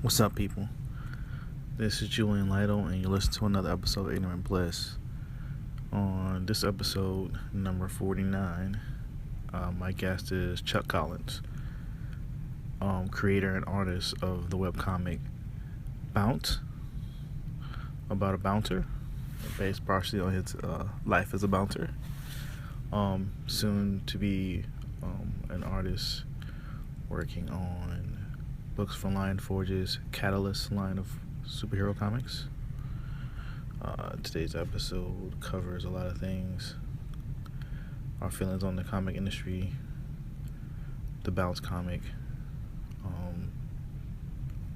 What's up, people? This is Julian Lytle, and you listen to another episode of Ignorant Bliss. On this episode, number 49, my guest is Chuck Collins, creator and artist of the webcomic Bounce, about a bouncer, based partially on his life as a bouncer. Soon to be an artist working on books from Lion Forge's Catalyst line of superhero comics. Today's episode covers a lot of things: our feelings on the comic industry, the Bounce comic, a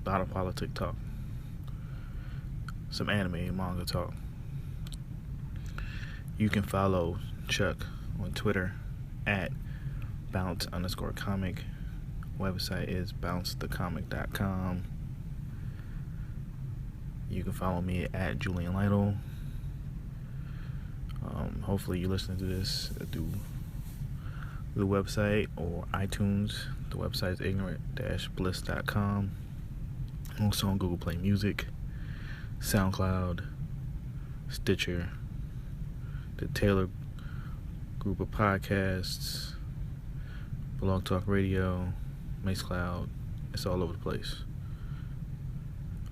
lot of politic talk, some anime and manga talk. You can follow Chuck on Twitter at bounce_comic. Website is bouncethecomic.com. You can follow me at Julian Lytle. Hopefully you listen to this through the website or iTunes. The website is ignorant-bliss.com. Also on Google Play Music, SoundCloud, Stitcher, the Taylor group of podcasts, Blog Talk Radio, Mixcloud. It's all over the place.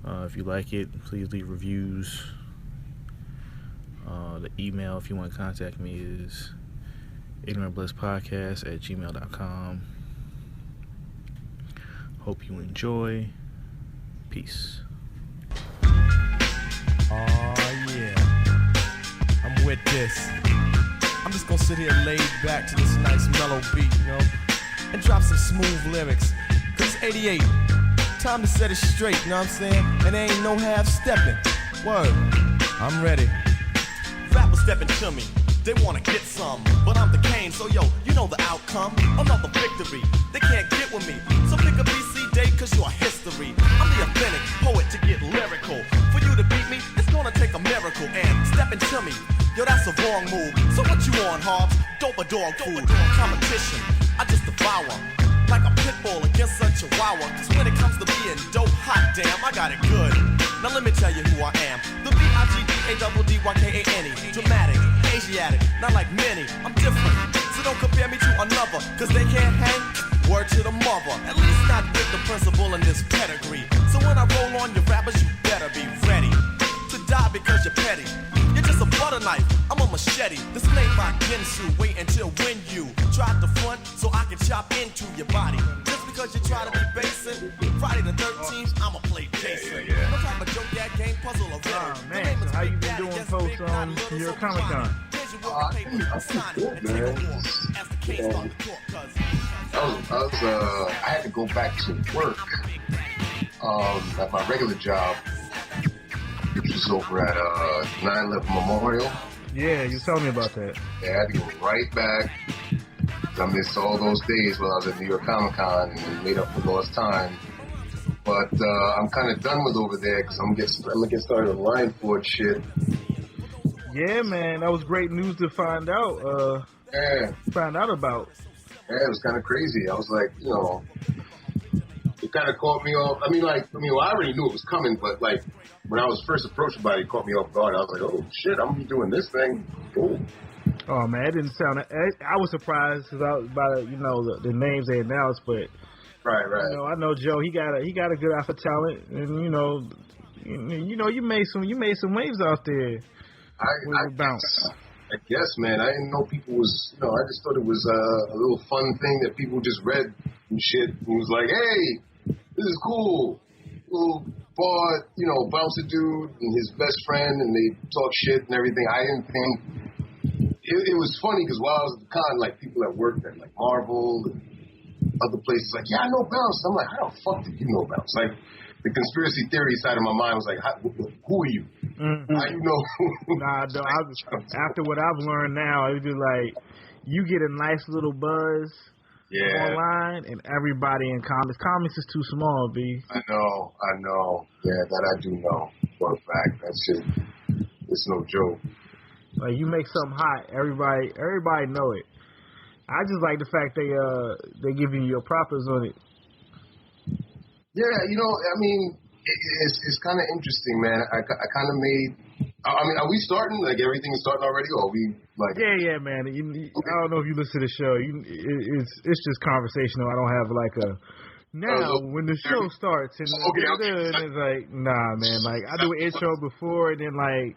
If you like it, please leave reviews. The email, if you want to contact me, is ignorantblisspodcast@gmail.com. Hope you enjoy. Peace. Oh yeah, I'm with this. I'm just gonna sit here laid back to this nice mellow beat, and drop some smooth lyrics. Cause it's 88, time to set it straight, you know what I'm saying? And there ain't no half stepping. Word, I'm ready. Rappers stepping to me, they wanna get some, but I'm the Kane, so yo, you know the outcome. Another victory, they can't get with me. So pick a BC date, cause you're history. I'm the authentic poet to get lyrical. For you to beat me, it's gonna take a miracle. And stepping to me, yo, that's a wrong move. So what you on, Hobbs? Dope or dog food? Competition, I just devour like a pit bull against a chihuahua. Cause when it comes to being dope, hot damn, I got it good. Now let me tell you who I am. The B-I-G-D-A-D-D-Y-K-A-N-E. Dramatic, Asiatic, not like many. I'm different, so don't compare me to another. Cause they can't hang, word to the mother. At least not with the principal in this pedigree. So when I roll on your rappers, you better be ready to die because you're petty. You're just a butter knife, I'm a machete. This ain't my Gensu, wait until when you try to front so I can chop into your body. Just because you try to be basic, Friday the 13th, I'ma play Jason. No type of joke, that game, puzzle, or riddle. Oh man, so how you been doing post on your Comic Con? I had to go back to work at my regular job, which was over at 9/11 Memorial. Yeah, you told me about that. Yeah, I had to go right back. I missed all those days when I was at New York Comic Con and made up for lost time. But I'm kind of done with over there because I'm gonna get started on Lion Forge shit. Yeah, man, that was great news to find out. Find out about. Yeah, it was kind of crazy. I was like, it kind of caught me off. I already knew it was coming, but like when I was first approached by it, it caught me off guard. I was like, oh shit, I'm gonna be doing this thing. Cool. Oh man, it didn't sound. I was surprised because by the names they announced, but right. I know Joe. He got a good eye for talent, and you made some waves out there. I guess, man. I didn't know people was. I just thought it was a little fun thing that people just read and shit. And was like, hey, this is cool. Little bought, bouncer dude and his best friend, and they talk shit and everything. I didn't think. It was funny because while I was at the con, like people that worked at like Marvel and other places, like, yeah, I know Bounce. I'm like, how the fuck did you know Bounce? Like, the conspiracy theory side of my mind was like, who are you? Mm-hmm. How you know? Nah, after what I've learned now, it's just like you get a nice little buzz online, and everybody in comics is too small, B. I know. Yeah, that I do know for a fact. That shit, it's no joke. Like, you make something hot, everybody know it. I just like the fact they giving you your props on it. Yeah, I mean, it's kind of interesting, man. I kind of made. I mean, are we starting? Like everything is starting already, or are we like? Yeah, man. Okay. I don't know if you listen to the show. It's just conversational. I don't have like a. Now, when the show starts, and it's like, nah, man. Like I do an intro before, and then like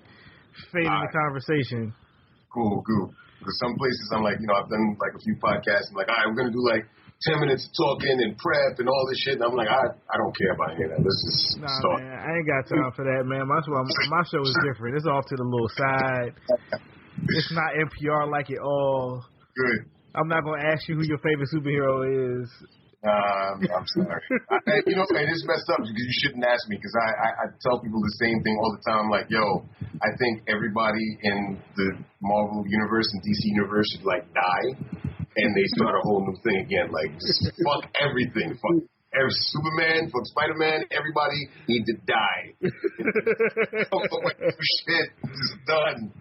fade in the conversation. Cool. Because some places I'm like, I've done like a few podcasts. I'm like, all right, we're gonna do like 10 minutes of talking and prep and all this shit. And I'm like, I don't care about any of that. Let's just start. Man, I ain't got time for that, man. My show is different. It's off to the little side. It's not NPR like it all. Good. I'm not gonna ask you who your favorite superhero is. I'm sorry. It's messed up because you shouldn't ask me because I tell people the same thing all the time. Like, yo, I think everybody in the Marvel universe and DC universe should like die, and they start a whole new thing again. Like, just fuck everything. Fuck every Superman, fuck Spider-Man. Everybody need to die. Shit, just done.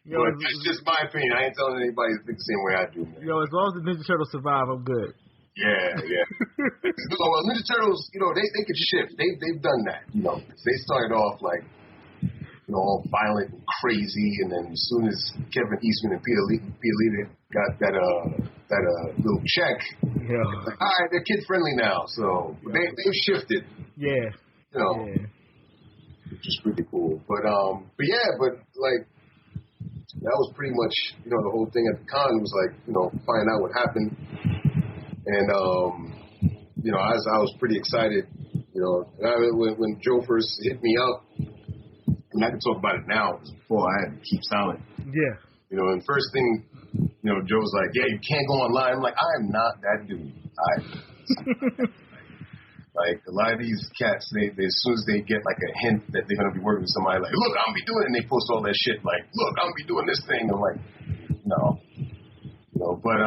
But that's just my opinion. I ain't telling anybody to think the same way I do. Man. As long as the Ninja Turtles survive, I'm good. Yeah. Well, Ninja Turtles, they could shift. They've done that. They started off like, all violent and crazy, and then as soon as Kevin Eastman and Peter Lee got that little check, like, all right, they're kid friendly now. So they've shifted. Yeah. Which is pretty cool. But like that was pretty much the whole thing at the con was like finding out what happened. And, as I was pretty excited, when Joe first hit me up, and I can talk about it now, because before I had to keep silent. Yeah. And first thing, Joe was like, yeah, you can't go online. I'm like, I am not that dude. Like, a lot of these cats, they as soon as they get, like, a hint that they're going to be working with somebody, like, look, I'm going to be doing it, and they post all that shit, like, look, I'm going to be doing this thing. I'm like, no. But,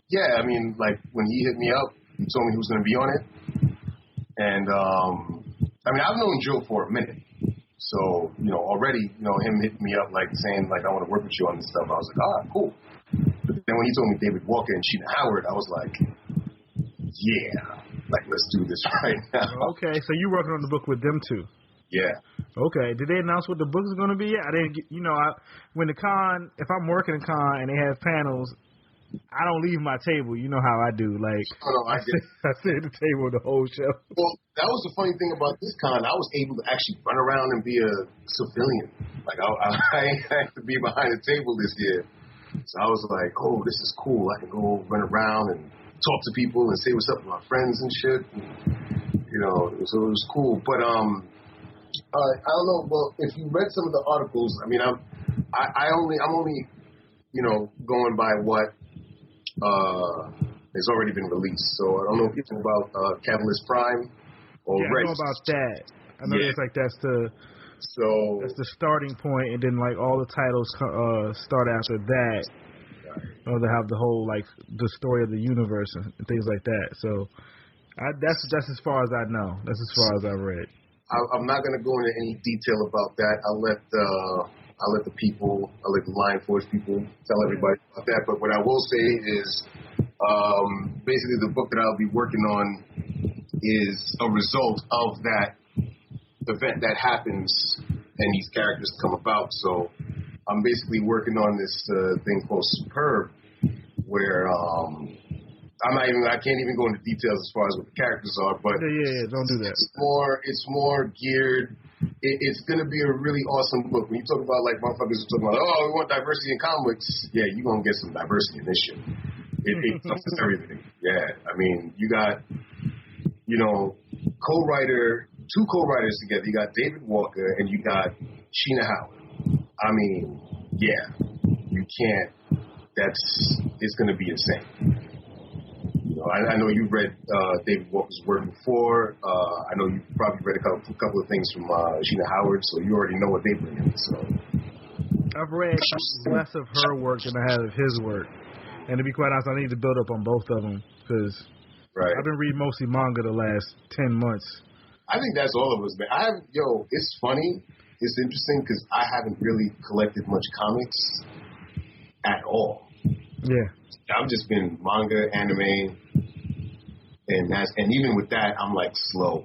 yeah, I mean, like, when he hit me up, he told me he was going to be on it. And, I mean, I've known Joe for a minute. So, already, him hitting me up, like, saying, like, I want to work with you on this stuff. I was like, all right, cool. But then when he told me David Walker and Sheena Howard, I was like, yeah, like, let's do this right now. Okay, so you're working on the book with them, too? Yeah. Okay, did they announce what the book is going to be yet? I didn't get, when the con, if I'm working a con and they have panels, I don't leave my table. You know how I do. Like, I sit at the table the whole show. Well, that was the funny thing about this con. I was able to actually run around and be a civilian. Like, I had to be behind the table this year. So I was like, oh, this is cool. I can go run around and talk to people and say what's up with my friends and shit. And, so it was cool. But I don't know. Well, if you read some of the articles, I mean, I'm only going by what has already been released. So I don't know if you know about Catalyst Prime or Rex. I know about that. I know it's like that's the starting point, and then like all the titles start after that. Or they have the whole like the story of the universe and things like that. So that's as far as I know. That's as far as I read. I'm not going to go into any detail about that. I'll let the Lion Force people tell everybody about that. But what I will say is, basically the book that I'll be working on is a result of that event that happens and these characters come about. So I'm basically working on this thing called Superb, where I can't even go into details as far as what the characters are, but don't do that. It's more geared. It's going to be a really awesome book. When you talk about, like, motherfuckers are talking about, oh, we want diversity in comics. Yeah, you're going to get some diversity in this shit. It covers everything. Yeah, I mean, you got, two co-writers together. You got David Walker and you got Sheena Howard. I mean, yeah, you can't. It's going to be insane. I know you've read David Walker's work before. I know you've probably read a couple of things from Sheena Howard, so you already know what they bring in. So I've read less of her work than I have of his work. And to be quite honest, I need to build up on both of them because I've been reading mostly manga the last 10 months. I think that's all of us, man. It's funny. It's interesting because I haven't really collected much comics at all. Yeah. I've just been manga, anime, And even with that, I'm like slow.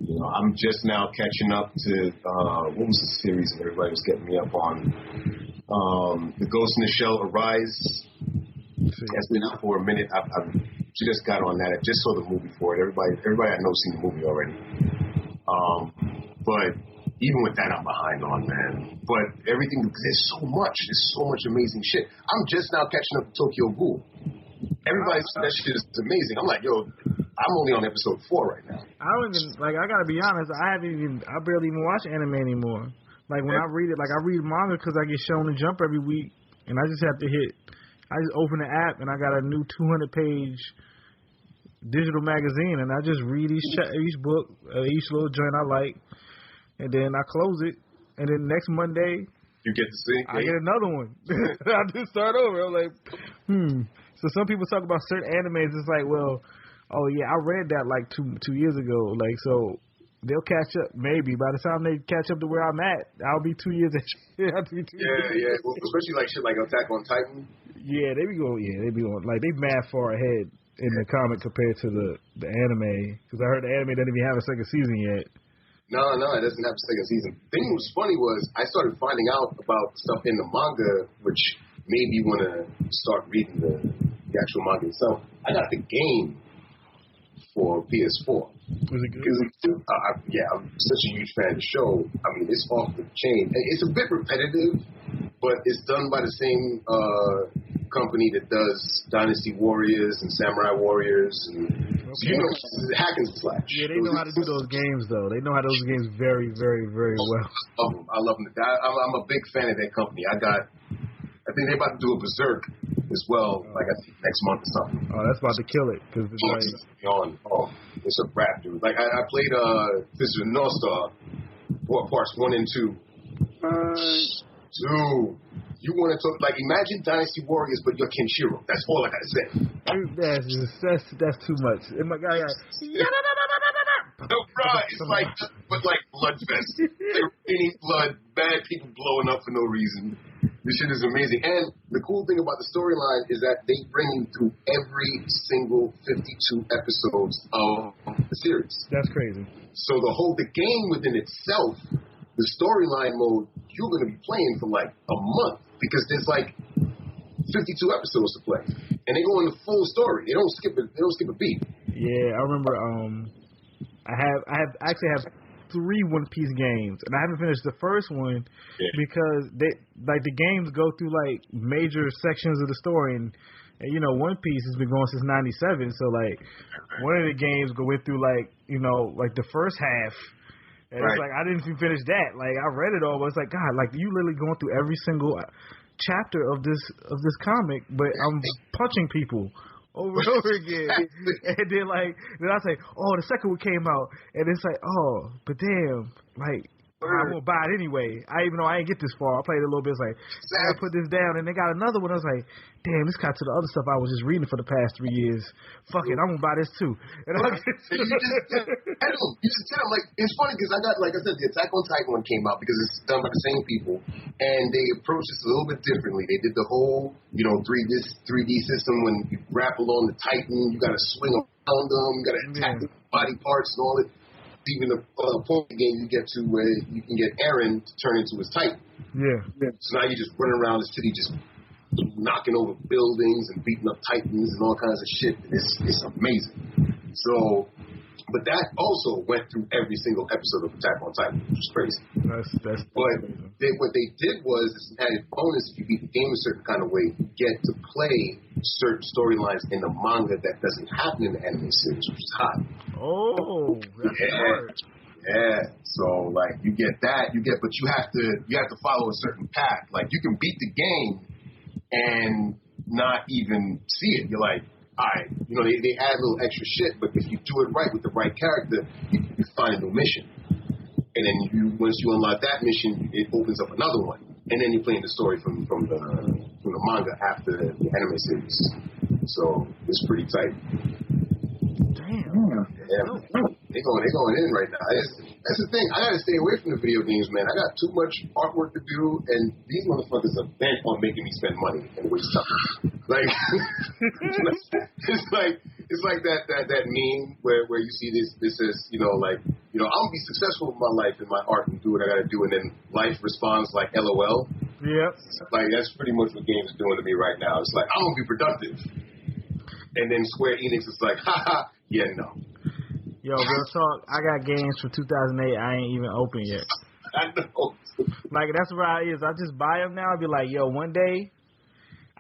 You know, I'm just now catching up to what was the series that everybody was getting me up on? The Ghost in the Shell Arise. That's been out for a minute. I just got on that. I just saw the movie for it. Everybody I know seen the movie already. But even with that, I'm behind on, man. But everything, because there's so much amazing shit. I'm just now catching up to Tokyo Ghoul. Everybody said that shit is amazing. I'm like, yo, I'm only on episode 4 right now. I don't even, like, I gotta be honest, I barely even watch anime anymore. Like, when I read it, like, I read manga because I get shown the Jump every week, and I just have to I just open the app, and I got a new 200-page digital magazine, and I just read each book, each little joint I like, and then I close it, and then next Monday, you get to see. I get another one. I just start over. I'm like, So some people talk about certain animes. It's like, well, oh yeah, I read that like two years ago. Like, so they'll catch up maybe. By the time they catch up to where I'm at, I'll be 2 years. Yeah. Well, especially like shit like Attack on Titan. Yeah, they be going. Like, they mad far ahead in the comic compared to the anime. Because I heard the anime doesn't even have a second season yet. No, it doesn't have a second season. The thing that was funny was I started finding out about stuff in the manga, which made me want to start reading the actual manga itself. I got the game for PS4. Was it good? Because, I'm such a huge fan of the show. I mean, it's off the chain. It's a bit repetitive, but it's done by the same company that does Dynasty Warriors and Samurai Warriors. And, so, you know, it's hack and slash. Yeah, they know how to do those games, though. They know how to do those games very, very, very well. I love them. I'm a big fan of that company. I think they're about to do a Berserk as well, like I think next month or something. Oh, that's about to kill it. Cause it's a wrap, dude. Like, I played this is North Star, parts 1 and 2. Dude, you want to talk, like, imagine Dynasty Warriors, but you're Kenshiro. That's all I gotta say. That's too much. And my guy, no, bro, it's like, but like Bloodfest. They're raining blood, bad people blowing up for no reason. This shit is amazing. And the cool thing about the storyline is that they bring you through every single 52 episodes of the series. That's crazy. So the game within itself, the storyline mode, you're going to be playing for like a month because there's like 52 episodes to play. And they go in the full story. They don't skip a beat. Yeah, I remember I actually have 3 One Piece games, and I haven't finished the first one because the games go through like major sections of the story, and you know, One Piece has been going since '97, so like one of the games went through like, you know, like the first half, and it's like I didn't even finish that. Like, I read it all, but it's like, God, like, you literally going through every single chapter of this comic, but I'm punching people over and over again. And then I say, oh, the second one came out, and it's like, oh, but damn, like, I won't buy it anyway. Even though I didn't get this far, I played it a little bit. It's like, I gotta put this down, and they got another one. I was like, damn, this got to the other stuff I was just reading for the past 3 years. Fuck it, I'm gonna buy this too. And you just tell them, like, it's funny because I got, like I said, the Attack on Titan one came out because it's done by the same people, and they approached this a little bit differently. They did the whole, you know, 3D system when you grapple on the Titan, you gotta swing around them, you gotta attack the body parts and all it. Even the point of the game you get to where you can get Eren to turn into his Titan. Yeah. So now you're just running around the city just knocking over buildings and beating up Titans and all kinds of shit. It's amazing. So, but that also went through every single episode of Attack on Titan, which is crazy. But what they did was, as an added bonus, if you beat the game a certain kind of way, you get to play certain storylines in the manga that doesn't happen in the anime series, which is hot. Oh, that's hard. Yeah. So like you get that, but you have to follow a certain path. Like, you can beat the game and not even see it. You're like, all right, you know, they add a little extra shit, but if you do it right with the right character, you find a new mission. And then once you unlock that mission, it opens up another one. And then you're playing the story from the manga after the anime series. So it's pretty tight. Damn. Yeah. They're going in right now. That's the thing. I gotta stay away from the video games, man. I got too much artwork to do, and these motherfuckers are bent on making me spend money and waste time. Like, it's like It's like that meme where you see this is, I'm gonna be successful with my life and my art and do what I gotta do, and then life responds like LOL. Yep. Like that's pretty much what games are doing to me right now. It's like I'm gonna be productive, and then Square Enix is like, haha, yeah, no. Yo, real talk. I got games from 2008 I ain't even open yet. I know. Like that's where I is. I just buy them now. I'll be like, yo, one day.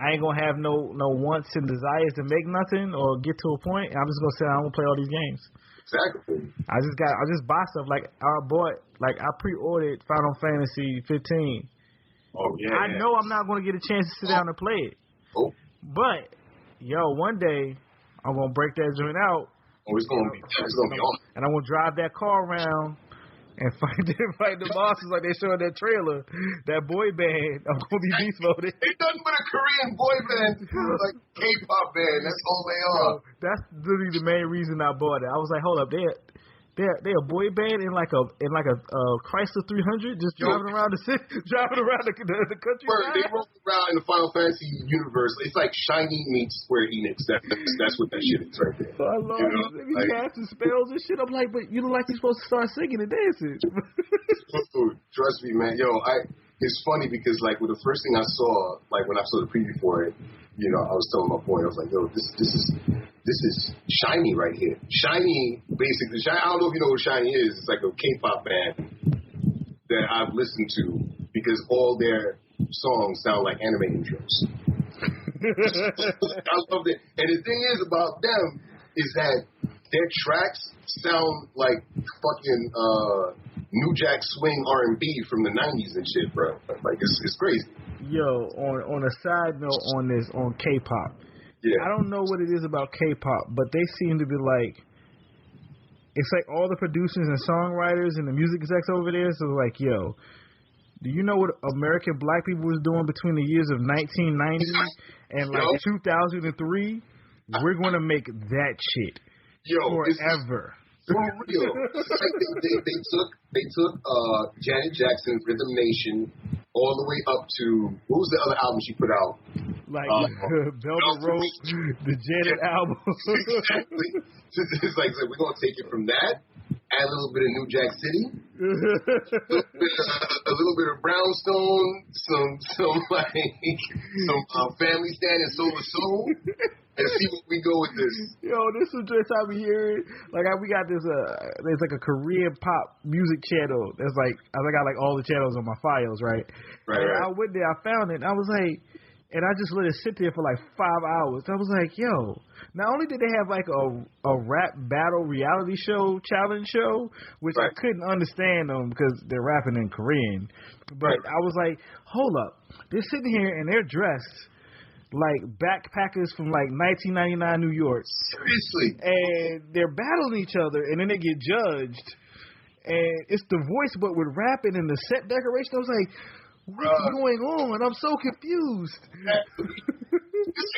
I ain't gonna have no wants and desires to make nothing or get to a point. I'm just gonna say I'm gonna play all these games. Exactly. I just buy stuff I pre-ordered Final Fantasy 15. Oh yeah. I know I'm not gonna get a chance to sit down and play it. Oh. But one day I'm gonna break that joint out. Oh, it's gonna be on. And I'm gonna drive that car around. And fight the bosses like they showed that trailer. That boy band, I'm gonna be beast mode. Ain't nothing but a Korean boy band, like K-pop band. That's all they are. That's literally the main reason I bought it. I was like, hold up, they're a boy band in like a Chrysler 300, just driving around the city, driving around the country. They roll around in the Final Fantasy universe. It's like Shiny meets Square Enix. That's what that shit is right there. So I love these casting spells and shit. I'm like, but you look like you're supposed to start singing and dancing. Trust me, man. It's funny because like with the first thing I saw, like when I saw the preview for it, I was telling my boy, I was like, yo, this is Shiny right here. Shiny, basically, I don't know if you know what Shiny is. It's like a K-pop band that I've listened to because all their songs sound like anime intros. I love it. And the thing is about them is that their tracks sound like fucking New Jack Swing R&B from the 90s and shit, bro. Like, it's crazy. Yo, on a side note on K-pop. Yeah. I don't know what it is about K-pop, but they seem to be like, it's like all the producers and songwriters and the music execs over there, so like, yo, do you know what American black people was doing between the years of 1990 and like 2003? We're going to make that shit forever. For real. It's like they took Janet Jackson's Rhythm Nation all the way up to, what was the other album she put out? Like Velvet Rope, the Janet album. Exactly. It's like, so we're going to take it from that, add a little bit of New Jack City, a little bit of Brownstone, some Family Stand and Soul to Soul, and see what we go with this. Yo, this is just how we hear it. Like we got this, there's like a Korean pop music channel. That's like, I got like all the channels on my files, right? Right. I went there, I found it, and I was like, and I just let it sit there for like 5 hours. I was like, yo, not only did they have like a rap battle reality show, challenge show, which I couldn't understand them because they're rapping in Korean, but I was like, hold up, they're sitting here and they're dressed like backpackers from like 1999 New York. Seriously. And they're battling each other, and then they get judged. And it's The Voice, but with rapping and the set decoration. I was like, what's going on? I'm so confused.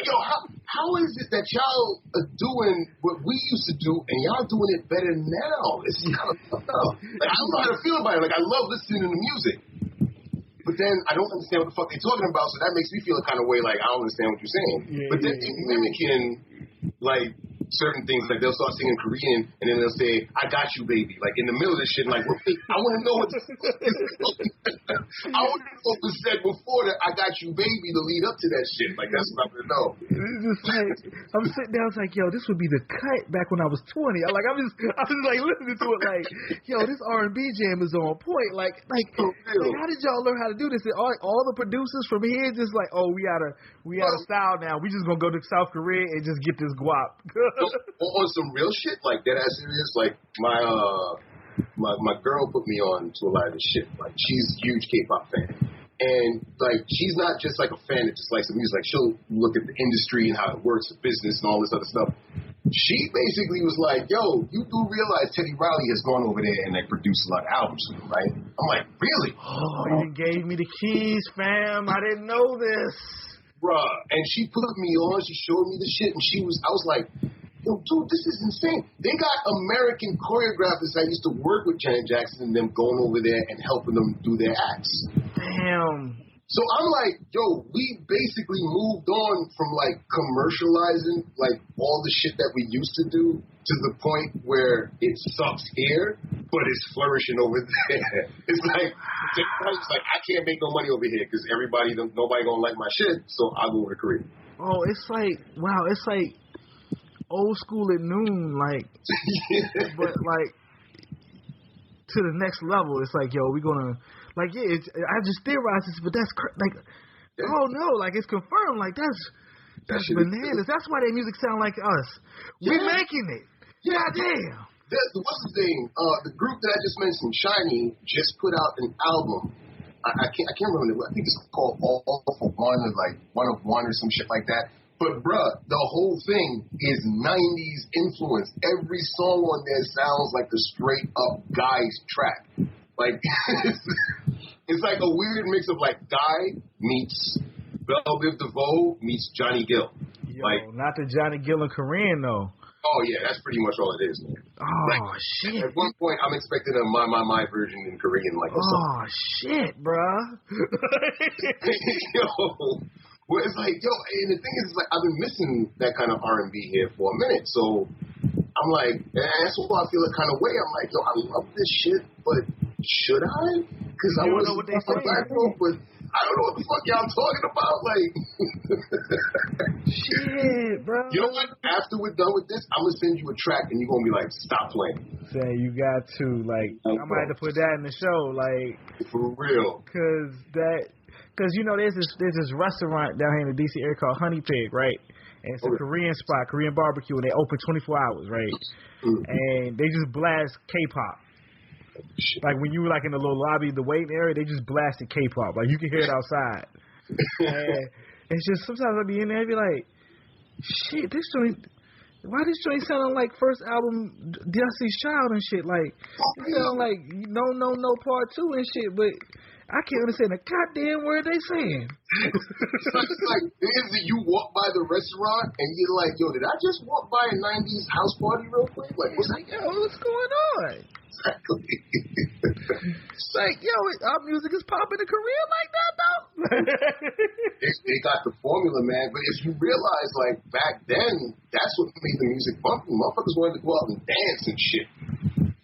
Yo, how is it that y'all are doing what we used to do and y'all doing it better now? It's kind of fucked up. Like, I don't know how to feel about it. Like, I love listening to the music. But then I don't understand what the fuck they're talking about, so that makes me feel a kind of way like I don't understand what you're saying. But then they're mimicking, like, certain things. Like, they'll start singing Korean, and then they'll say, I got you, baby. Like, in the middle of this shit, like, wait, I want to know what this I want to know what was said before that I got you, baby, to lead up to that shit. Like, that's what I want to know. It's just like, I'm sitting there, I was like, yo, this would be the cut back when I was 20. I was just like listening to it like, yo, this R&B jam is on point. Like how did y'all learn how to do this? And all the producers from here just like, oh, we out of style now. We just gonna go to South Korea and just get this guap. On some real shit, like that ass serious, like my girl put me on to a lot of this shit. Like, she's a huge K-pop fan. And, like, she's not just, like, a fan that just likes the music. Like, she'll look at the industry and how it works, the business and all this other stuff. She basically was like, yo, you do realize Teddy Riley has gone over there and, like, produced a lot of albums for him, right? I'm like, really? Oh, you gave me the keys, fam. I didn't know this. Bruh. And she put me on. She showed me the shit. And I was like, yo, dude, this is insane. They got American choreographers that used to work with Janet Jackson and them going over there and helping them do their acts. Damn. So I'm like, yo, we basically moved on from like commercializing like all the shit that we used to do to the point where it sucks here, but it's flourishing over there. It's like I can't make no money over here because nobody gonna like my shit, so I'll go over to Korea. Oh, it's like, wow, it's like old school at noon, like, but like to the next level. It's like, yo, we're gonna. Like, yeah, I just theorized this, but that's like, oh no, like it's confirmed. Like that's bananas. That's why their music sound like us. We're making it. Yeah, damn. What's the thing? The group that I just mentioned, Shiny, just put out an album. I can't remember. I think it's called All for One or like One of One or some shit like that. But bruh, the whole thing is 90s influence. Every song on there sounds like a straight up guy's track. Like, it's like a weird mix of like Guy meets Belle Biv DeVoe meets Johnny Gill. Yo, like, not the Johnny Gill and Korean though. Oh yeah, that's pretty much all it is, man. Oh like, shit! At one point, I'm expecting a my version in Korean, like. Oh shit, bruh. Yo, well, it's like, yo, and the thing is, like, I've been missing that kind of R&B here for a minute, so I'm like, that's why I feel a kind of way. I'm like, yo, I love this shit, but should I? Because I want to know what they say. But I don't know what the fuck y'all talking about. Like, shit, bro. You know what? After we're done with this, I'm gonna send you a track, and you're gonna be like, stop playing. Say you got to, like, I might have to put that in the show, like, for real. Because you know, there's this restaurant down here in the DC area called Honey Pig, right? And it's a Korean spot, Korean barbecue, and they open 24 hours, right? Mm-hmm. And they just blast K-pop. Like when you were like in the little lobby, the waiting area, they just blasted K-pop. Like you can hear it outside. And it's just sometimes I be in there and be like, shit, this joint, why this joint sounding like first album Destiny's Child and shit? Like it sound like no part 2 and shit, but I can't understand a goddamn word they saying. It's like you walk by the restaurant and you're like, yo, did I just walk by a 90s house party real quick? Like, what's going on? Exactly. It's like, yo, our music is popping in Korea like that, though? They got the formula, man. But if you realize, like, back then, that's what made the music bumpy. Motherfuckers wanted to go out and dance and shit.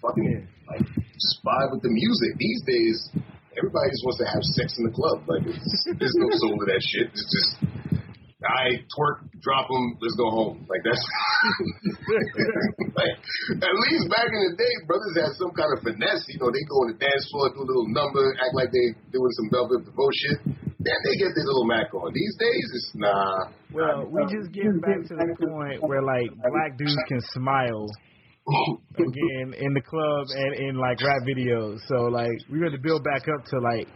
Fucking, like, just vibe with the music. These days, everybody just wants to have sex in the club. Like, there's no soul to that shit. It's just, twerk, drop them, let's go home. Like, that's... like, at least back in the day, brothers had some kind of finesse. You know, they go on the dance floor, do a little number, act like they doing some Belle Biv DeVoe shit. Then they get their little Mac on. These days, it's nah. Well, we just getting back to the point where, like, black dudes can smile again in the club and in, like, rap videos. So, like, we got to build back up to, like,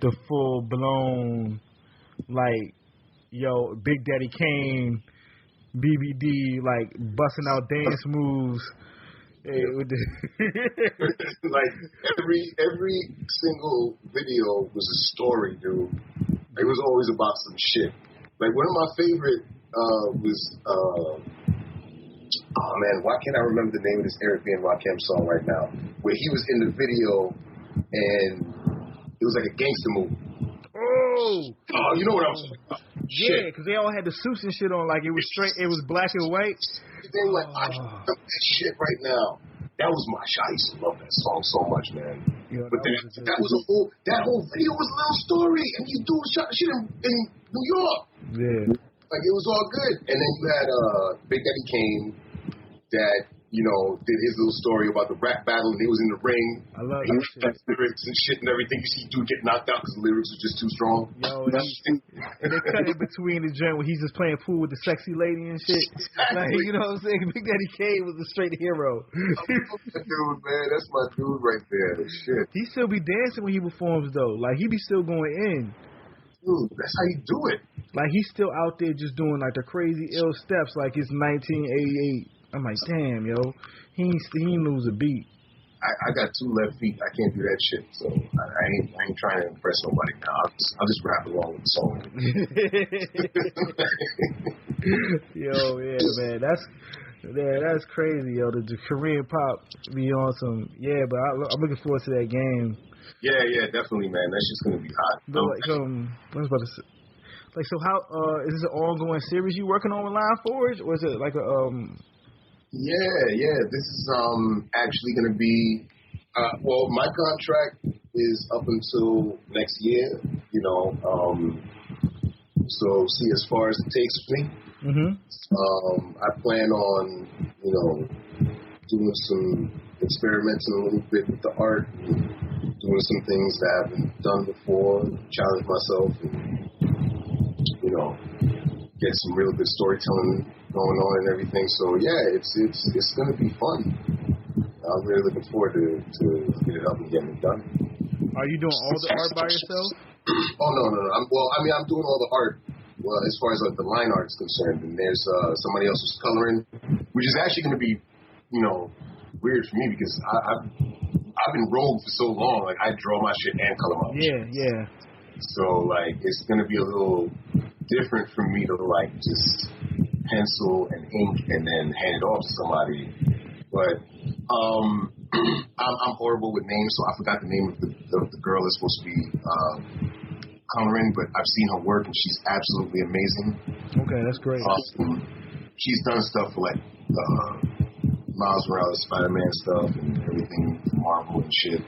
the full-blown, like, yo, Big Daddy Kane, BBD, like, busting out dance moves. Like, every single video was a story, dude. It was always about some shit. Like, one of my favorite was, oh man, why can't I remember the name of this Eric B. and Rakim song right now? Where he was in the video and it was like a gangster movie. Oh, you know what I'm talking about? Yeah, because they all had the suits and shit on. Like, it was straight, it was black and white. They were like, I can remember that shit right now. That was my shit. I used to love that song so much, man. Yo, but that whole video was a little story, and you do shit in New York. Yeah. Like, it was all good. And then you had Big Daddy Kane that, you know, did his little story about the rap battle, and he was in the ring. I love that shit. Lyrics and shit and everything. You see dude get knocked out because the lyrics were just too strong. Yo, and they cut in between the joint where he's just playing pool with the sexy lady and shit. Exactly. Like, you know what I'm saying? Big Daddy Kane was a straight hero. Dude, man, that's my dude right there. Shit. He still be dancing when he performs, though. Like, he be still going in. Dude, that's how you do it. Like, he's still out there just doing, like, the crazy ill steps like it's 1988. I'm like, damn, yo, he ain't lose a beat. I got 2 left feet. I can't do that shit. So I ain't trying to impress nobody now. I'll just rap along with the song. Yo, yeah, man, Yeah, that's crazy, yo. The Korean pop be on some. Yeah, but I'm looking forward to that game. Yeah, definitely, man. That's just gonna be hot. But I was about to say, like, so how is this an ongoing series you working on with Line Forge, or is it like a Yeah. This is actually gonna be. Well, my contract is up until next year. You know, so see as far as it takes me. I plan on, you know, doing some experimenting a little bit with the art, and doing some things that I haven't done before, challenge myself, and, you know, get some real good storytelling going on and everything. So yeah, it's gonna be fun. I'm really looking forward to get it up and getting it done. Are you doing all the art by yourself? Oh no. I'm doing all the art. Well, as far as like the line art is concerned, and there's somebody else who's coloring, which is actually going to be, you know, weird for me because I've been rogue for so long. Like I draw my shit and color my shit. Yeah. So like it's going to be a little different for me to like just pencil and ink and then hand it off to somebody. But I'm horrible with names, so I forgot the name of the girl that's supposed to be coloring, but I've seen her work and she's absolutely amazing. Okay, that's great. She's done stuff for like Miles Morales, Spider-Man stuff, and everything from Marvel and shit.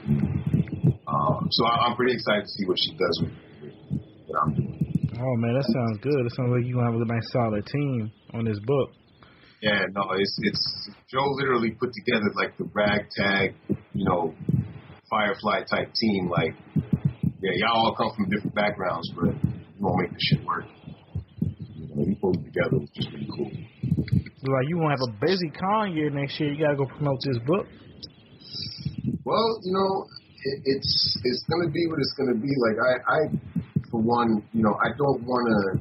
So I'm pretty excited to see what she does with what I'm doing. Oh man, that sounds good. It sounds like you gonna have a nice solid team on this book. Yeah, no, it's Joe literally put together like the ragtag, you know, Firefly type team. Like, yeah, y'all all come from different backgrounds, but you won't make this shit work. You know, we pulled it together. It's just really cool. Like, you won't have a busy con year next year. You gotta go promote this book. Well, you know, it's gonna be what it's gonna be. Like, I for one, you know, I don't want to,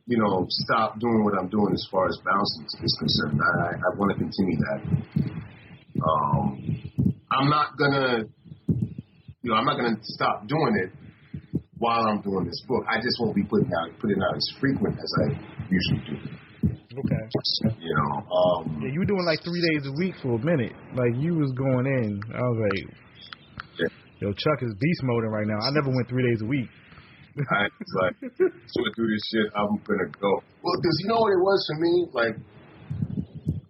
you know, stop doing what I'm doing as far as bouncing is concerned. I want to continue that. I'm not gonna stop doing it while I'm doing this book. I just won't be putting out as frequent as I usually do. Okay. You know. Yeah, you were doing like 3 days a week for a minute. Like you was going in. I was like, yo, Chuck is beast moding right now. I never went 3 days a week. I was like, so to do this shit, I'm gonna go. Well, because you know what it was for me, like,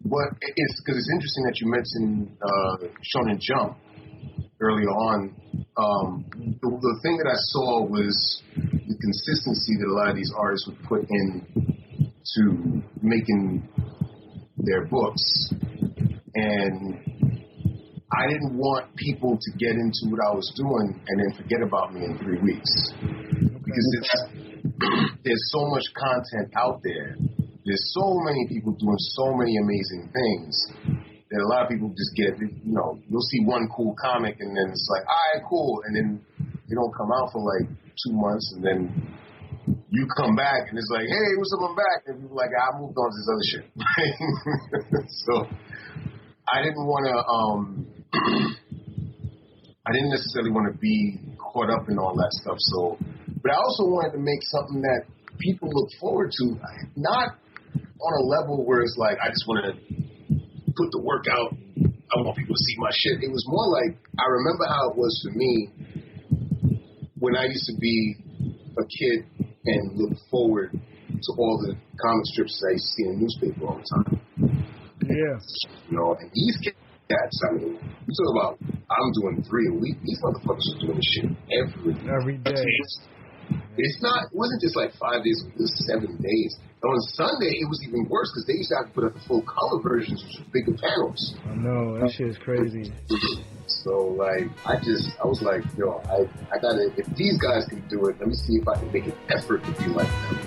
because it's interesting that you mentioned Shonen Jump earlier on. The thing that I saw was the consistency that a lot of these artists would put in to making their books, and I didn't want people to get into what I was doing and then forget about me in 3 weeks. Because there's so much content out there. There's so many people doing so many amazing things that a lot of people just get, you know, you'll see one cool comic and then it's like, all right, cool. And then they don't come out for like 2 months and then you come back and it's like, hey, what's up, I'm back. And people are like, I moved on to this other shit. So I didn't want to, I didn't necessarily want to be caught up in all that stuff. So, but I also wanted to make something that people look forward to, not on a level where it's like, I just want to put the work out. I want people to see my shit. It was more like, I remember how it was for me when I used to be a kid and look forward to all the comic strips that I used to see in the newspaper all the time. Yeah. You know, and these cats, I mean, you talk about, I'm doing 3 a week. These motherfuckers are doing this shit every day. It wasn't just like 5 days, it was 7 days. And on Sunday, it was even worse because they used to have to put up the full color versions, which were bigger panels. I know, that shit is crazy. So, like, I was like, yo, I gotta, if these guys can do it, let me see if I can make an effort to be like them.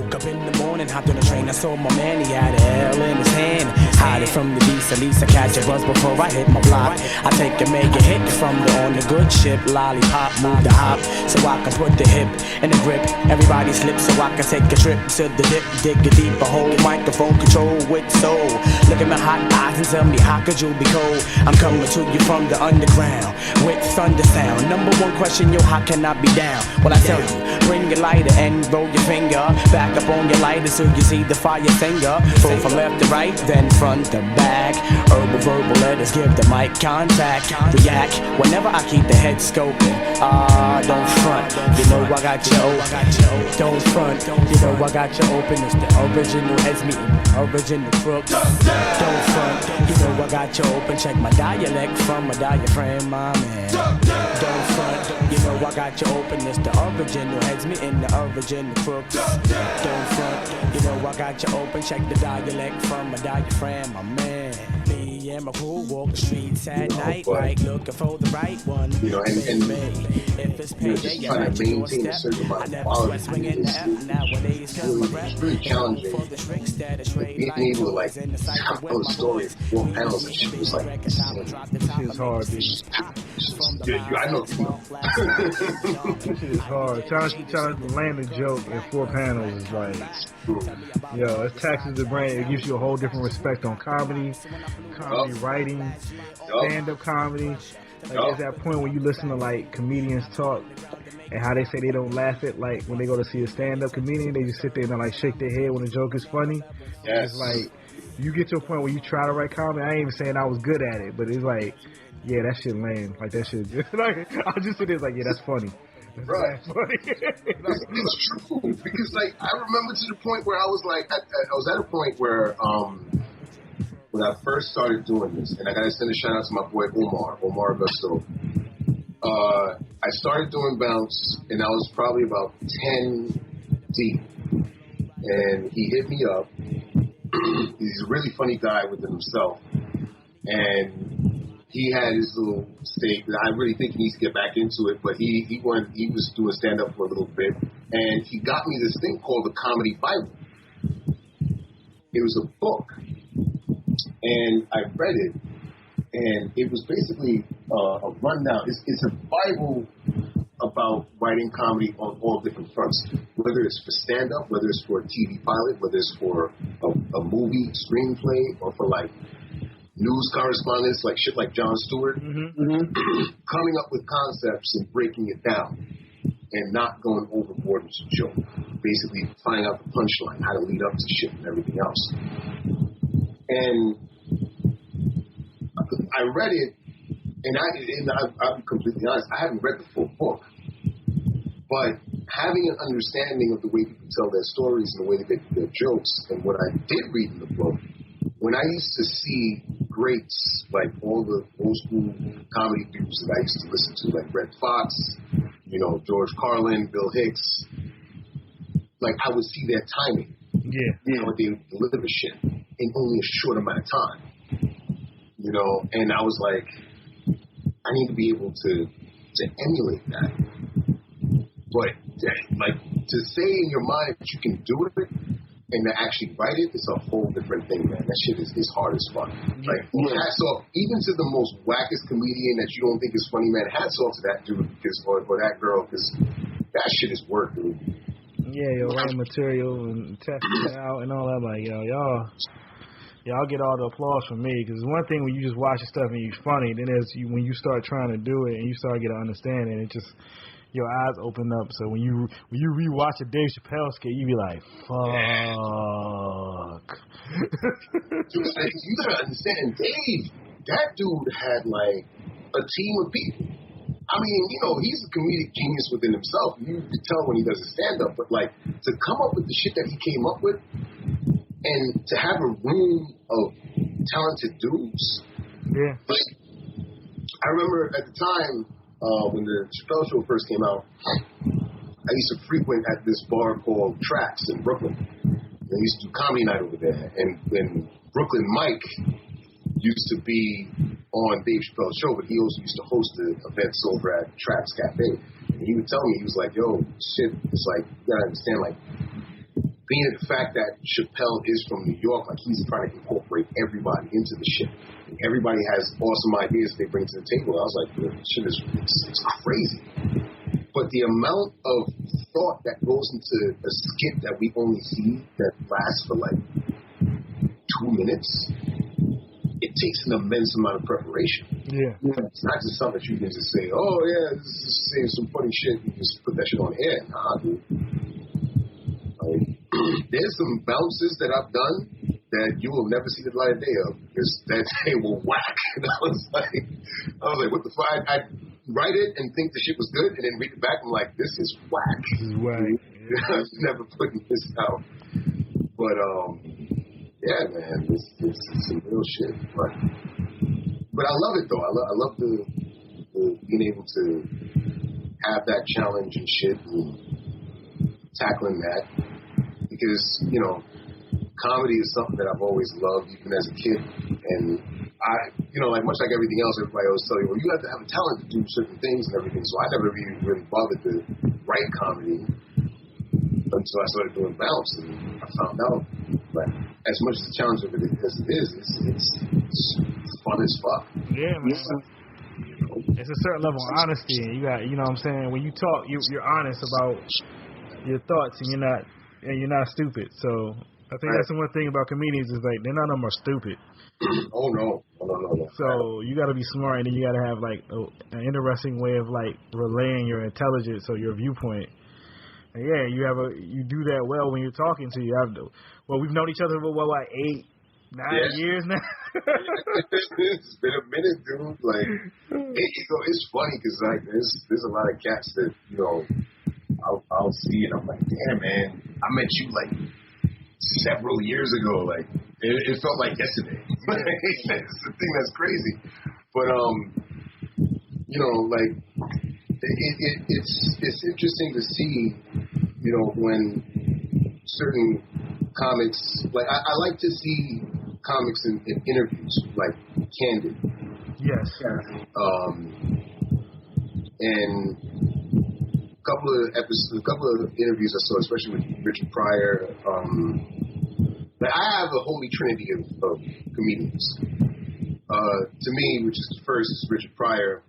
Up in the morning, hopped on the train, I saw my man, he had a L in his hand. Hide it from the beast, at least I catch a buzz before I hit my block. I take a mega hit from on the good ship, lollipop, move the hop, so I can put the hip in the grip. Everybody slips so I can take a trip to the dip, dig a deeper hole, microphone control with soul. Look at my hot eyes and tell me how could you be cold? I'm coming to you from the underground with thunder sound. Number one question, yo, how can I be down? Well, I tell you, bring your lighter and roll your finger back up on your lighter so you see the fire finger. Pull from left to right, then front to back. Herbal verbal letters give the mic contact. React whenever I keep the head scoping. Don't front, you know I got you open. Don't front, you know I got you open. It's the original heads meeting, original crooks. Don't front, you know I got you open. Check my dialect from my diaphragm, my man. Don't front, you know I got you open. It's the original heads meeting, the original crooks. Don't front, you know I got you open. Check the dialect from my diaphragm, my man. Me and my crew walk the streets at night, like looking for the right one. You know, and if it's payday, just trying to maintain a certain amount of quality is really challenging. Being able to like tell a story in 4 panels and shit was like insane. It's hard, dude. I know. This shit is hard. Trying to land a joke in 4 panels is like, yo, it taxes the brain. It gives you a whole different respect on comedy writing, stand-up comedy. Like there's that point when you listen to like comedians talk and how they say they don't laugh at like when they go to see a stand-up comedian, they just sit there and like shake their head when the joke is funny. Yes. It's like you get to a point where you try to write comedy. I ain't even saying I was good at it, but it's like, yeah, that shit lame. Like that shit just like I just sit there like, yeah, that's funny. Right. It's true because like I remember to the point where I was like I was at a point where when I first started doing this, and I gotta send a shout out to my boy Omar Augusto. I started doing bounce, and I was probably about 10 deep, and he hit me up. He's a really funny guy within himself, and he had his little stake that I really think he needs to get back into it. But he was doing stand up for a little bit, and he got me this thing called the Comedy Bible. It was a book. And I read it, and it was basically a rundown. It's a Bible about writing comedy on all different fronts, whether it's for stand-up, whether it's for a TV pilot, whether it's for a movie screenplay, or for like news correspondents, like shit like Jon Stewart, coming up with concepts and breaking it down and not going overboard with a joke. Basically finding out the punchline, how to lead up to shit and everything else. And I read it, and I'll be completely honest, I haven't read the full book. But having an understanding of the way people tell their stories and the way they make their jokes, and what I did read in the book, when I used to see greats, like all the old school comedy dudes that I used to listen to, like Red Fox, you know, George Carlin, Bill Hicks, like I would see their timing. You know, they deliver shit in only a short amount of time. You know, and I was like, I need to be able to emulate that. But like to say in your mind that you can do it and to actually write it is a whole different thing, man. That shit is hard as fuck. Like hats off, even to the most wackest comedian that you don't think is funny, man. Hats off to that dude or that girl, because that shit is work, dude. Yeah, yo, writing material and testing it out and all that. Like, yo, y'all get all the applause from me, because it's one thing when you just watch the stuff and you're funny, then there's when you start trying to do it and you start to get an understanding, it just your eyes open up. So when you rewatch a Dave Chappelle skit, you be like, fuck. Dude, you gotta understand, Dave, that dude had like a team of people. I mean, you know, he's a comedic genius within himself. You can tell when he does a stand-up, but like to come up with the shit that he came up with, and to have a room of talented dudes. Yeah. Like, I remember at the time when the Chappelle Show first came out, I used to frequent at this bar called Tracks in Brooklyn. And I used to do comedy night over there. And Brooklyn Mike used to be on Dave Chappelle's show, but he also used to host the events over at Tracks Cafe. And he would tell me, he was like, yo, shit, it's like, you gotta understand, like, being the fact that Chappelle is from New York, like he's trying to incorporate everybody into the shit. And everybody has awesome ideas they bring to the table. I was like, this shit is it's crazy. But the amount of thought that goes into a skit that we only see that lasts for like 2 minutes, it takes an immense amount of preparation. Yeah. It's not just something that you can just say, oh, yeah, this is just saying some funny shit and just put that shit on air. Nah, dude. Like, there's some bounces that I've done that you will never see the light of day of because that day will whack. And I was like, what the fuck? I write it and think the shit was good and then read it back and I'm like, this is whack. Right. I was never putting this out. But, yeah, man, it's some real shit. But I love it, though. I love the being able to have that challenge and shit and tackling that. Because, you know, comedy is something that I've always loved, even as a kid. And I, you know, like much like everything else, everybody always tell you, well, you have to have a talent to do certain things and everything. So I never really bothered to write comedy until I started doing bounce. And I found out, like, as much as the challenge of it as it is, it's fun as fuck. Yeah, man. It's a certain level of honesty, and you got, you know what I'm saying? When you talk, you're honest about your thoughts, and you're not stupid. So I think that's the one thing about comedians is like none of them are stupid. Oh no. So you got to be smart, and then you got to have like an interesting way of like relaying your intelligence or your viewpoint. And yeah, you do that well when you're talking to you. Well, we've known each other for what, like 8, 9 years now. It's been a minute, dude. Like, it's funny because like there's a lot of cats that I'll see and I'm like, damn man, I met you like several years ago. Like it felt like yesterday. It's the thing that's crazy. But like it's interesting to see, when certain comics, like I like to see comics in interviews, like candid. Yes. And a couple of interviews I saw, especially with Richard Pryor. Like I have a holy trinity of comedians. To me, which is first is Richard Pryor,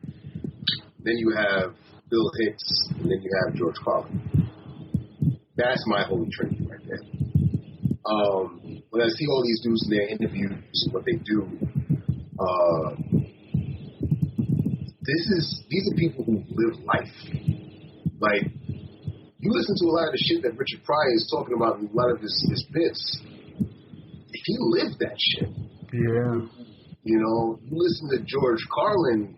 then you have Bill Hicks, and then you have George Carlin. That's my holy trinity right there. When I see all these dudes in their interviews and what they do, these are people who live life. Like, you listen to a lot of the shit that Richard Pryor is talking about in a lot of his bits. He lived that shit. Yeah. You listen to George Carlin,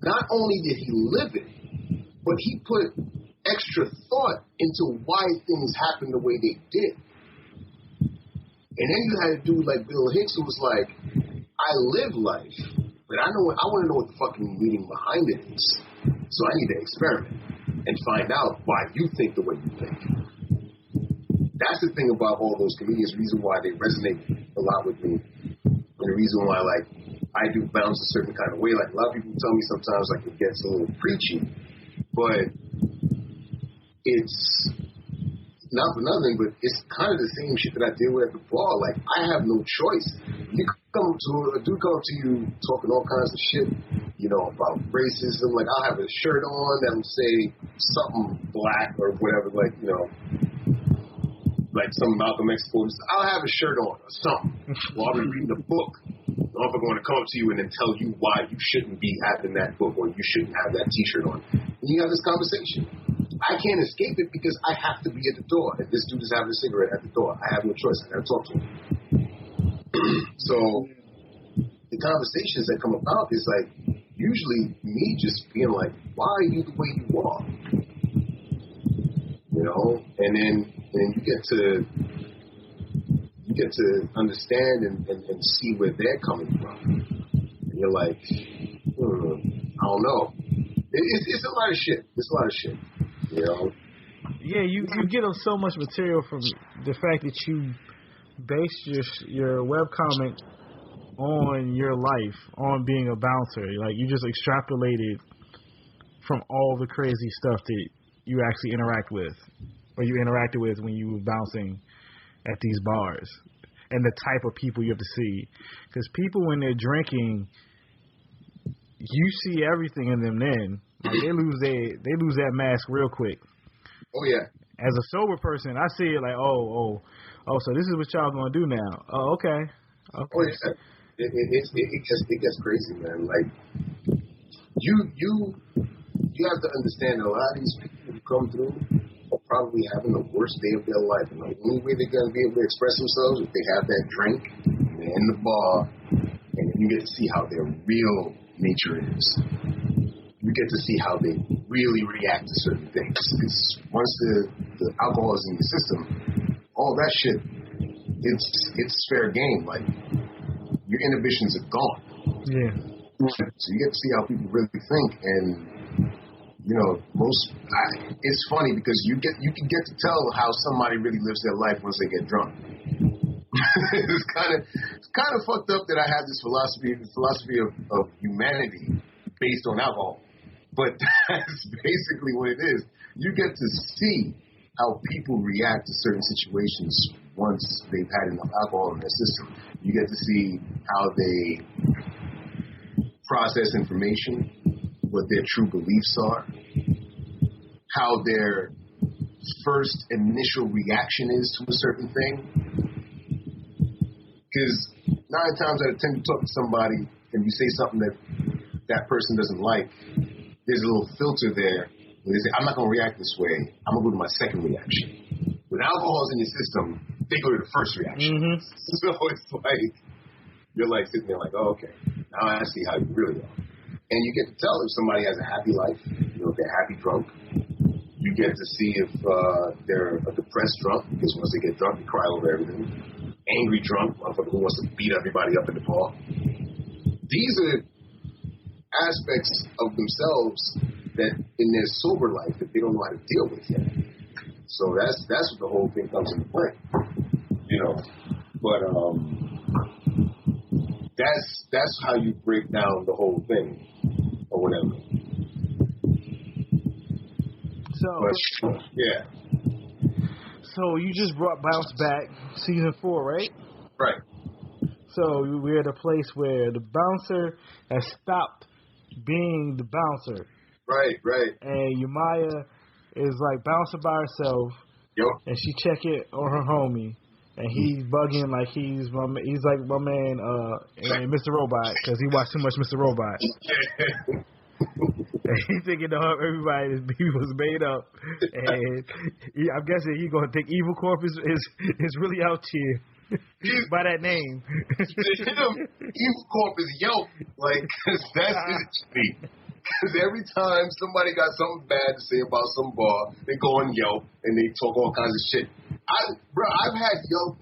not only did he live it, but he put extra thought into why things happened the way they did. And then you had a dude like Bill Hicks who was like, I live life, but I want to know what the fucking meaning behind it is. So I need to experiment and find out why you think the way you think. That's the thing about all those comedians, the reason why they resonate a lot with me, and the reason why, like, I do bounce a certain kind of way. Like, a lot of people tell me sometimes, like, it gets a little preachy, but it's not for nothing, but it's kind of the same shit that I deal with at the bar. Like, I have no choice. You come to a dude come up to you talking all kinds of shit, about racism. Like, I'll have a shirt on that'll say something black or whatever, like, like some Malcolm X quotes. I'll have a shirt on or something. Or I'll be reading a book. Or if I'm going to come up to you and then tell you why you shouldn't be having that book or you shouldn't have that T-shirt on. And you have this conversation. I can't escape it because I have to be at the door. If this dude is having a cigarette at the door, I have no choice. I got to talk to him. So the conversations that come about is like usually me just being like, why are you the way you are? And then you get to understand and see where they're coming from. And you're like, I don't know. It's a lot of shit. It's a lot of shit. Yeah, you get so much material from the fact that you base your webcomic on your life, on being a bouncer. Like, you just extrapolated from all the crazy stuff that you actually interact with, or you interacted with when you were bouncing at these bars, and the type of people you have to see. Because people, when they're drinking, you see everything in them then. Like, they lose that mask real quick. Oh, yeah. As a sober person, I see it like, oh, so this is what y'all gonna do now. Oh, okay. Oh, yeah. it gets crazy, man. Like you have to understand that a lot of these people who come through are probably having the worst day of their life, and the only way they're gonna be able to express themselves is if they have that drink, and they're in the bar, and you get to see how their real nature is. You get to see how they really react to certain things. Because once the alcohol is in your system, all that shit, it's fair game. Like, your inhibitions are gone. Yeah. So you get to see how people really think, and you know, it's funny because you can get to tell how somebody really lives their life once they get drunk. It's kind of fucked up that I have this philosophy of humanity based on alcohol, but that's basically what it is. You get to see how people react to certain situations once they've had enough alcohol in their system. You get to see how they process information, what their true beliefs are, how their first initial reaction is to a certain thing. Because 9 times out of 10, you talk to somebody and you say something that person doesn't like, there's a little filter there where they say, I'm not going to react this way. I'm going to go to my second reaction. When alcohol's in your system, they go to the first reaction. Mm-hmm. So it's like, you're like sitting there like, oh, okay, now I see how you really are. And you get to tell if somebody has a happy life, you know, if they're happy drunk. You get to see if they're a depressed drunk, because once they get drunk, they cry over everything. Angry drunk, motherfucker who wants to beat everybody up in the bar. These are aspects of themselves that in their sober life that they don't know how to deal with yet. So that's what the whole thing comes into play. You know. But that's how you break down the whole thing or whatever. So yeah. So you just brought Bounce back season 4, right? Right. So we're at a place where the bouncer has stopped being the bouncer. Right. And Yamaya is like bouncing by herself. Yep. And she check it on her homie. And he's bugging like he's like my man in Mr. Robot because he watched too much Mr. Robot. And he's thinking everybody was made up. And I'm guessing he's going to think Evil Corp is really out here by that name. Evil Corp is Yelp. Like, that's his tweet. Because every time somebody got something bad to say about some bar, they go on Yelp and they talk all kinds of shit. I've had Yelp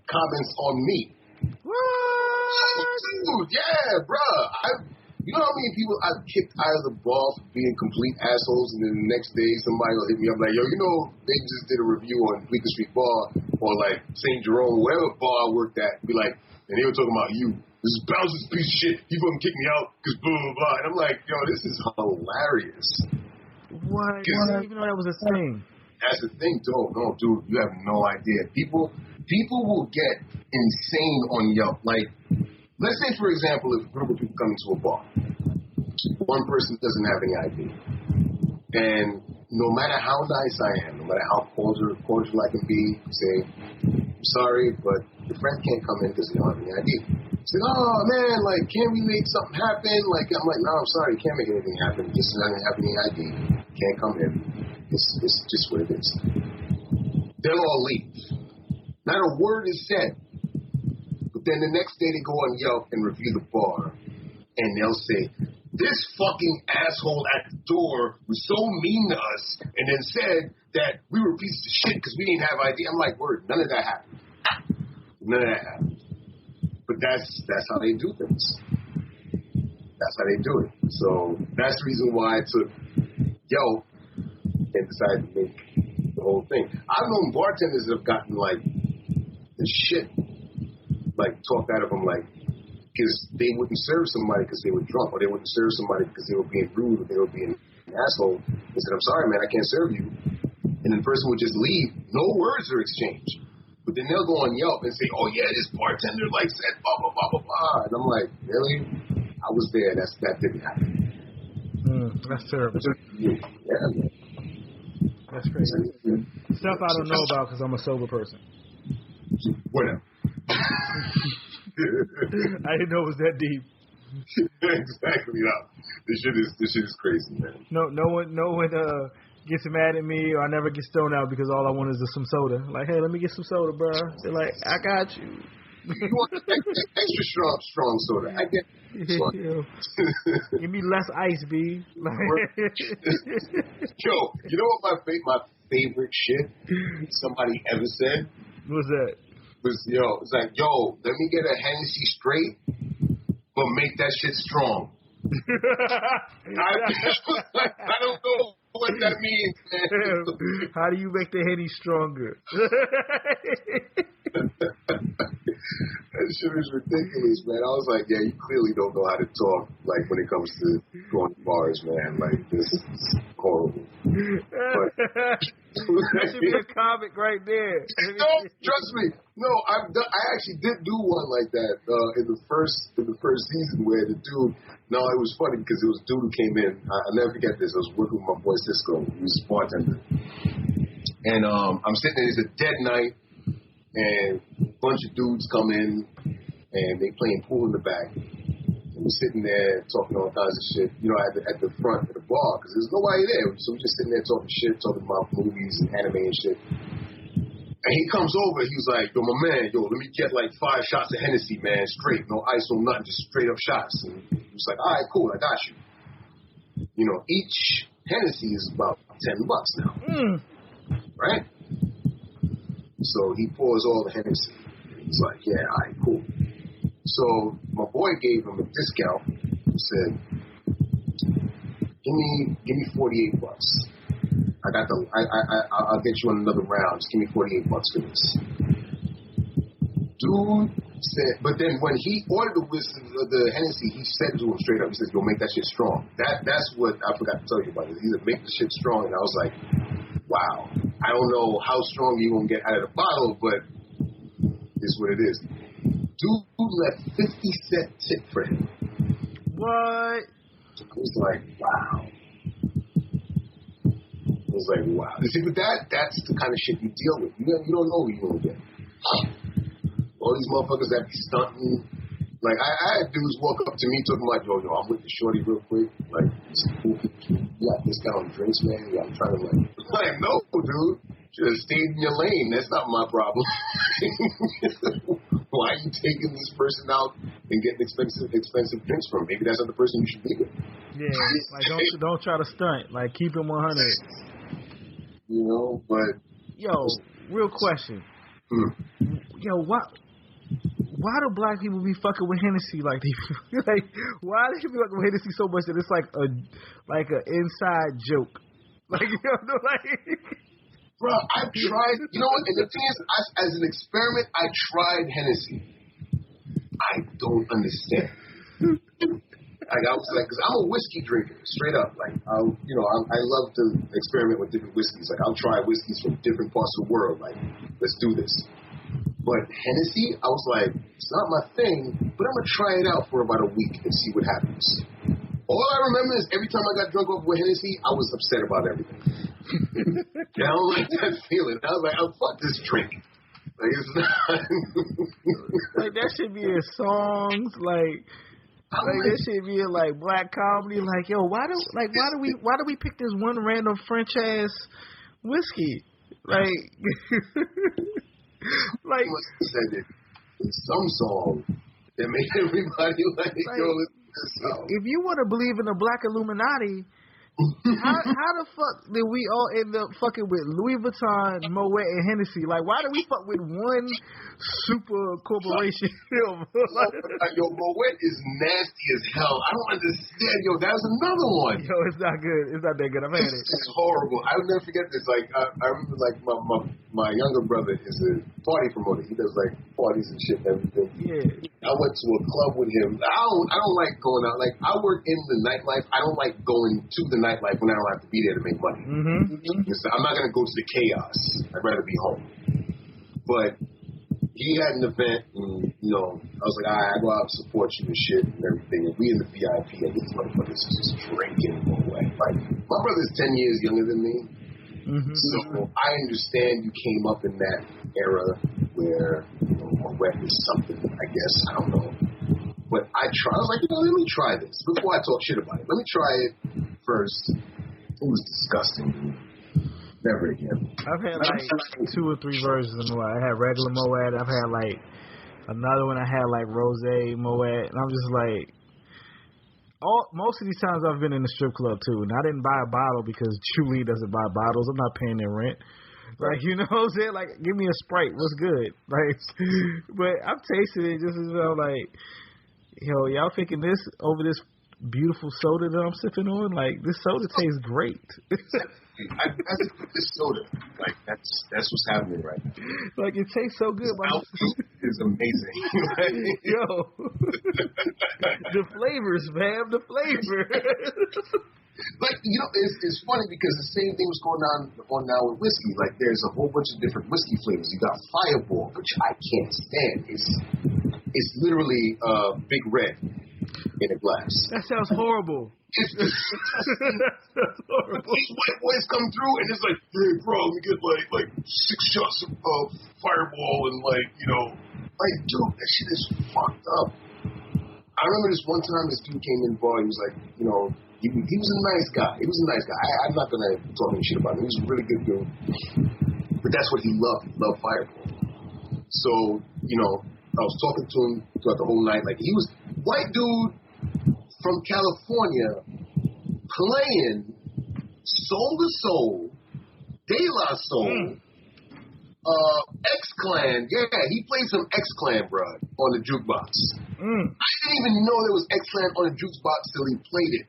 comments on me. What? Dude, yeah, bruh. You know how many people I've kicked out of the bar for being complete assholes, and then the next day somebody will hit me up like, yo, you know, they just did a review on Bleecker Street Bar or like St. Jerome, wherever bar I worked at, be like, and they were talking about you. This is Bounce's piece of shit. He fucking kicked me out because blah, blah, blah. And I'm like, yo, this is hilarious. What? I didn't even know that was a thing. That's the thing, no, dude, you have no idea. People will get insane on Yelp. Like, let's say, for example, if a group of people come into a bar, one person doesn't have any ID. And no matter how nice I am, no matter how cordial I can be, say, I'm sorry, but your friend can't come in because they don't have any ID. Say, oh, man, like, can't we make something happen? Like, I'm like, no, I'm sorry, can't make anything happen. Just not going to have any ID. Can't come in. It's just what it is. They'll all leave. Not a word is said. But then the next day they go on Yelp and review the bar, and they'll say, this fucking asshole at the door was so mean to us, and then said that we were pieces of shit because we didn't have ID. I'm like, word, none of that happened. None of that happened. But that's how they do things. That's how they do it. So that's the reason why I took Yelp and decided to make the whole thing. I've known bartenders that have gotten like the shit, like talked out of them, like because they wouldn't serve somebody because they were drunk, or they wouldn't serve somebody because they were being rude, or they were being an asshole. They said, I'm sorry, man, I can't serve you. And then the person would just leave. No words are exchanged. But then they'll go on Yelp and say, oh, yeah, this bartender like said blah, blah, blah, blah, blah. And I'm like, really? I was there. That didn't happen. That's terrible. Yeah, man. That's crazy. Stuff I don't know about because I'm a sober person. Whatever. I didn't know it was that deep. Exactly. No. This shit is crazy, man. No one gets mad at me, or I never get stoned out because all I want is some soda. Like, hey, let me get some soda, bro. They're like, I got you. You want extra strong soda? I get. Give me less ice, B. Yo, you know what my favorite shit somebody ever said? What's that? It's like, yo, let me get a Hennessy straight, but make that shit strong. I don't know what that means, man. How do you make the Henny stronger? That shit is ridiculous, man. I was like, yeah, you clearly don't know how to talk, like, when it comes to going to bars, man. Like, this is horrible. But, that should be a comic right there. No, trust me. No, I actually did do one like that in the first season where the dude. No, it was funny because it was a dude who came in. I'll never forget this. I was working with my boy Cisco. He was a bartender, and I'm sitting there. It's a dead night, and a bunch of dudes come in, and they playing pool in the back. And we're sitting there talking all kinds of shit, at the front of the bar because there's nobody there. So we're just sitting there talking shit, talking about movies and anime and shit. And he comes over, he was like, yo, my man, let me get like 5 shots of Hennessy, man, straight. No ice, no nothing, just straight up shots. And he was like, all right, cool, I got you. Each Hennessy is about $10 now. Right? So he pours all the Hennessy. He's like, yeah, all right, cool. So my boy gave him a discount. He said, give me $48. I'll get you on another round. Just give me $48 for this. Dude said, but then when he ordered the Hennessy, he said to him straight up, he says, yo, make that shit strong. That's what I forgot to tell you about it. He said, make the shit strong. And I was like, wow. I don't know how strong you're going to get out of the bottle, but it's what it is. Dude left 50-cent tip for him. What? I was like, wow. I was like, wow. You see, but that's the kind of shit you deal with. You don't know who you're going to get. All these motherfuckers that be stunting. Like, I had dudes walk up to me talking like, yo, I'm with the shorty real quick. Like, it's cool. You got discount on drinks, man. Yeah, I'm trying to like, no, dude. Should have stayed in your lane. That's not my problem. Why are you taking this person out and getting expensive drinks from? Maybe that's not the person you should be with. Yeah, like don't try to stunt. Like keep it 100. But yo, real question. Yo, why do black people be fucking with Hennessy like they like? Why do they be fucking with Hennessy so much that it's like a inside joke? Like Bro, I've tried, and the thing is, as an experiment, I tried Hennessy. I don't understand. Like, I was like, because I'm a whiskey drinker, straight up. Like, I love to experiment with different whiskeys. Like, I'll try whiskeys from different parts of the world. Like, let's do this. But Hennessy, I was like, it's not my thing, but I'm going to try it out for about a week and see what happens. All I remember is every time I got drunk off with Hennessy, I was upset about everything. I don't like that feeling. I was like, oh, fuck this drink. Like, it's not. Like, that should be in songs. Like that should be in, like, black comedy. Like, yo, why do we pick this one random French ass whiskey? Like, like said it in some song that made everybody like yo, listen to this song. If you want to believe in the Black Illuminati, how the fuck did we all end up fucking with Louis Vuitton, Moet, and Hennessy? Like, why do we fuck with one super corporation? Yo, Moet is nasty as hell. I don't understand. Yo, that was another one. Yo, it's not good. It's not that good. I've had it. It's horrible. I'll never forget this. Like, I remember, like, my younger brother is a party promoter. He does, like, parties and shit and everything. Yeah. I went to a club with him. I don't like going out. Like, I work in the nightlife. I don't like going to the nightlife when I don't have to be there to make money. I'm not going to go to the chaos. I'd rather be home. But he had an event, and, I was like, all right, I go out and support you and shit and everything. And we in the VIP, and these motherfuckers just drinking away. Like, my brother's 10 years younger than me. So I understand you came up in that era where, Moet wet is something, I guess. I don't know. But I was like, let me try this. Before I talk shit about it, let me try it first. It was disgusting. Never again. I've had like 2 or 3 versions of Moet. I had regular Moet. I've had like another one. I had like rosé Moet. And I'm just like, most of these times I've been in the strip club too. And I didn't buy a bottle because Chewy doesn't buy bottles. I'm not paying their rent. Like, you know what I'm saying? Like, give me a Sprite. What's good? Like, but I'm tasting it just as well. Like, yo, y'all thinking this over this beautiful soda that I'm sipping on? Like, this soda tastes great. I think this soda, like, that's what's happening right now. Like, it tastes so good. The outfit is amazing. Yo, the flavors, man, the flavor. Like, you know, it's funny because the same thing was going on now with whiskey. Like, there's a whole bunch of different whiskey flavors. You got Fireball, which I can't stand. It's literally Big Red in a glass. That sounds horrible. It's disgusting. That's horrible. These white boys come through and it's like, hey, bro, let me get like 6 shots of Fireball and like, you know, like, dude, that shit is fucked up. I remember this one time this dude came in the bar. He was like, you know, he was a nice guy. He was a nice guy. I'm not gonna talk any shit about him. He was a really good dude. But that's what he loved. He loved Fireball. So, you know, I was talking to him throughout the whole night. Like, he was white dude from California playing Soul to Soul, De La Soul, X-Clan. Yeah, he played some X-Clan, bro, on the jukebox. I didn't even know there was X-Clan on the jukebox till he played it.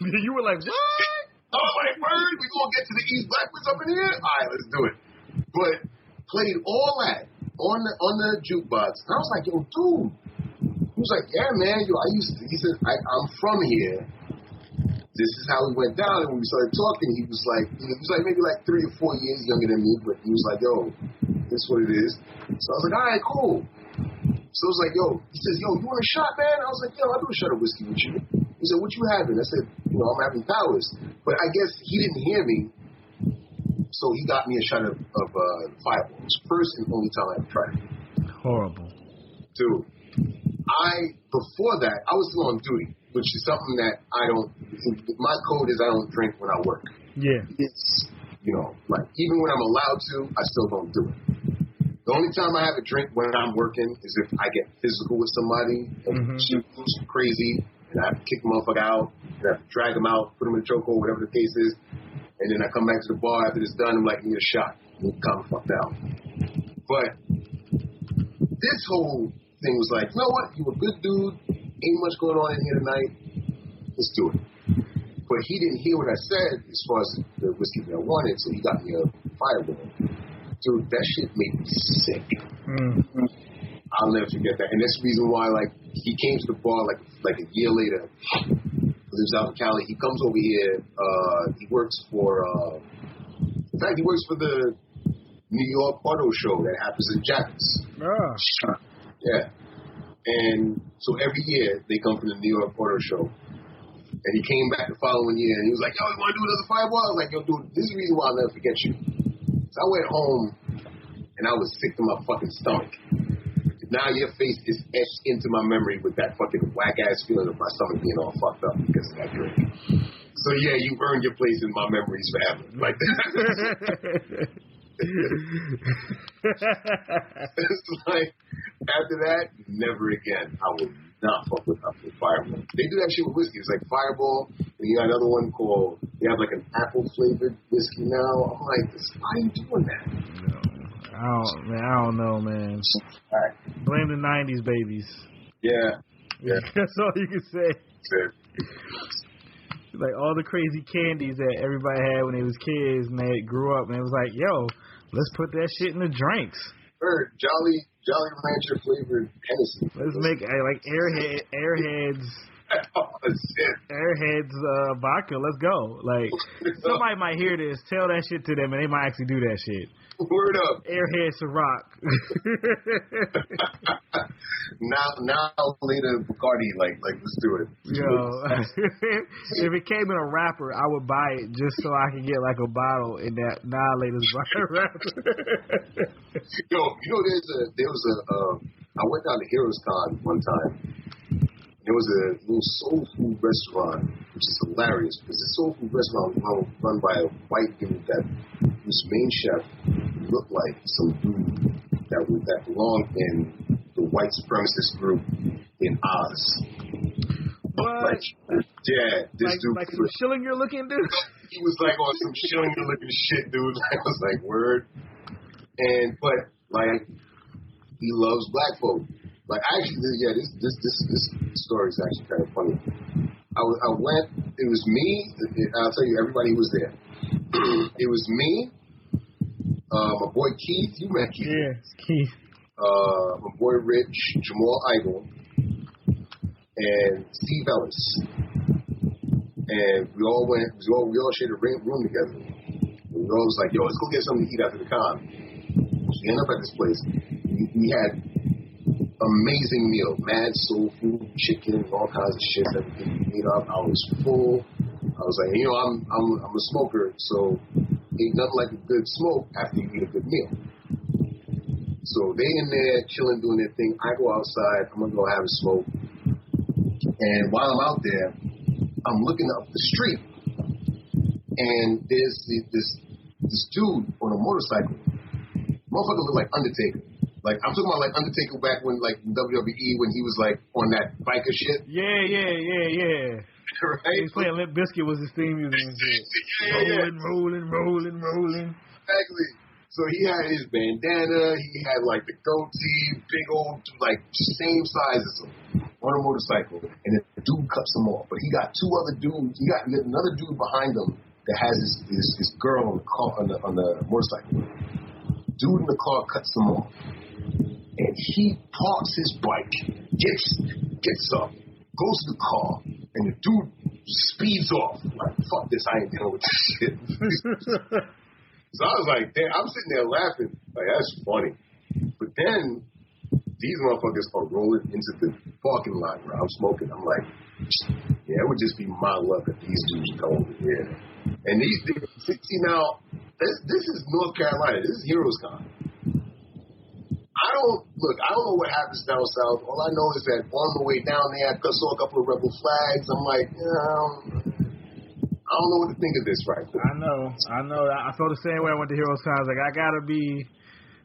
You were like, what? I was like, word, we gonna get to the East Blackwards up in here? All right, let's do it. But played all that on the jukebox. And I was like, yo, dude. He was like, yeah, man, yo, he said, I'm from here. This is how we went down. And when we started talking, he was like maybe like 3 or 4 years younger than me, but he was like, yo, this is what it is. So I was like, all right, cool. So I was like, yo, he says, yo, you want a shot, man? I was like, yo, I'll do a shot of whiskey with you. He said, what you having? I said, you know, I'm having Powers. But I guess he didn't hear me, so he got me a shot of Fireball. It was the first and only time I ever tried it. Horrible. Dude, before that, I was still on duty, which is something that my code is I don't drink when I work. Yeah. It's, you know, like, even when I'm allowed to, I still don't do it. The only time I have a drink when I'm working is if I get physical with somebody and she goes crazy, and I have to kick the motherfucker out, and I have to drag him out, put him in a chokehold, whatever the case is, and then I come back to the bar after it's done, I'm like, I need a shot. And he calm the fuck down. But this whole thing was like, you know what? You a good dude. Ain't much going on in here tonight. Let's do it. But he didn't hear what I said as far as the whiskey that I wanted, so he got me a Fireball. Dude, that shit made me sick. I'll never forget that. And that's the reason why, like, he came to the bar like a year later. He lives out in Cali. He comes over here. He works for, in fact, he works for the New York Auto Show that happens in Jackets. Yeah. And so every year they come from the New York Auto Show. And he came back the following year and he was like, yo, you want to do another Fireball? I was like, yo, dude, this is the reason why I'll never forget you. So I went home and I was sick to my fucking stomach. Now your face is etched into my memory with that fucking whack-ass feeling of my stomach being all fucked up because of that drink. So yeah, you earned your place in my memories forever. Like that. It's like, after that, never again. I will not fuck with Fireball. They do that shit with whiskey. It's like Fireball, and you got another one called, they have like an apple flavored whiskey now. I'm like, why are you doing that? I don't know, man. All right. Blame the 90s babies. Yeah. That's all you can say. Yeah. Like all the crazy candies that everybody had when they was kids and they grew up, and it was like, yo, let's put that shit in the drinks. Jolly Rancher flavored Hennessy. Let's make like Airheads. Oh, shit. Airheads vodka. Let's go. Like somebody might hear this, tell that shit to them, and they might actually do that shit. Word up. Airhead Ciroc. now later Bacardi, like let's do it. Yo, if it came in a wrapper, I would buy it just so I could get like a bottle in that Now Later's wrapper. Yo, you know there was a I went down to Heroes Con one time. There was a little soul food restaurant, which is hilarious because the soul food restaurant was run by a white dude whose main chef looked like some dude that belonged in the white supremacist group in Oz. What? Yeah, this dude. Like some Schillinger looking dude? He was like on some Schillinger looking shit, dude. I was like, word. But like, he loves black folk. Like, actually, yeah, this story is actually kind of funny. I went, it was me, I'll tell you, everybody was there. It was me, my boy Keith, you met Keith. Yeah, it's Keith. My boy Rich, Jamal Eigel, and Steve Ellis. And we all shared a room together. And we all was like, yo, let's go get something to eat after the con. So we ended up at this place. We had amazing meal, mad soul food, chicken, all kinds of shit. Everything we ate up. I was full. I was like, I'm a smoker, so ain't nothing like a good smoke after you eat a good meal. So they in there chilling, doing their thing. I go outside. I'm gonna go have a smoke. And while I'm out there, I'm looking up the street, and there's this dude on a motorcycle. Motherfucker look like Undertaker. Like, I'm talking about like Undertaker back when, like, WWE, when he was like on that biker shit. Yeah. Right? He was playing Limp Bizkit was his theme music and shit. Rolling. Exactly. So he had his bandana, he had like the goatee, big old, like, same size as him on a motorcycle. And the dude cuts him off. But he got two other dudes, he got another dude behind him that has this girl on the car, on the motorcycle. Dude in the car cuts him off. And he parks his bike, gets up, goes to the car, and the dude speeds off. Like, fuck this, I ain't dealing with this shit. So I was like, damn, I'm sitting there laughing. Like, that's funny. But then, these motherfuckers are rolling into the parking lot where I'm smoking. I'm like, yeah, it would just be my luck if these dudes come over here. And see now, this is North Carolina. This is Heroes Con. I don't know what happens down south. All I know is that on the way down there, I saw a couple of rebel flags. I'm like, I don't know what to think of this right now. I know. I felt the same way I went to Heroes Con. Like, I gotta be,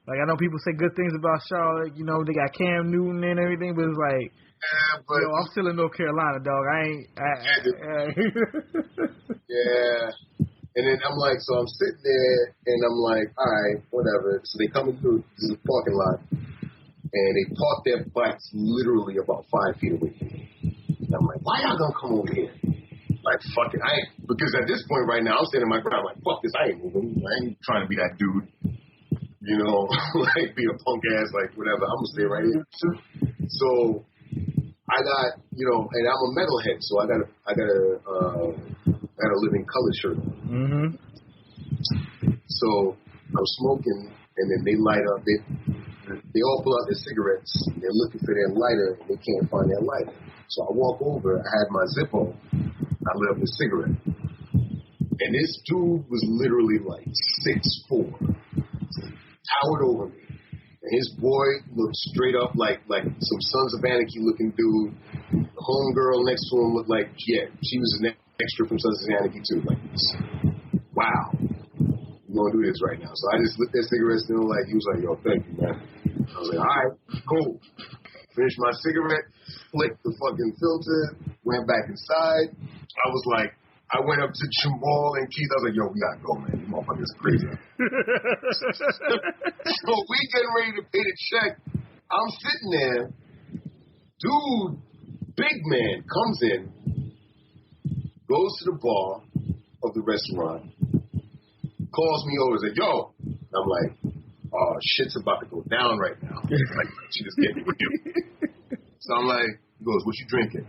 like, I know people say good things about Charlotte. You know, they got Cam Newton and everything, but it's like, yo, I'm still in North Carolina, dog. Yeah. And then I'm like, so I'm sitting there, and I'm like, all right, whatever. So they come into this parking lot, and they park their bikes literally about 5 feet away from me. And I'm like, why y'all gonna come over here? Like, fuck it. Because at this point right now, I'm standing in my crowd, like, fuck this, I ain't moving. I ain't trying to be that dude. You know, like, be a punk ass, like, whatever. I'm gonna stay right here. So I got, you know, and I'm a metalhead, so I got a Living Color shirt on. Mm-hmm. So I'm smoking, and then they light up. They all pull out their cigarettes. And they're looking for their lighter, and they can't find their lighter. So I walk over. I had my zip on. I lit up the cigarette, and this dude was literally like 6'4", towered over me. And his boy looked straight up like some Sons of Anarchy looking dude. The homegirl next to him looked like, yeah, she was an extra from Sons of Anarchy too. Like, wow, we're gonna do this right now. So I just lit that cigarette still. Like, he was like, yo, thank you, man. I was like, all right, cool. Finished my cigarette, flicked the fucking filter, went back inside. I was like, I went up to Jamal and Keith. I was like, yo, we gotta go, man. These motherfuckers crazy. So we getting ready to pay the check. I'm sitting there. Dude, big man, comes in, goes to the bar of the restaurant, calls me over and says, yo. I'm like, oh, shit's about to go down right now. Like, she just getting with you. So I'm like, he goes, what you drinking?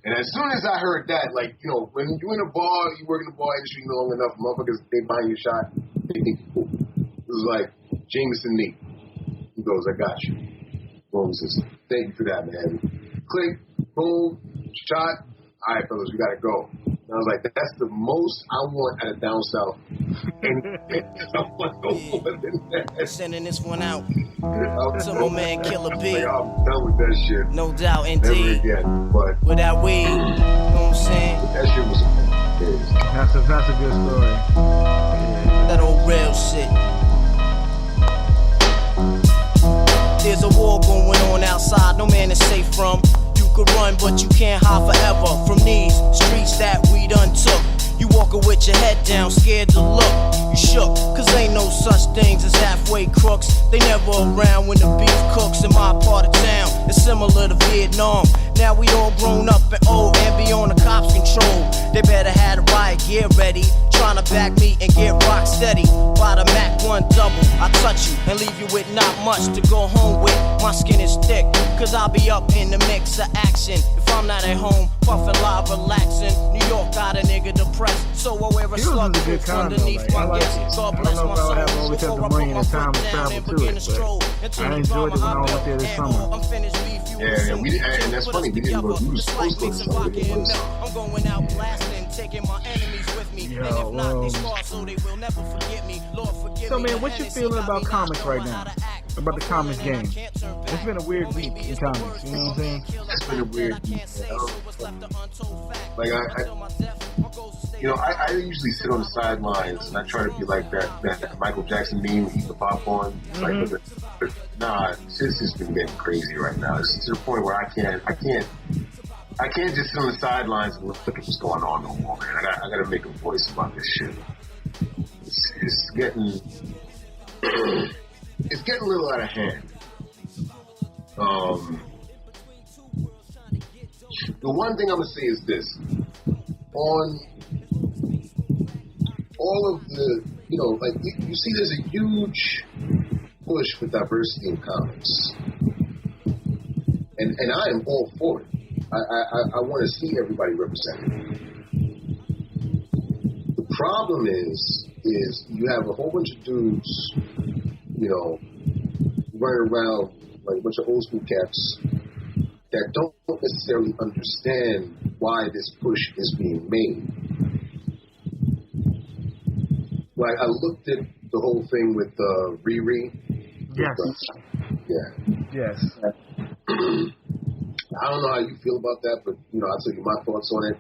And as soon as I heard that, like, you know, when you're in a bar, you work in the bar industry long enough, motherfuckers, they buy you a shot, they think you're cool. It was like, Jameson Neat. He goes, I got you. Boom, says, thank you for that, man. Click, boom, shot. All right, fellas, we gotta go. And I was like, that's the most I want out of down south. And I want no more than that. Sending this one out To my man Killer B. Like, I'm done with that shit. No doubt, Never indeed. again. But Without weed, you know what I'm saying? that shit was amazing. That's a good story. That old real shit. There's a war going on outside, no man is safe from. You could run, but you can't hide forever from these streets that we done took. You walking with your head down, scared to look. You shook, cause ain't no such things as halfway crooks. They never around when the beef cooks in my part of town. It's similar to Vietnam. Now we all grown up and old and be on the cops' control. They better have the riot gear ready. Trying to back me and get rock steady. By the Mac 1 double, I touch you and leave you with not much to go home with. My skin is thick, cause I'll be up in the mix of action. If I'm not at home, puffin' live, relaxing. New York got a nigga depressed, so I wear a slug proof underneath my guest. God bless my soul. Before I put my foot down and begin to stroll into the drama I built and unfinished beef. Yeah, and that's funny. We didn't go. We were supposed to go to something. I'm going out blasting, taking my enemies with me. And if not, they scar so they will never forget me. Lord, forgive me. So, man, what's your feeling about comics right now? About the comics game? It's been a weird week in comics, you know what I'm saying? It's been a weird week. Like, I usually sit on the sidelines and I try to be like that Michael Jackson meme, eat the popcorn. Mm-hmm. Like, but nah, this has been getting crazy right now. It's to the point where I can't just sit on the sidelines and look at what's going on no more, man. I gotta make a voice about this shit. It's getting it's getting a little out of hand. The one thing I'm gonna say is this: on all of the, like you see, there's a huge push for diversity in comics, and I am all for it. I want to see everybody represented. The problem is you have a whole bunch of dudes, running around like a bunch of old school cats that don't necessarily understand why this push is being made. Like, I looked at the whole thing with Riri. Yes. Yes. I don't know how you feel about that, but, I'll tell you my thoughts on it.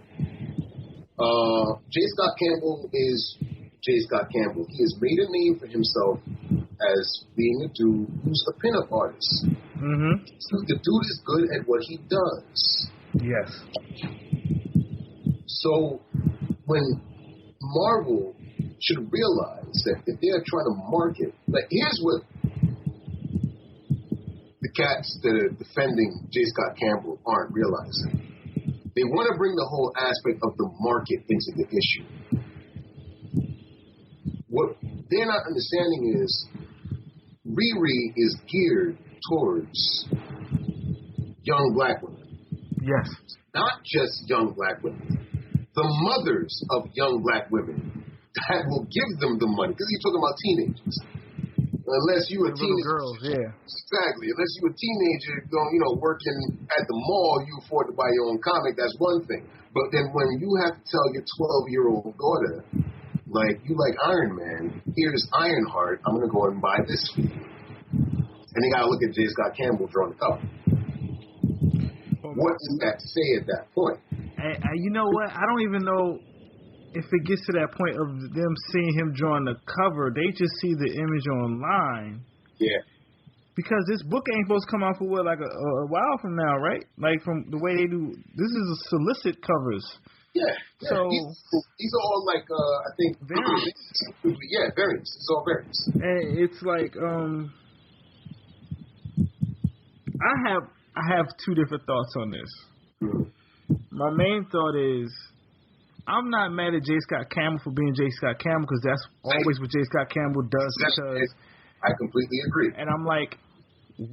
J. Scott Campbell is J. Scott Campbell. He has made a name for himself as being a dude who's a pinup artist. Mm-hmm. So the dude is good at what he does. Yes. So when Marvel should realize that if they're trying to market, like, here's what the cats that are defending J. Scott Campbell aren't realizing. They want to bring the whole aspect of the market into the issue. What they're not understanding is Riri is geared towards young black women. Yes. Not just young black women. The mothers of young black women that will give them the money. Because he's talking about teenagers. Unless you a teenager. Girls, yeah. Exactly. Unless you a teenager going, working at the mall, you afford to buy your own comic, that's one thing. But then when you have to tell your 12-year-old daughter, like, you like Iron Man, here's Ironheart, I'm going to go and buy this for you. And they got to look at J. Scott Campbell drawing the cover. What does that say at that point? And you know what? I don't even know if it gets to that point of them seeing him drawing the cover. They just see the image online. Yeah. Because this book ain't supposed to come out for what, like a while from now, right? Like, from the way they do, this is a solicit covers. Yeah. So these are all like I think variants. Yeah, variants. It's all variants. And it's like I have two different thoughts on this. Mm-hmm. My main thought is, I'm not mad at J. Scott Campbell for being J. Scott Campbell, because that's always what J. Scott Campbell does. Because I completely agree. And I'm like,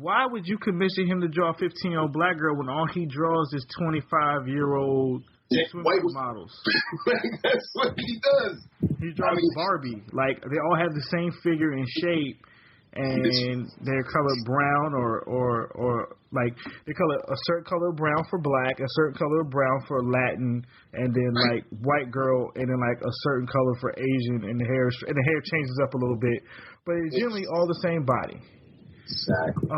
why would you commission him to draw a 15-year-old black girl when all he draws is 25-year-old white models? That's what he does. He draws Barbie. Like, they all have the same figure and shape, and they're colored brown or like they color a certain color of brown for black, a certain color of brown for Latin, and then like white girl, and then like a certain color for Asian, and the hair changes up a little bit, but it's generally all the same body. Exactly.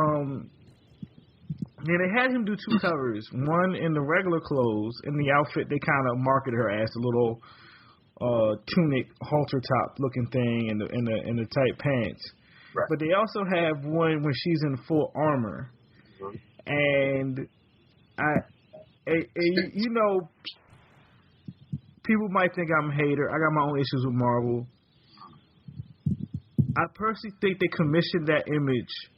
Yeah, they had him do 2 covers. One in the regular clothes, in the outfit they kind of marketed her as, a little tunic, halter top looking thing, in the tight pants. Right. But they also have one when she's in full armor, and you know, people might think I'm a hater. I got my own issues with Marvel. I personally think they commissioned that image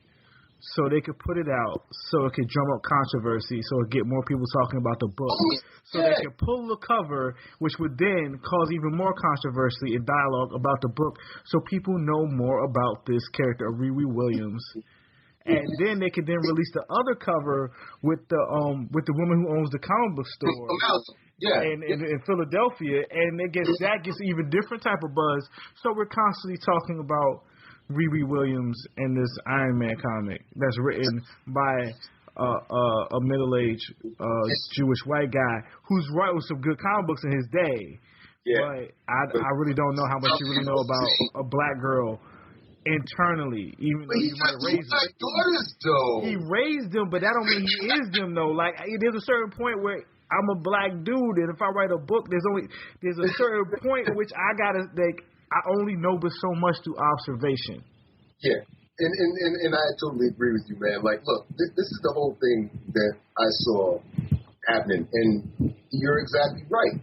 so they could put it out, so it could drum up controversy, so it get more people talking about the book. So they could pull the cover, which would then cause even more controversy and dialogue about the book, so people know more about this character of Riri Williams. And then they could then release the other cover with the woman who owns the comic book store. In Philadelphia, and that gets even different type of buzz. So we're constantly talking about Riri Williams in this Iron Man comic that's written by a middle-aged Jewish white guy who's writing some good comic books in his day. Yeah. But I really don't know how much you really know about a black girl internally, even though you might raise them. He raised them, but that don't mean he is them though. Like, there's a certain point where I'm a black dude, and if I write a book, there's a certain point at which I only know but so much through observation. Yeah, and I totally agree with you, man. Like, look, this is the whole thing that I saw happening, and you're exactly right.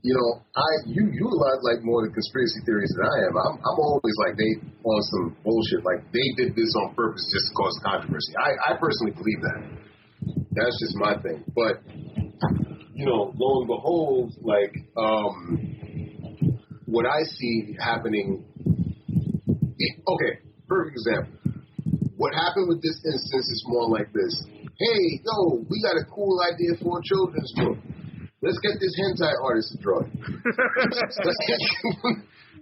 You know, you a lot like more the conspiracy theories than I am. I'm always like they on some bullshit, like they did this on purpose just to cause controversy. I personally believe that. That's just my thing, but. You know, lo and behold, like, what I see happening, okay, perfect example. What happened with this instance is more like this. Hey, yo, we got a cool idea for a children's book. Let's get this hentai artist to draw it.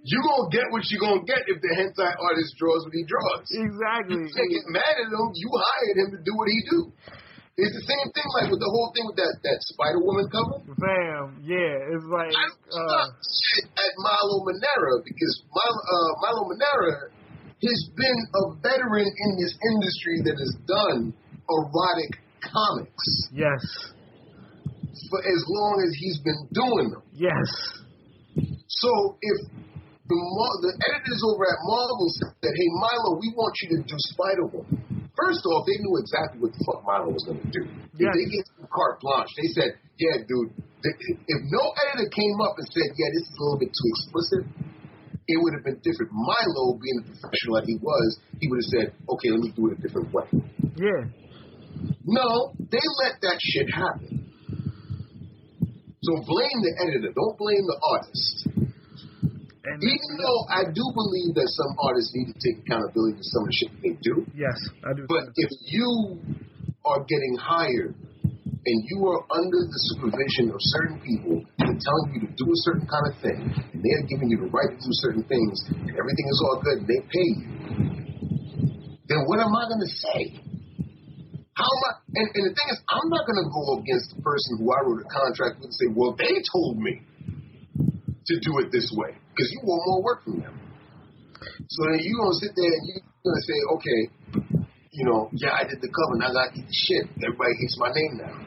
You're going to get what you're going to get if the hentai artist draws what he draws. Exactly. You can't get mad at him. You hired him to do what he do. It's the same thing, like with the whole thing with that Spider-Woman cover. Bam, yeah, it's like I don't shit at Milo Manara because Milo Manara has been a veteran in this industry that has done erotic comics. Yes. For as long as he's been doing them. Yes. So if the editors over at Marvel said, "Hey Milo, we want you to do Spider-Woman." First off, they knew exactly what the fuck Milo was going to do. Yes. If they gave him carte blanche, they said, yeah, dude, if no editor came up and said, yeah, this is a little bit too explicit, it would have been different. Milo, being the professional that he was, he would have said, okay, let me do it a different way. Yeah. No, they let that shit happen. So blame the editor. Don't blame the artist. And even though I do believe that some artists need to take accountability for some of the shit they do. Yes, I do. But if you are getting hired and you are under the supervision of certain people and telling you to do a certain kind of thing, and they're giving you the right to do certain things, and everything is all good, and they pay you, then what am I going to say? How am I? And the thing is, I'm not going to go against the person who I wrote a contract with and say, well, they told me to do it this way, because you want more work from them. So then you're going to sit there and you're going to say, okay, you know, yeah, I did the cover, now I got to eat the shit. Everybody hates my name now.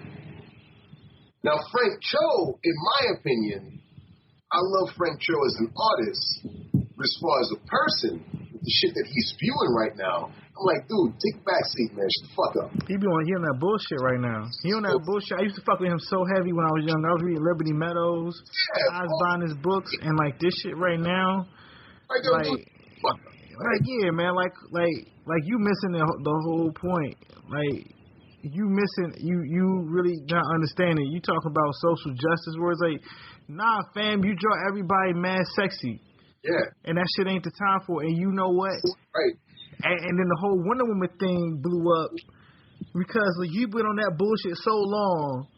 Now, Frank Cho, in my opinion, I love Frank Cho as an artist, but as far as a person, with the shit that he's spewing right now, I'm like, dude, take a back seat, man. Shut the fuck up. He on that bullshit right now. He on that bullshit. I used to fuck with him so heavy when I was young. I was reading Liberty Meadows. Yeah, I was buying his books, and like this shit right now, yeah, man, like you missing the whole point. Like you missing, you really not understanding. You talk about social justice where it's like, nah, fam, you draw everybody mad sexy. Yeah. And that shit ain't the time for it. And you know what? Right. And then the whole Wonder Woman thing blew up because like, you've been on that bullshit so long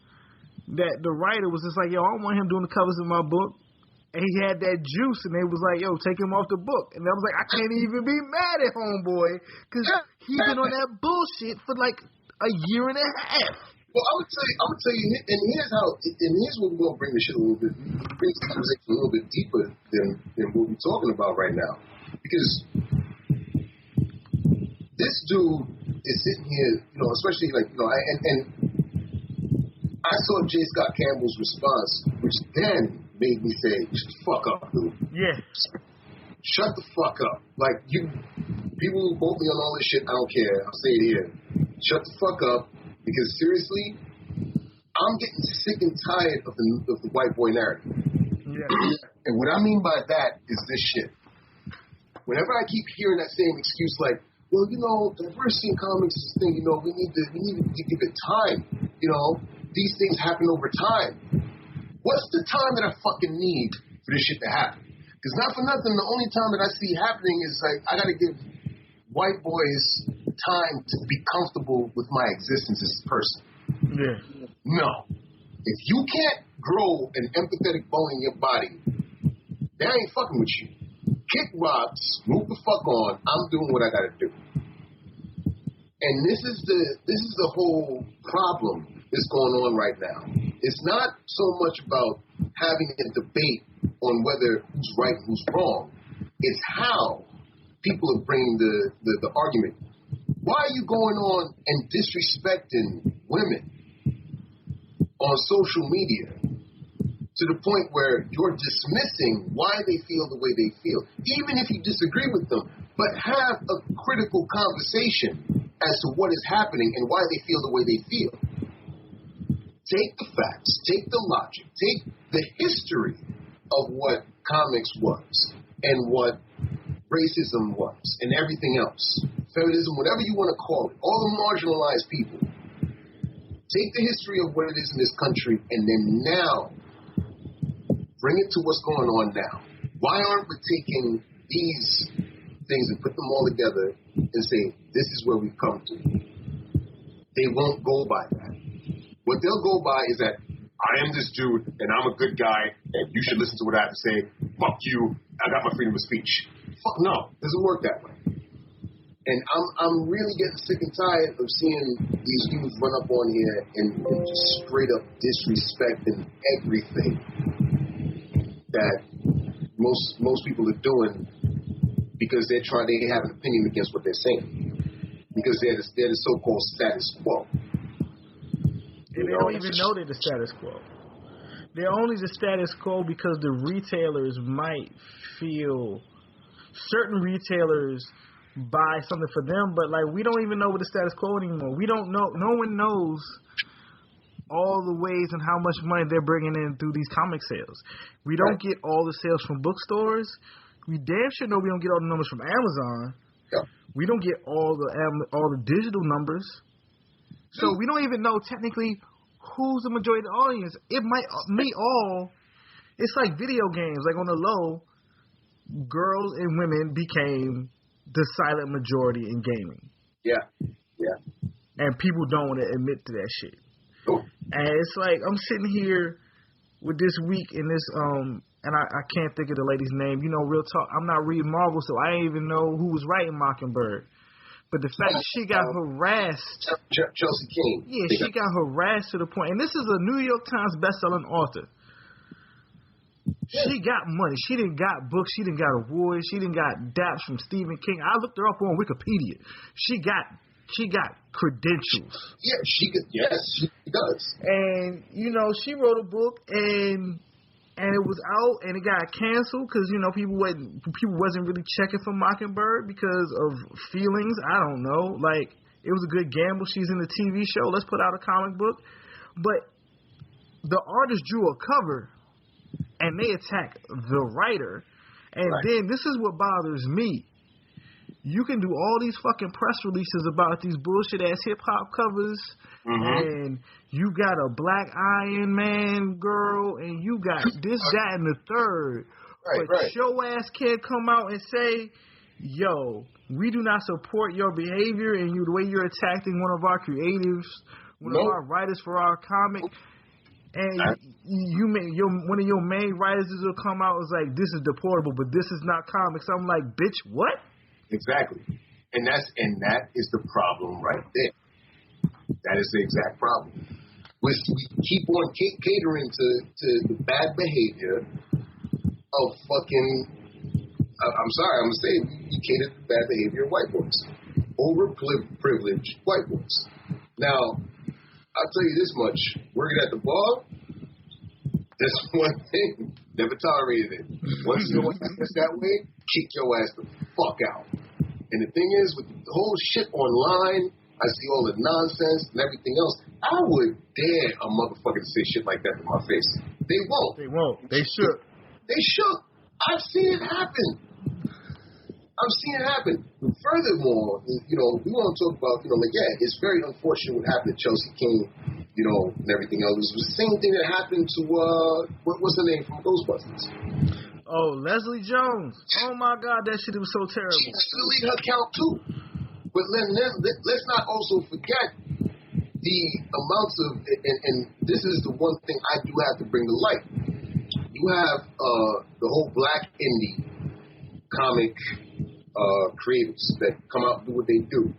that the writer was just like, yo, I don't want him doing the covers of my book. And he had that juice, and they was like, yo, take him off the book. And I was like, I can't even be mad at homeboy because he's been on that bullshit for like a year and a half. Well, I'm gonna tell you, and here's what we're gonna bring the shit a little bit, bring the conversation a little bit deeper than what we're talking about right now, because this dude is sitting here, you know, especially like, you know, and I saw J. Scott Campbell's response, which then made me say, shut the fuck up, dude. Yeah. Shut the fuck up. Like, people who quote me on all this shit, I don't care. I'll say it here. Shut the fuck up, because seriously, I'm getting sick and tired of the white boy narrative. Yeah. And what I mean by that is this shit. Whenever I keep hearing that same excuse, like, well, you know, diversity in comics is the thing. You know, we need to give it time. You know, these things happen over time. What's the time that I fucking need for this shit to happen? Because not for nothing, the only time that I see happening is like I gotta give white boys time to be comfortable with my existence as a person. Yeah. No. If you can't grow an empathetic bone in your body, they ain't fucking with you. Kick rocks, move the fuck on. I'm doing what I gotta do. And this is the whole problem that's going on right now. It's not so much about having a debate on whether who's right and who's wrong. It's how people are bringing the argument. Why are you going on and disrespecting women on social media to the point where you're dismissing why they feel the way they feel, even if you disagree with them, but have a critical conversation as to what is happening and why they feel the way they feel. Take the facts, take the logic, take the history of what comics was and what racism was and everything else. Feminism, whatever you want to call it, all the marginalized people. Take the history of what it is in this country and then now bring it to what's going on now. Why aren't we taking these things and put them all together and say, this is where we've come to? They won't go by that. What they'll go by is that I am this dude and I'm a good guy and you should listen to what I have to say. Fuck you. I got my freedom of speech. Fuck no. It doesn't work that way. And I'm really getting sick and tired of seeing these dudes run up on here and just straight up disrespecting everything that most people are doing because they have an opinion against what they're saying. Because they're the so-called status quo. They don't even know they're the status quo. They're only the status quo because the retailers might feel certain retailers buy something for them, but like we don't even know what the status quo anymore. We don't know. No one knows all the ways and how much money they're bringing in through these comic sales. We don't get all the sales from bookstores. We damn sure know we don't get all the numbers from Amazon. Yeah. We don't get all the digital numbers. So we don't even know technically who's the majority of the audience. It might be all. It's like video games. Like on the low, girls and women became the silent majority in gaming. Yeah, yeah. And people don't want to admit to that shit. Oh. And it's like I'm sitting here with this week in this and I can't think of the lady's name. You know, real talk. I'm not reading Marvel, so I didn't even know who was writing Mockingbird. But the fact she got harassed. Chelsea King. Yeah, she got harassed to the point. And this is a New York Times bestselling author. She got money. She didn't got books. She didn't got awards. She didn't got daps from Stephen King. I looked her up on Wikipedia. She got credentials. Yeah, she could. Yes, she does. And you know, she wrote a book and it was out and it got canceled because you know people wasn't really checking for Mockingbird because of feelings. I don't know. Like it was a good gamble. She's in the TV show. Let's put out a comic book. But the artist drew a cover and they attack the writer. And then this is what bothers me. You can do all these fucking press releases about these bullshit ass hip hop covers, and you got a black Iron Man girl, and you got this, that, and the third. But your ass can't come out and say, "Yo, we do not support your behavior and the way you're attacking one of our creatives, one of our writers for our comic." And one of your main writers will come out and is like, "This is deplorable, but this is not comics." I'm like, "Bitch, what?" Exactly, and that is the problem right there. That is the exact problem. We keep on catering to the bad behavior of fucking. I'm sorry, I'm gonna say we cater to the bad behavior of white boys. overprivileged white boys. Now, I'll tell you this much: working at the bar, that's one thing. Never tolerated it. Once your ass gets that way, kick your ass the fuck out. And the thing is, with the whole shit online, I see all the nonsense and everything else. I would dare a motherfucker to say shit like that in my face. They won't. They won't. They shook. They shook. I've seen it happen. Furthermore, we want to talk about, it's very unfortunate what happened to Chelsea King, and everything else. It was the same thing that happened to, what's her name from Ghostbusters? Oh, Leslie Jones. Oh, my God, that shit was so terrible. She has to leave her count, too. But let's not also forget the amounts of, and this is the one thing I do have to bring to light. You have the whole black indie comic creators that come out and do what they do.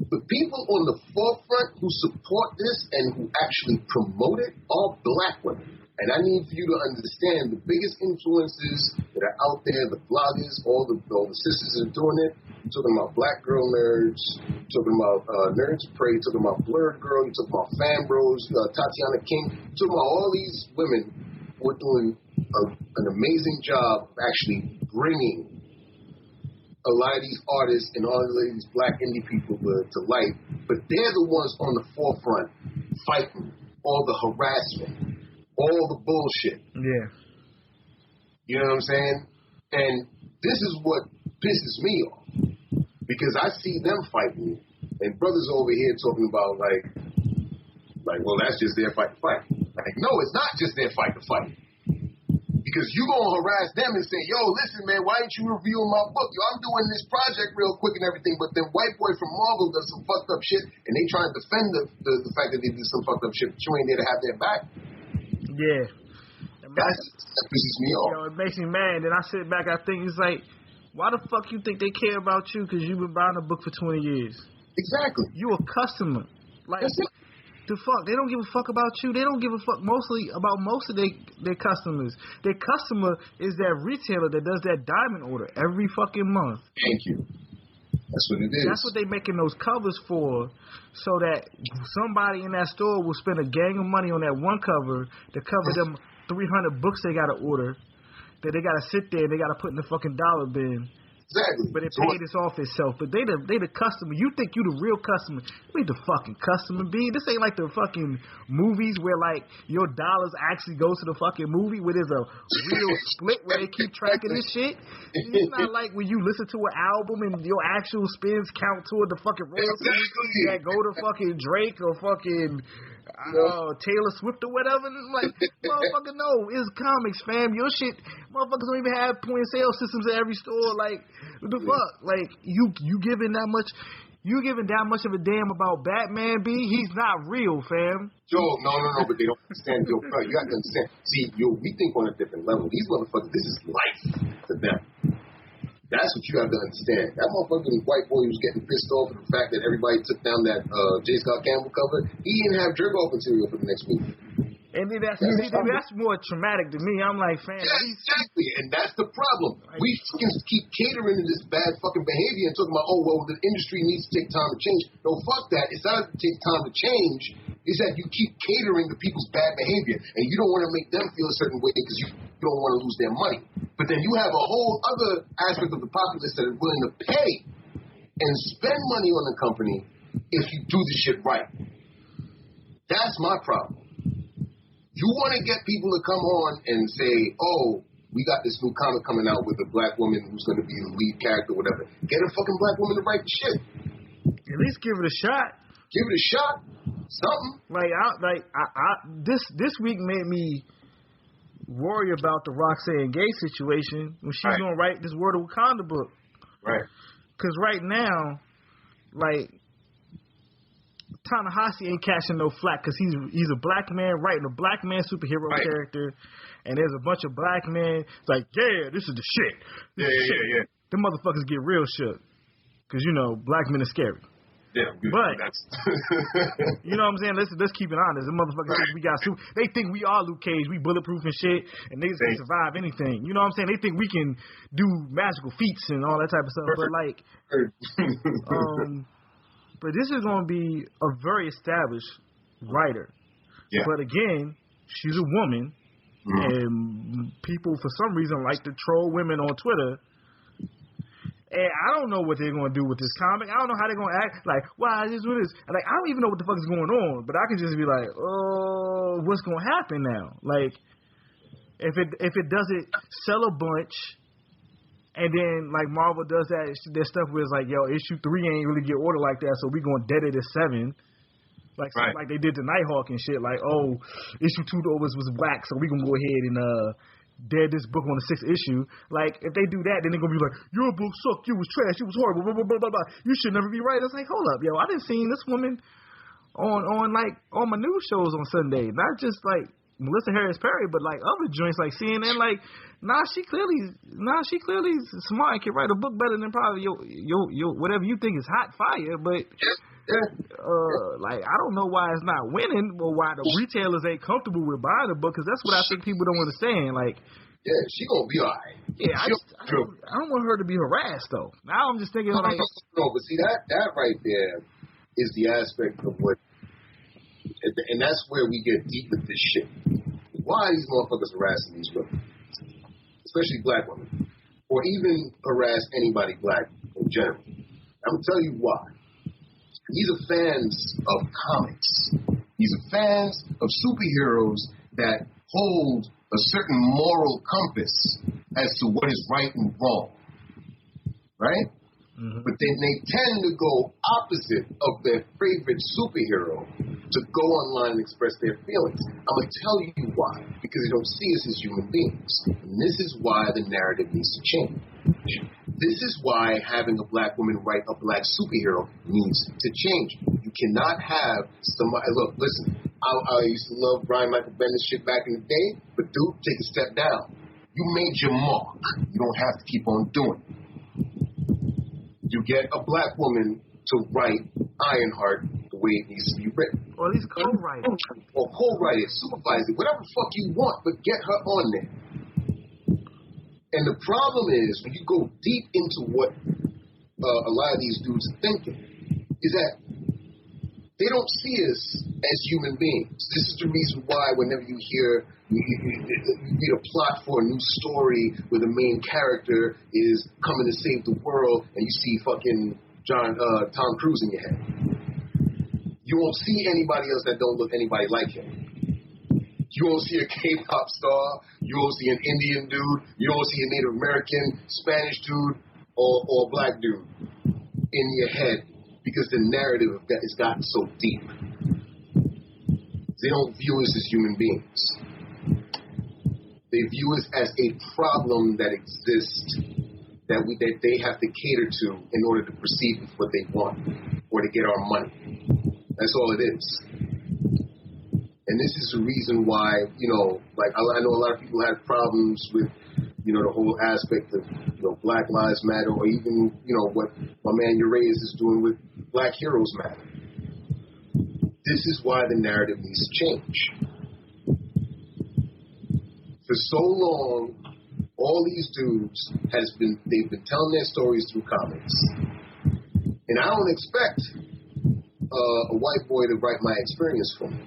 The people on the forefront who support this and who actually promote it are black women. And I need for you to understand the biggest influences that are out there, the bloggers, all the sisters that are doing it. You're talking about Black Girl Nerds, you're talking about Nerds Pray, you're talking about Blurred Girl, you're talking about Fan Bros, Tatiana King, you're talking about all these women who are doing an amazing job of actually bringing a lot of these artists and all of these black indie people to light. But they're the ones on the forefront fighting all the harassment, all the bullshit. Yeah. You know what I'm saying? And this is what pisses me off. Because I see them fighting, and brothers over here talking about like, well, that's just their fight to fight. Like, no, it's not just their fight to fight. Because you gonna harass them and say, yo, listen, man, why ain't you reviewing my book? Yo, I'm doing this project real quick and everything, but then white boy from Marvel does some fucked up shit, and they try to defend the fact that they do some fucked up shit, but you ain't there to have their back. Yeah. That pisses me off. It makes me mad. Then I sit back, I think, it's like, why the fuck you think they care about you because you've been buying a book for 20 years? Exactly. You a customer. Like, that's it. The fuck? They don't give a fuck about you. They don't give a fuck mostly about most of their customers. Their customer is that retailer that does that diamond order every fucking month. Thank you. That's what it is. That's what they making those covers for, so that somebody in that store will spend a gang of money on that one cover to cover them 300 books they got to order, that they got to sit there and they got to put in the fucking dollar bin. Exactly. But it paid this off itself. But they the customer. You think you the real customer. You ain't the fucking customer, B. This ain't like the fucking movies where, like, your dollars actually go to the fucking movie where there's a real split where they keep track of this shit. It's not like when you listen to an album and your actual spins count toward the fucking royalties that go to fucking Drake or fucking Taylor Swift or whatever. And like, motherfucker, no, it's comics, fam. Your shit, motherfuckers don't even have point of sale systems at every store. Like, what the fuck? Like, you giving that much? You giving that much of a damn about Batman, B? He's not real, fam. Joe, no, but they don't understand. Yo, bro, you got to understand. See, we think on a different level. These motherfuckers, this is life to them. That's what you have to understand. That motherfucking white boy who was getting pissed off at the fact that everybody took down that J. Scott Campbell cover, he didn't have jerk-off material for the next movie. And then that's more traumatic to me. I'm like, fam. Yeah, exactly, and that's the problem. We fucking keep catering to this bad fucking behavior and talking about, oh, well, the industry needs to take time to change. No, fuck that. It's not to take time to change. It's that you keep catering to people's bad behavior, and you don't want to make them feel a certain way because you don't want to lose their money. But then you have a whole other aspect of the populace that are willing to pay and spend money on the company if you do the shit right. That's my problem. You want to get people to come on and say, oh, we got this new comic coming out with a black woman who's going to be the lead character or whatever. Get a fucking black woman to write the shit. At least give it a shot. Give it a shot. Something. This week made me worry about the Roxanne Gay situation when she's going to write this Word of Wakanda book. Right. Because right now, like, Ta-Nehisi ain't catching no flack because he's a black man writing a black man superhero character, and there's a bunch of black men like, yeah, this is the shit. Yeah. Them motherfuckers get real shook because, black men are scary. Yeah, good. But That's you know what I'm saying? Let's keep it honest. The motherfuckers think we got they think we are Luke Cage, we bulletproof and shit, and niggas can survive anything. You know what I'm saying? They think we can do magical feats and all that type of stuff. But like, but this is gonna be a very established writer. yeah. But again, she's a woman, and people for some reason like to troll women on Twitter. And I don't know what they're going to do with this comic. I don't know how they're going to act. Like, why is this with this? Like, I don't even know what the fuck is going on. But I can just be like, oh, what's going to happen now? Like, if it doesn't sell a bunch, and then, like, Marvel does that stuff where it's like, yo, issue 3 ain't really get ordered like that, so we going to dead it at 7. Like, right. Like they did to Nighthawk and shit. Like, oh, issue 2 was whack, so we going to go ahead and dead this book on the 6th issue. Like, if they do that, then they're gonna be like, your book sucked, you was trash, you was horrible, blah, blah, blah, blah, blah. You should never be right. It's like, hold up, yo, I done seen this woman on my news shows on Sunday. Not just like Melissa Harris Perry, but like other joints like CNN. Like, she clearly smart and can write a book better than probably your whatever you think is hot fire, but like, I don't know why it's not winning, or why the retailers ain't comfortable with buying the book, because that's what I think people don't understand. Like, yeah, she gonna be alright. Yeah, I don't want her to be harassed though. Now I'm just thinking like, no, but see that right there is the aspect of what, and that's where we get deep with this shit. Why are these motherfuckers harassing these women, especially black women, or even harass anybody black in general? I'm gonna tell you why. These are fans of comics. These are fans of superheroes that hold a certain moral compass as to what is right and wrong. Right? Mm-hmm. But then they tend to go opposite of their favorite superhero to go online and express their feelings. I'm going to tell you why. Because they don't see us as human beings. And this is why the narrative needs to change. This is why having a black woman write a black superhero needs to change. You cannot have somebody. Look, listen. I used to love Brian Michael Bendis shit back in the day, but dude, take a step down. You made your mark. You don't have to keep on doing it. You get a black woman to write Ironheart the way it needs to be written. Or at least co-write it. Or co-write it, supervise it, whatever the fuck you want, but get her on there. And the problem is, when you go deep into what a lot of these dudes are thinking, is that they don't see us as human beings. This is the reason why whenever you hear, you read a plot for a new story where the main character is coming to save the world, and you see fucking Tom Cruise in your head. You won't see anybody else that don't look anybody like him. You won't see a K-pop star. You won't see an Indian dude. You won't see a Native American, Spanish dude, or a black dude in your head, because the narrative of that has gotten so deep. They don't view us as human beings. They view us as a problem that exists that they have to cater to in order to proceed with what they want or to get our money. That's all it is. And this is the reason why, like I know a lot of people have problems with, the whole aspect of, Black Lives Matter, or even, what my man Urias is doing with Black Heroes Matter. This is why the narrative needs to change. For so long, all these dudes they've been telling their stories through comics. And I don't expect a white boy to write my experience for me.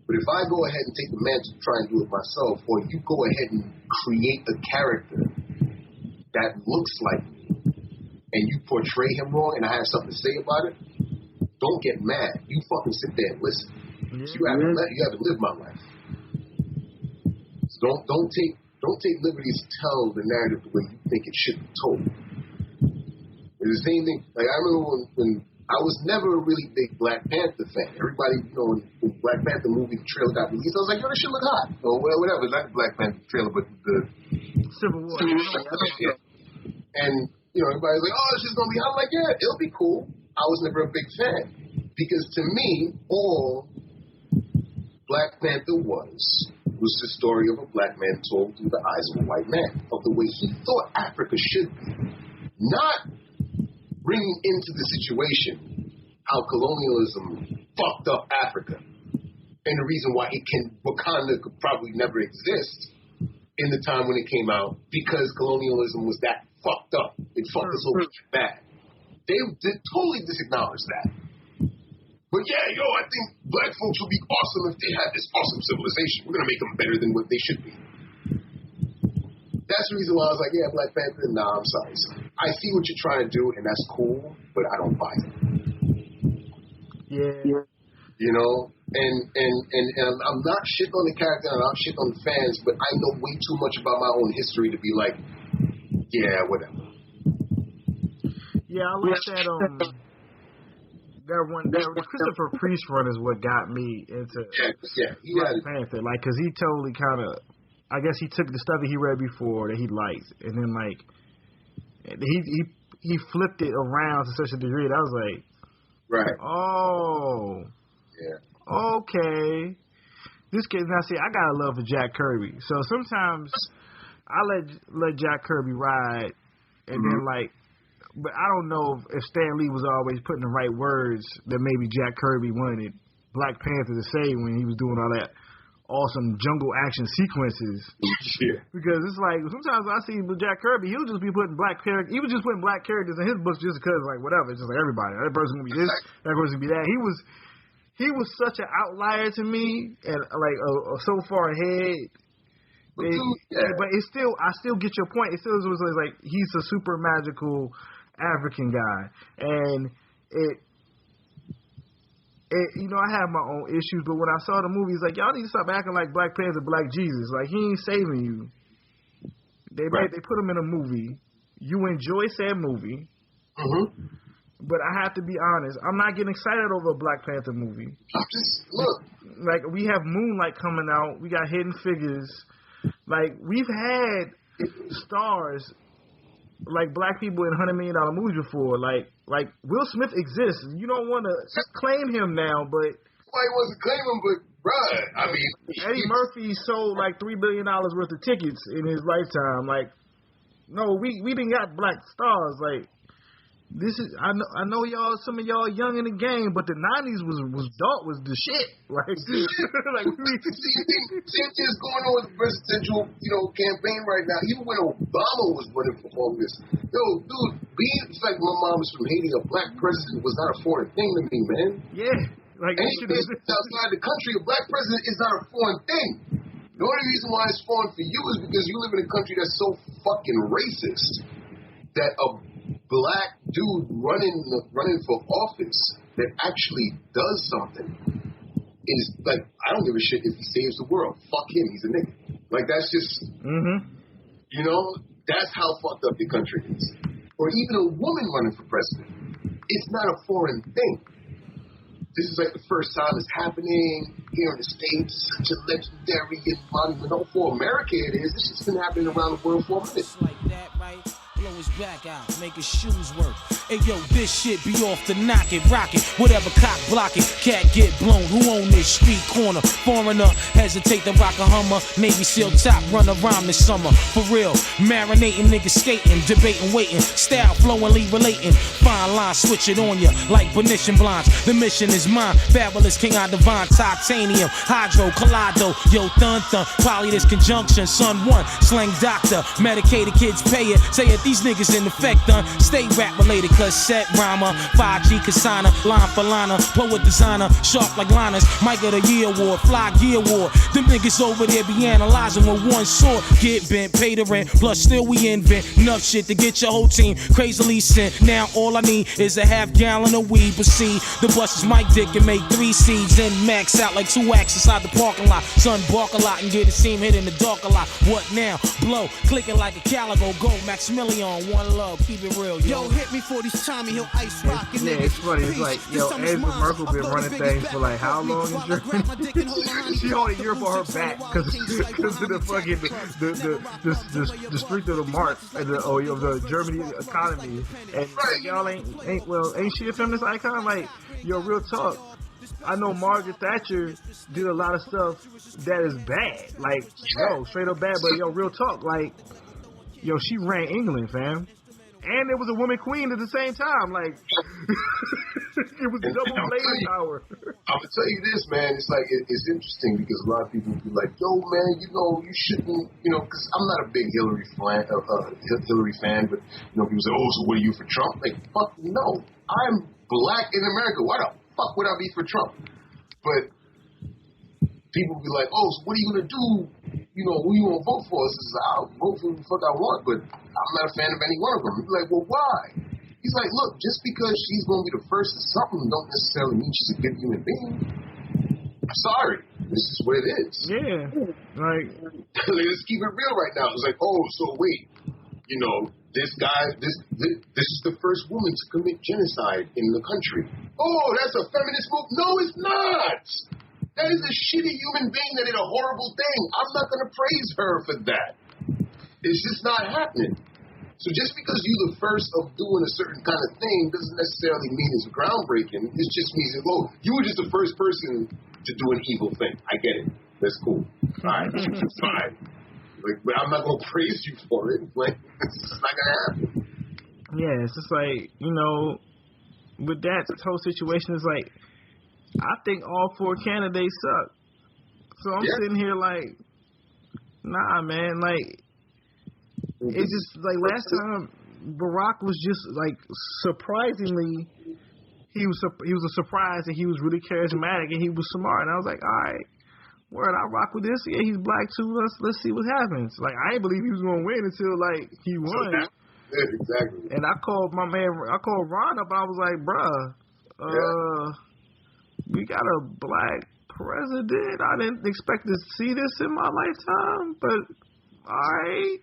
But if I go ahead and take the mantle to try and do it myself, or you go ahead and create a character that looks like me, and you portray him wrong, and I have something to say about it, don't get mad. You fucking sit there and listen. You haven't lived my life. So don't take liberties to tell the narrative the way you think it should be told. It's the same thing. Like, I remember when I was never a really big Black Panther fan. Everybody, when the Black Panther movie trailer got released, I was like, yo, this shit look hot. Or whatever, not the Black Panther trailer, but the Civil War. Yeah. And, everybody's like, oh, this is going to be hot. I'm like, yeah, it'll be cool. I was never a big fan. Because to me, all Black Panther was the story of a black man told through the eyes of a white man, of the way he thought Africa should be. Not bringing into the situation how colonialism fucked up Africa. And the reason why Wakanda could probably never exist in the time when it came out, because colonialism was that fucked up. It fucked us over bad. They totally disacknowledge that. But yeah, I think black folks would be awesome if they had this awesome civilization. We're going to make them better than what they should be. That's the reason why I was like, yeah, Black Panther, nah, I'm sorry, son. I see what you're trying to do, and that's cool, but I don't buy it. Yeah. You know? And I'm not shitting on the character, I'm not shitting on the fans, but I know way too much about my own history to be like, yeah, whatever. Yeah, I like that, that Christopher Priest run is what got me into Black Panther. Like, because he totally kind of, I guess he took the stuff that he read before that he liked, and then like he flipped it around to such a degree that I was like, right, oh, yeah, okay. This kid, now see, I got a love for Jack Kirby, so sometimes I let Jack Kirby ride, and then like. But I don't know if Stan Lee was always putting the right words that maybe Jack Kirby wanted Black Panther to say when he was doing all that awesome jungle action sequences. Yeah. Because it's like, sometimes I see with Jack Kirby, he'll just be putting black characters, he was just putting black characters in his books just because, like, whatever. It's just like everybody. That person going to be this, that person going to be that. He was such an outlier to me, and like so far ahead. But it's still, I still get your point. It still was like he's a super magical African guy, and it you know, I have my own issues, but when I saw the movie, it's like, y'all need to stop acting like Black Panther, Black Jesus. Like, he ain't saving you. They put him in a movie. You enjoy said movie, but I have to be honest, I'm not getting excited over a Black Panther movie. Look, like, we have Moonlight coming out. We got Hidden Figures. Like, we've had stars like black people in $100 million movies before. Like Will Smith exists. You don't want to claim him now, but nobody wants to claim him. But bruh, I mean, Eddie Murphy sold like $3 billion worth of tickets in his lifetime. Like, no, we didn't got black stars. Like, this is I know y'all. Some of y'all young in the game, but the '90s was the shit. Like, like same thing's going on with the presidential, campaign right now. Even when Obama was running for office, dude, being it's like my mom was from Haiti. A black president was not a foreign thing to me, man. Yeah, like anything outside the country, a black president is not a foreign thing. The only reason why it's foreign for you is because you live in a country that's so fucking racist that a black dude running for office that actually does something is like, I don't give a shit if he saves the world. Fuck him, he's a nigga. Like, that's just, that's how fucked up the country is. Or even a woman running for president. It's not a foreign thing. This is like the first time it's happening here in the States. Such a legendary and monumental. For America it is. This shit's been happening around the world for a minute. Like that, right? Blow his back out, make his shoes work. Hey yo, this shit be off the knock it, rock it. Whatever cock block it, cat get blown. Who own this street corner? Foreigner, hesitate to rock a Hummer. Navy SEAL top, run around this summer. For real, marinating niggas skating, debating, waiting. Style flowingly relating. Fine line, switch it on ya like Venetian blinds. The mission is mine. Fabulous king I divine. Titanium, hydro, collido. Yo, thun. Poly this conjunction. Son one, slang doctor. Medicated kids pay it. Say it. These niggas in effect done. Stay rap related, cassette rhymer, 5G Kasana, line for liner, poet designer, sharp like liners, Mike of the Year Award, Fly Gear Award. Them niggas over there be analyzing with one sword. Get bent, pay the rent, plus still we invent enough shit to get your whole team crazily sent. Now all I need is a half gallon of weed. But see, the bus is Mike Dick and make 3 seeds and max out like 2 acts inside the parking lot. Son bark a lot and get his seam hit in the dark a lot. What now? Blow, clicking like a calico, go Maximilian. One love, keep it real, yo. Hit me for these Tommy Hill ice rockin' niggas. Yeah, it's funny. It's like, Angela Merkel been running things for like how long in Germany? She only a year for her back because of the fucking the strength of the mark and the Germany economy. And y'all ain't she a feminist icon? Like, real talk. I know Margaret Thatcher did a lot of stuff that is bad. Like, straight up bad. But real talk, like. She ran England, fam. and there was a woman queen at the same time. Like it was double layer power. I'm gonna tell you this, man. It's like it's interesting because a lot of people be like, "Yo, man, you shouldn't," because I'm not a big Hillary fan, but people say, "Oh, so what are you for Trump?" Like, fuck no, I'm black in America. Why the fuck would I be for Trump? But people be like, "Oh, so what are you gonna do? Who you gonna vote for?" I says, "I'll vote for who the fuck I want, but I'm not a fan of any one of them." He's like, "Well, why?" He's like, "Look, just because she's gonna be the first of something, don't necessarily mean she's a good human being. I'm sorry, this is what it is." Yeah, like let's keep it real right now. It's like, oh, so wait, this guy, this is the first woman to commit genocide in the country. Oh, that's a feminist move? No, it's not. That is a shitty human being that did a horrible thing. I'm not going to praise her for that. It's just not happening. So just because you're the first of doing a certain kind of thing doesn't necessarily mean it's groundbreaking. It just means that, well, you were just the first person to do an evil thing. I get it. That's cool. Fine. It's fine. But I'm not going to praise you for it. Like, it's just not going to happen. Yeah, it's just like, with that whole situation, it's like, I think all 4 candidates suck. So I'm sitting here like, nah, man. Like, it's just like last time Barack was just like surprisingly, he was a surprise and he was really charismatic and he was smart. And I was like, all right, word, I rock with this. Yeah, he's black too. Let's see what happens. Like, I didn't believe he was gonna win until like he won. Yeah, exactly. And I called Ron up. And I was like, bruh, we got a black president. I didn't expect to see this in my lifetime, but all right.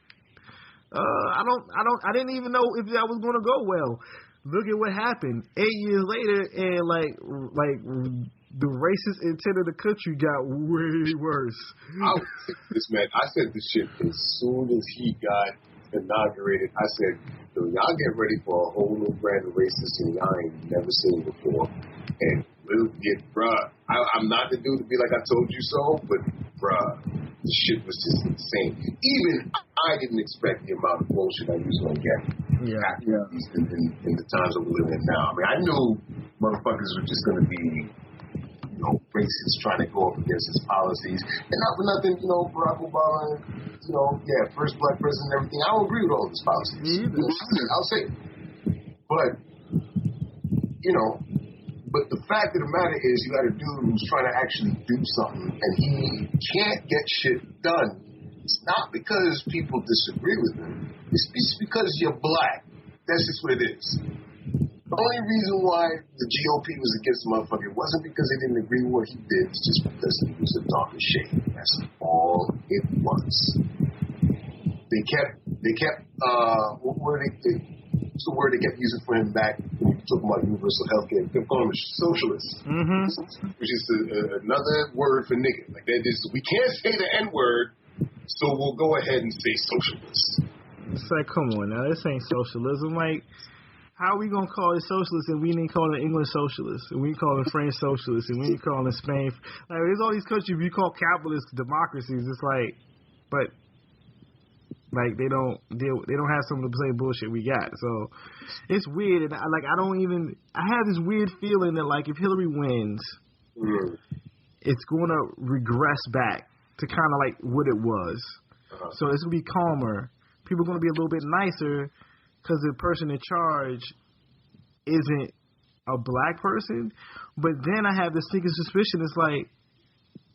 I didn't even know if that was gonna go well. Look at what happened 8 years later, and like the racist intent of the country got way worse. I was this man. I said this shit as soon as he got inaugurated. I said, "Yo, y'all get ready for a whole new brand of racism y'all ain't never seen before." And we'll get, bruh. I'm not the dude to be like I told you so, but bruh, the shit was just insane. Even I didn't expect the amount of bullshit I was gonna get. In the times that we're living in now. I mean, I knew motherfuckers were just gonna be, racist trying to go up against his policies. And not for nothing, Barack Obama, first black president and everything. I don't agree with all his policies. I'll say it. But, but the fact of the matter is you got a dude who's trying to actually do something and he can't get shit done. It's not because people disagree with him. It's because you're black. That's just what it is. The only reason why the GOP was against the motherfucker wasn't because they didn't agree with what he did. It's just because he was a darker shade. That's all it was. They kept what's the word they kept using for him back when we were talking about universal health care? They kept calling him socialist. Mm-hmm. Which is another word for nigga. Like that is, we can't say the N-word, so we'll go ahead and say socialist. It's like, come on now, this ain't socialism. Like, how are we gonna call it socialist and we didn't call it England socialist, and we call it French socialist, and we didn't call it Spain? Like, there's all these countries we call capitalist democracies. It's like, but like they don't have some of the same bullshit we got. So it's weird, and I have this weird feeling that like if Hillary wins, it's gonna regress back to kind of like what it was. So it's gonna be calmer. People are gonna be a little bit nicer because the person in charge isn't a black person. But then I have this sneaking suspicion. It's like,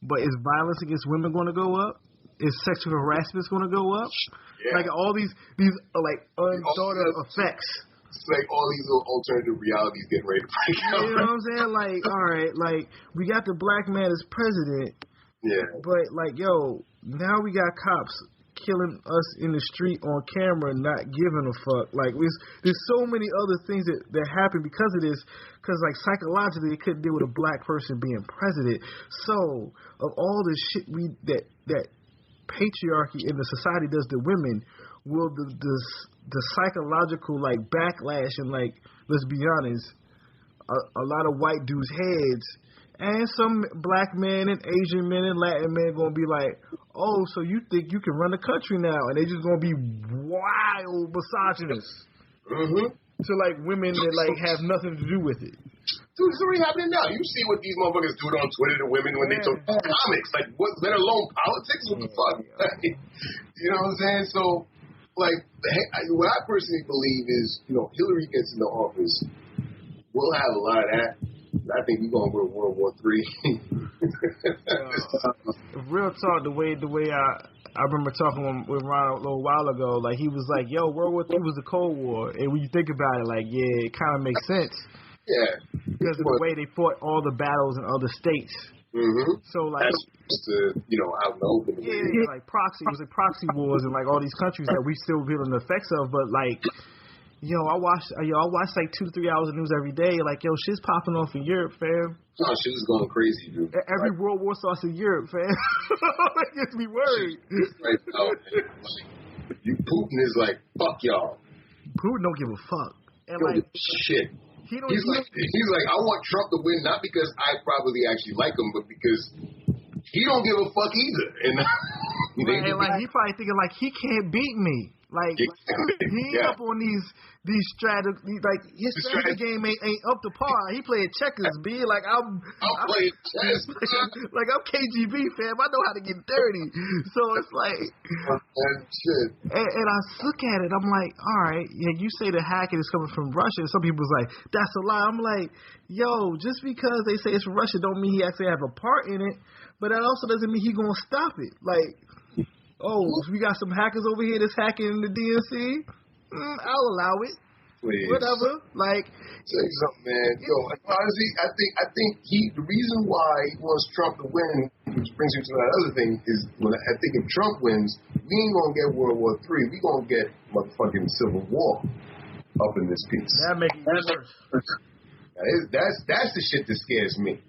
but is violence against women going to go up? Is sexual harassment going to go up? Yeah. Like all these like unthought of effects. It's like all these little alternative realities getting ready to break out. You know what I'm saying? Like, all right, like we got the black man as president. Yeah. But like, yo, now we got cops killing us in the street on camera, not giving a fuck. Like, there's so many other things that happen because of this. Because like psychologically, they couldn't deal with a black person being president. So of all the shit that patriarchy in the society does to women, will the psychological like backlash and like, let's be honest, a lot of white dudes' heads and some black men and Asian men and Latin men gonna be like, oh, so you think you can run the country now? And they just gonna be wild misogynists. to like women that like have nothing to do with it. Dude, it's already happening now. You see what these motherfuckers do on Twitter to women when they talk comics. Like, what? Let alone politics? What the fuck? You know what I'm saying? So, like, what I personally believe is, Hillary gets into office, we'll have a lot of that. I think we're going to go to World War III. Real talk, the way I remember talking with Ron a little while ago, like, he was like, yo, World War III was the Cold War. And when you think about it, like, yeah, it kind of makes sense. Yeah. Because of the way they fought all the battles in other states. So, like... That's just out in the open. Yeah, like proxy. It was like proxy wars in, like, all these countries that we still feeling the effects of. But, like, I watch like 2 to 3 hours of news every day. Like, yo, shit's popping off in Europe, fam. Oh, shit is going crazy, dude. Every world war starts in Europe, fam. It gets me worried. Right now, Putin is like, fuck y'all. Putin don't give a fuck. And like, shit. He's like, I want Trump to win, not because I probably actually like him, but because he don't give a fuck either. And he probably thinking like he can't beat me. Like he ain't up on these strategies. Like his strategy game ain't up to par. He playing checkers, B. Like I'm playing chess. Like I'm KGB, fam. I know how to get dirty. So it's like, and I look at it. I'm like, all right, yeah. You say the hacking is coming from Russia. Some people's like, that's a lie. I'm like, yo, just because they say it's from Russia, don't mean he actually have a part in it. But that also doesn't mean he gonna stop it. Like, oh, we got some hackers over here that's hacking the DNC. I'll allow it. Please. Whatever. Like, say something, man. Yo, honestly, I think the reason why he wants Trump to win, which brings you to that other thing, is I think if Trump wins, we ain't gonna get World War III. We gonna get motherfucking Civil War up in this piece. That makes sense. That's the shit that scares me.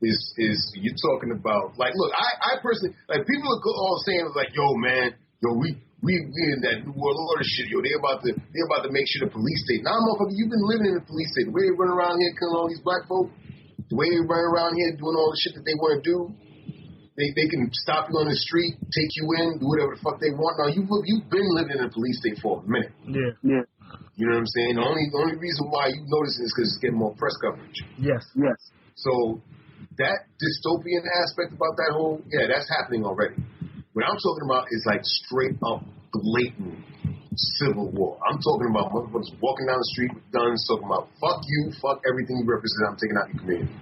Is you talking about, like, look, I personally, like, people are all saying like, yo man, we in that New World Order shit, yo, they about to make shit a police state. Nah, motherfucker, you've been living in a police state. The way they run around here killing all these black folk, the way they run around here doing all the shit that they want to do, they can stop you on the street, take you in, do whatever the fuck they want. Now you've been living in a police state for a minute. Yeah. You know what I'm saying? The only reason why you notice it is because it's getting more press coverage. Yes. So that dystopian aspect about that whole, that's happening already. What I'm talking about is like straight up blatant civil war. I'm talking about motherfuckers walking down the street with guns, talking about fuck you, fuck everything you represent, I'm taking out your community.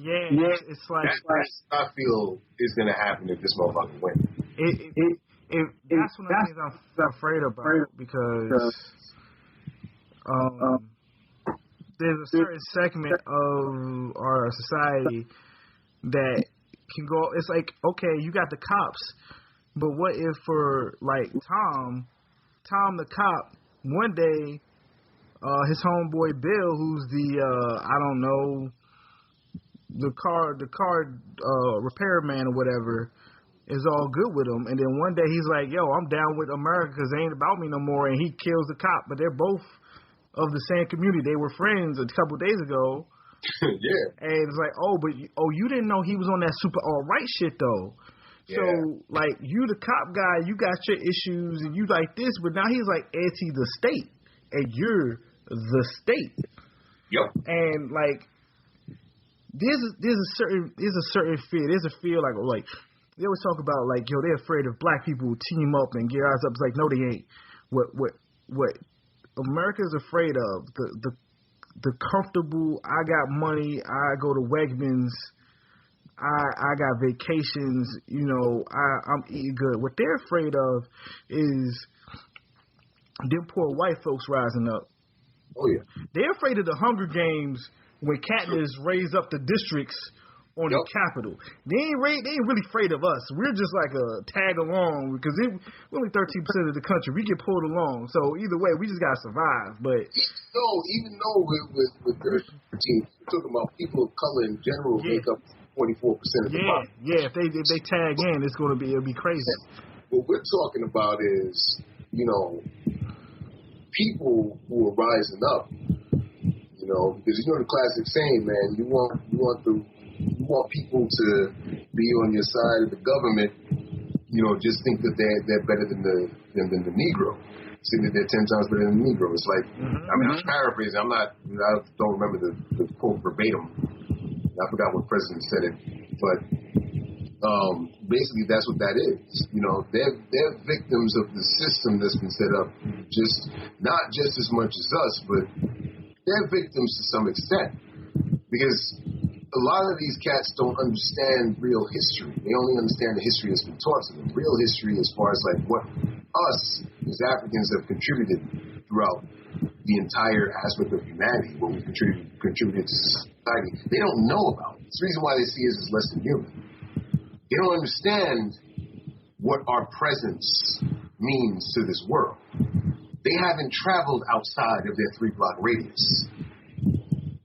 Yeah, it's like I feel is going to happen if this motherfucker wins. That's one of the things I'm afraid about, because there's a certain segment of our society that can go, it's like, okay, you got the cops, but what if for, like, Tom the cop, one day, his homeboy Bill, who's the, I don't know, the car repairman or whatever, is all good with him, and then one day he's like, yo, I'm down with America because it ain't about me no more, and he kills the cop, but they're both of the same community. They were friends a couple of days ago. Yeah. And it's like, you didn't know he was on that super all right shit though. Yeah. So like, you the cop guy, you got your issues and you like this, but now he's like anti the state, and you're the state. Yep. And like, there's a certain fear. There's a fear like they always talk about like, yo, they're afraid of black people team up and get ours up. It's like, no, they ain't. What America's afraid of, the comfortable, I got money, I go to Wegmans, I got vacations, I'm eating good. What they're afraid of is them poor white folks rising up. Oh yeah. They're afraid of the Hunger Games when Katniss raised up the districts on the Capitol. They ain't really afraid of us. We're just like a tag along, because we're only 13% of the country. We get pulled along. So either way, we just gotta survive. But even though with 13, we're talking about people of color in general make up 44% of the population. Yeah, if they tag in, it'll be crazy. What we're talking about is, people who are rising up. Because the classic saying, man, you want people to be on your side of the government, just think that they're better than the Negro. sitting there 10 times better than the Negro. It's like, I mean, I'm paraphrasing. I don't remember the quote verbatim. I forgot what president said it, but basically that's what that is. You know, they're victims of the system that's been set up, not just as much as us, but they're victims to some extent, because a lot of these cats don't understand real history. They only understand the history that's been taught to them. Real history, as far as like what us as Africans have contributed throughout the entire aspect of humanity, what we contributed to society, they don't know about it. It's the reason why they see us as less than human. They don't understand what our presence means to this world. They haven't traveled outside of their 3-block radius.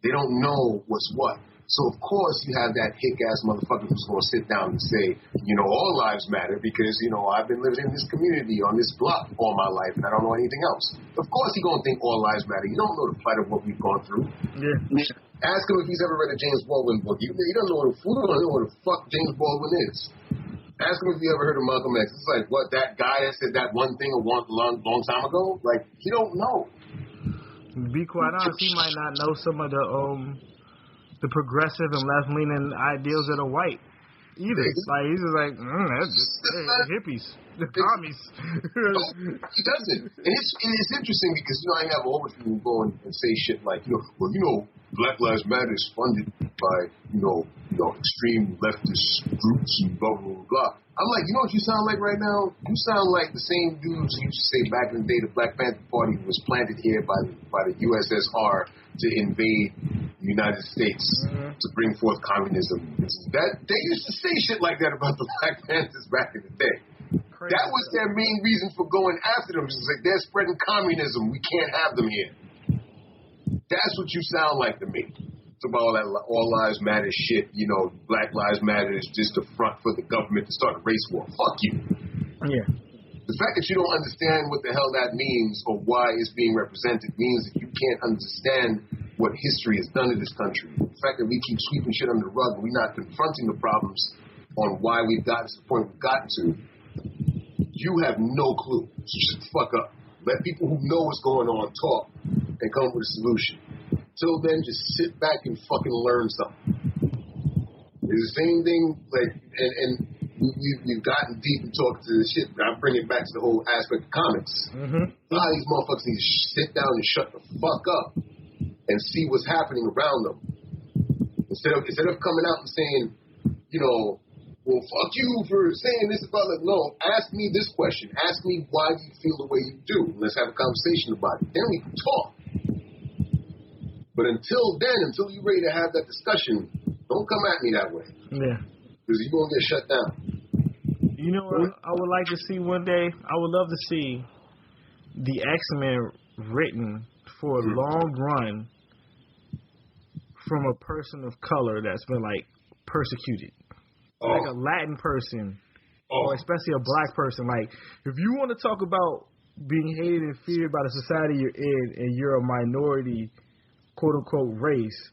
They don't know what's what. So, of course, you have that hick-ass motherfucker who's going to sit down and say, you know, all lives matter because, you know, I've been living in this community on this block all my life and I don't know anything else. Of course he's going to think all lives matter. You don't know the plight of what we've gone through. Yeah. Ask him if he's ever read a James Baldwin book. He doesn't know what the fuck James Baldwin is. Ask him if he ever heard of Malcolm X. It's like, what, that guy that said that one thing a long time ago? Like, he don't know. To be quite honest, he might not know some of the progressive and left-leaning ideals that are white either. Like, he's just like, that's just hippies, the commies. He doesn't. And it's interesting because, you know, I have all of people go and say shit like, Black Lives Matter is funded by, extreme leftist groups and blah, blah, blah, blah. I'm like, you know what you sound like right now? You sound like the same dudes who used to say back in the day the Black Panther Party was planted here by the USSR to invade the United States to bring forth communism. They used to say shit like that about the Black Panthers back in the day. Crazy. That was their main reason for going after them. It's like, they're spreading communism. We can't have them here. That's what you sound like to me. It's about all that all lives matter shit. Black lives matter is just a front for the government to start a race war. Fuck you. Yeah. The fact that you don't understand what the hell that means or why it's being represented means that you can't understand what history has done to this country. The fact that we keep sweeping shit under the rug and we're not confronting the problems on why we've gotten to the point we've gotten to, you have no clue. So shut the fuck up. Let people who know what's going on talk and come up with a solution. Till then, just sit back and fucking learn something. It's the same thing, like, and we've gotten deep and talked to this shit. I'm bringing it back to the whole aspect of comics. A lot of these motherfuckers need to sit down and shut the fuck up and see what's happening around them. Instead of coming out and saying, well, fuck you for saying this about it. No, ask me this question. Ask me why do you feel the way you do. Let's have a conversation about it. Then we can talk. But until you're ready to have that discussion, don't come at me that way. Yeah. Because you're going to get shut down. You know what I would like to see one day? I would love to see the X-Men written for a long run from a person of color that's been, like, persecuted. Like a Latin person, or especially a black person. Like, if you want to talk about being hated and feared by the society you're in and you're a minority, quote-unquote, race,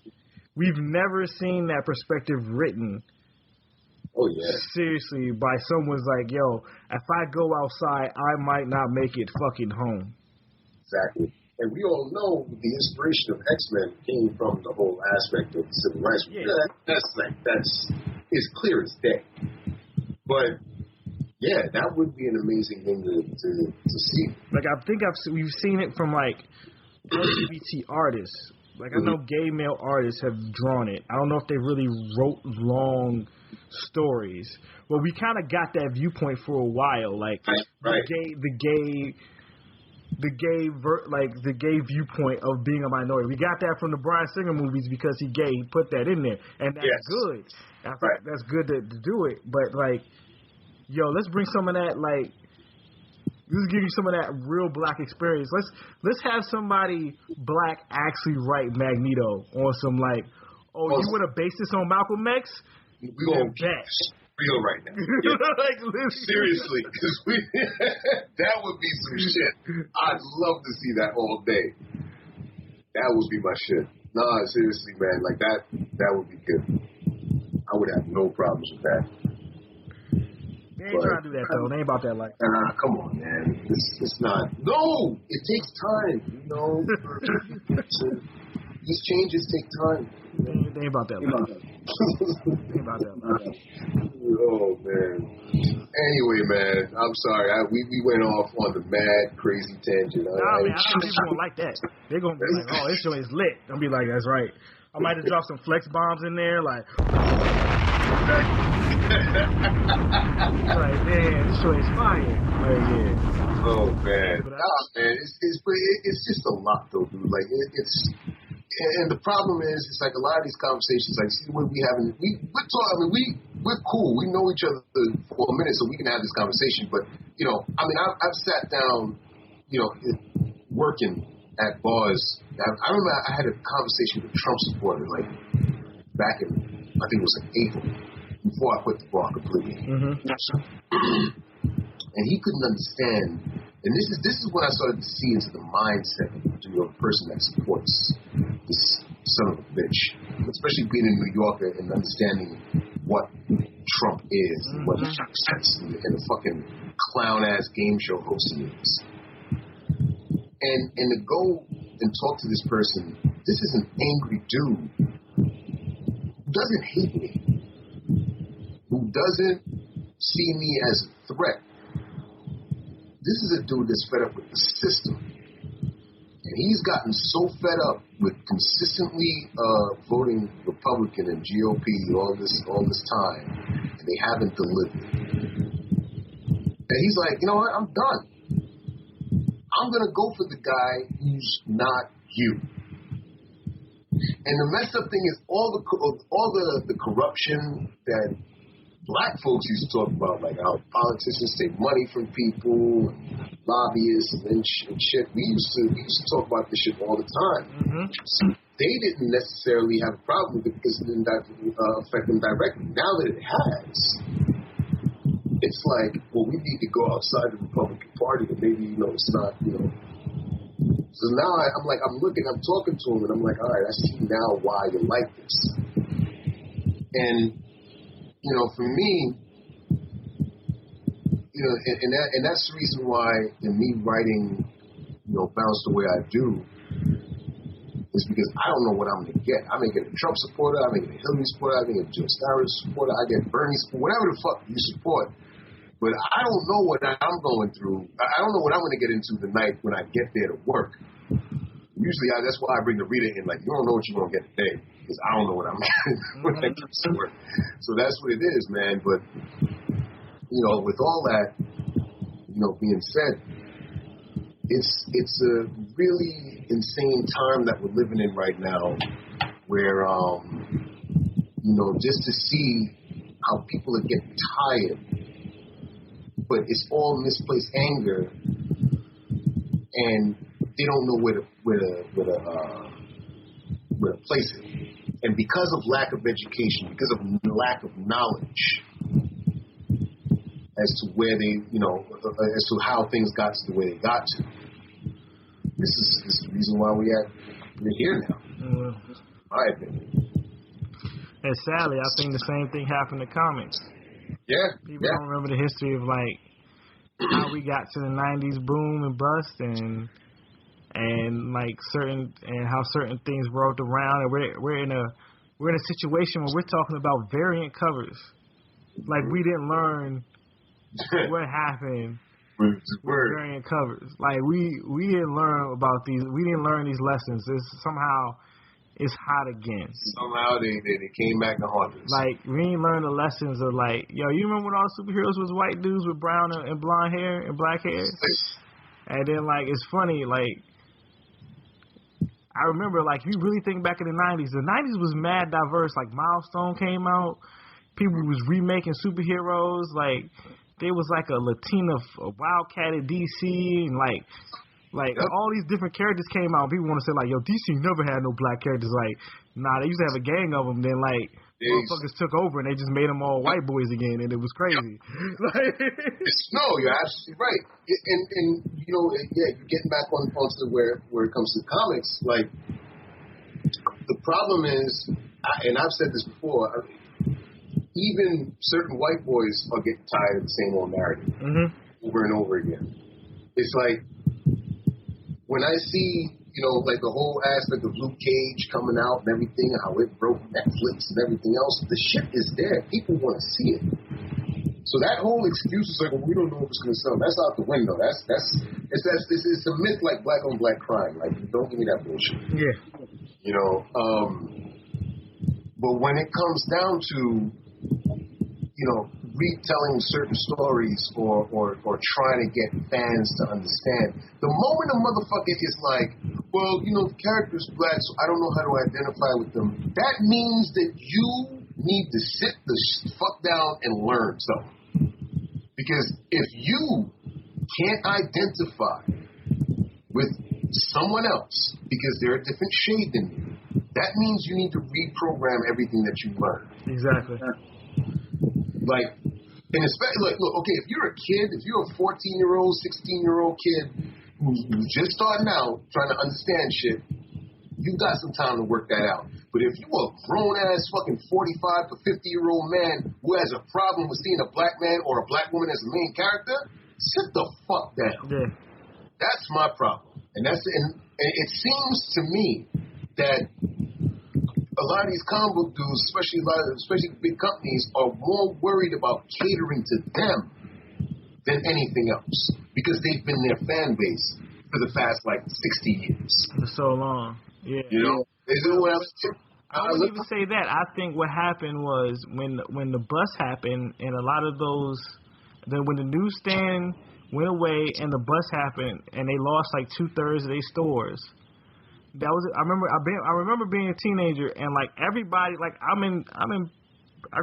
we've never seen that perspective written seriously by someone's like, yo, if I go outside, I might not make it fucking home. Exactly. And we all know the inspiration of X-Men came from the whole aspect of the civil rights. Yeah. That's it's clear as day. But yeah, that would be an amazing thing to see. Like, I think we've seen it from like LGBT artists. Like, I know gay male artists have drawn it. I don't know if they really wrote long stories, but we kind of got that viewpoint for a while. Like the gay viewpoint of being a minority. We got that from the Bryan Singer movies because he gay. He put that in there, and that's good. I think that's good to do it. But like, yo, let's bring some of that. Like, let's give you some of that real black experience. Let's have somebody black actually write Magneto on some like, you want to base this on Malcolm X? We gonna get real right now. Yeah. Like, seriously, because that would be some shit. I'd love to see that all day. That would be my shit. Nah, seriously, man, like that would be good. I would have no problems with that. They ain't trying to do that though. They ain't about that life. Come on, man. It's not. No, it takes time. You know, these changes take time. They ain't about that life. They ain't about that life. Oh man. Anyway, man, I'm sorry. We went off on the mad crazy tangent. Nah, man, I think people gonna like that. They're gonna be like, "Oh, this joint is lit." I'm gonna be like, "That's right." I might have dropped some flex bombs in there, like. Like, man, this joint is fire. Like, yeah. Oh man, man, it's just a lot though, dude. Like it's. And the problem is, it's like a lot of these conversations, like, see, we're having, we're talking, I mean, we're cool. We know each other for a minute, so we can have this conversation. But, you know, I mean, I've sat down, you know, working at bars. I remember I had a conversation with a Trump supporter, like, back in, I think it was like April, before I quit the bar completely. Mm-hmm. And he couldn't understand. And this is when I started to see into the mindset of a person that supports this son of a bitch, especially being a New Yorker and understanding what Trump is and what and the fucking clown ass game show host he is. And to go and talk to this person, this is an angry dude who doesn't hate me, who doesn't see me as a threat. This is a dude that's fed up with the system. And he's gotten so fed up with consistently voting Republican and GOP all this time, and they haven't delivered. And he's like, you know what, I'm done. I'm going to go for the guy who's not you. And the messed up thing is all the corruption that black folks used to talk about, like how politicians take money from people, and lobbyists, and shit. We used to talk about this shit all the time. Mm-hmm. So they didn't necessarily have a problem with it because it didn't affect them directly. Now that it has, it's like, well, we need to go outside the Republican Party, and maybe it's not, So now I'm talking to him, and I'm like, all right, I see now why you like this, and. For me, and that's the reason why in me writing, Bounce the way I do, is because I don't know what I'm going to get. I may get a Trump supporter, I may get a Hillary supporter, I may get a Joe Starrett supporter, I get Bernie supporter, whatever the fuck you support. But I don't know what I'm going through. I don't know what I'm going to get into the night when I get there to work. Usually, that's why I bring the reader in, like, you don't know what you're going to get today. Because I don't know what I'm getting when I get to work. So that's what it is, man. But, with all that, being said, it's a really insane time that we're living in right now where, just to see how people are getting tired, but it's all misplaced anger, and they don't know where to place it. And because of lack of education, because of lack of knowledge as to where they, as to how things got to the way they got to, this is the reason why we're here now. My opinion. And sadly, I think the same thing happened to comics. Yeah. People don't remember the history of how we got to the '90s boom and bust, and how certain things rolled around, and we're in a situation where we're talking about variant covers. Like, we didn't learn what happened with variant covers. Like, we didn't learn about these. We didn't learn these lessons. It's hot again. Somehow they came back to haunt us. Like, we didn't learn the lessons of, like, yo, you remember when all superheroes was white dudes with brown and blonde hair and black hair? And then, like, it's funny, like, I remember, like, if you really think back in the 90s was mad diverse. Like, Milestone came out. People was remaking superheroes. Like, there was, like, a Latina Wildcat at DC. And, all these different characters came out. People want to say, like, yo, DC never had no black characters. Like, nah, they used to have a gang of them. Then, like, motherfuckers took over and they just made them all white boys again. And it was crazy. No, you're absolutely right. And you're getting back onto where it comes to comics. Like, the problem is, and I've said this before, even certain white boys are getting tired of the same old narrative over and over again. It's like when I see, you know, like the whole aspect of Luke Cage coming out and everything, how it broke Netflix and everything else, the shit is there. People want to see it. So that whole excuse is like, well, we don't know if it's going to sell. That's out the window. It's a myth like black on black crime. Like, don't give me that bullshit. Yeah. You know, but when it comes down to, you know, retelling certain stories or trying to get fans to understand, the moment a motherfucker is like, well, you know, the character's black, so I don't know how to identify with them, that means that you need to sit the fuck down and learn something. Because if you can't identify with someone else because they're a different shade than you, that means you need to reprogram everything that you learned. Exactly. Like, and especially, look, okay, if you're a kid, if you're a 14-year-old, 16-year-old kid who's just starting out trying to understand shit, you got some time to work that out. But if you're a grown-ass fucking 45 to 50-year-old man who has a problem with seeing a black man or a black woman as the main character, sit the fuck down. Yeah. That's my problem. And it seems to me that a lot of these comic book dudes, especially big companies, are more worried about catering to them than anything else because they've been their fan base for the past, like, 60 years. For so long. Yeah. You know? I wouldn't even say that. I think what happened was when the bust happened and a lot of those, when the newsstand went away and the bust happened and they lost like 2/3 of their stores. That was I remember being a teenager and like everybody, like I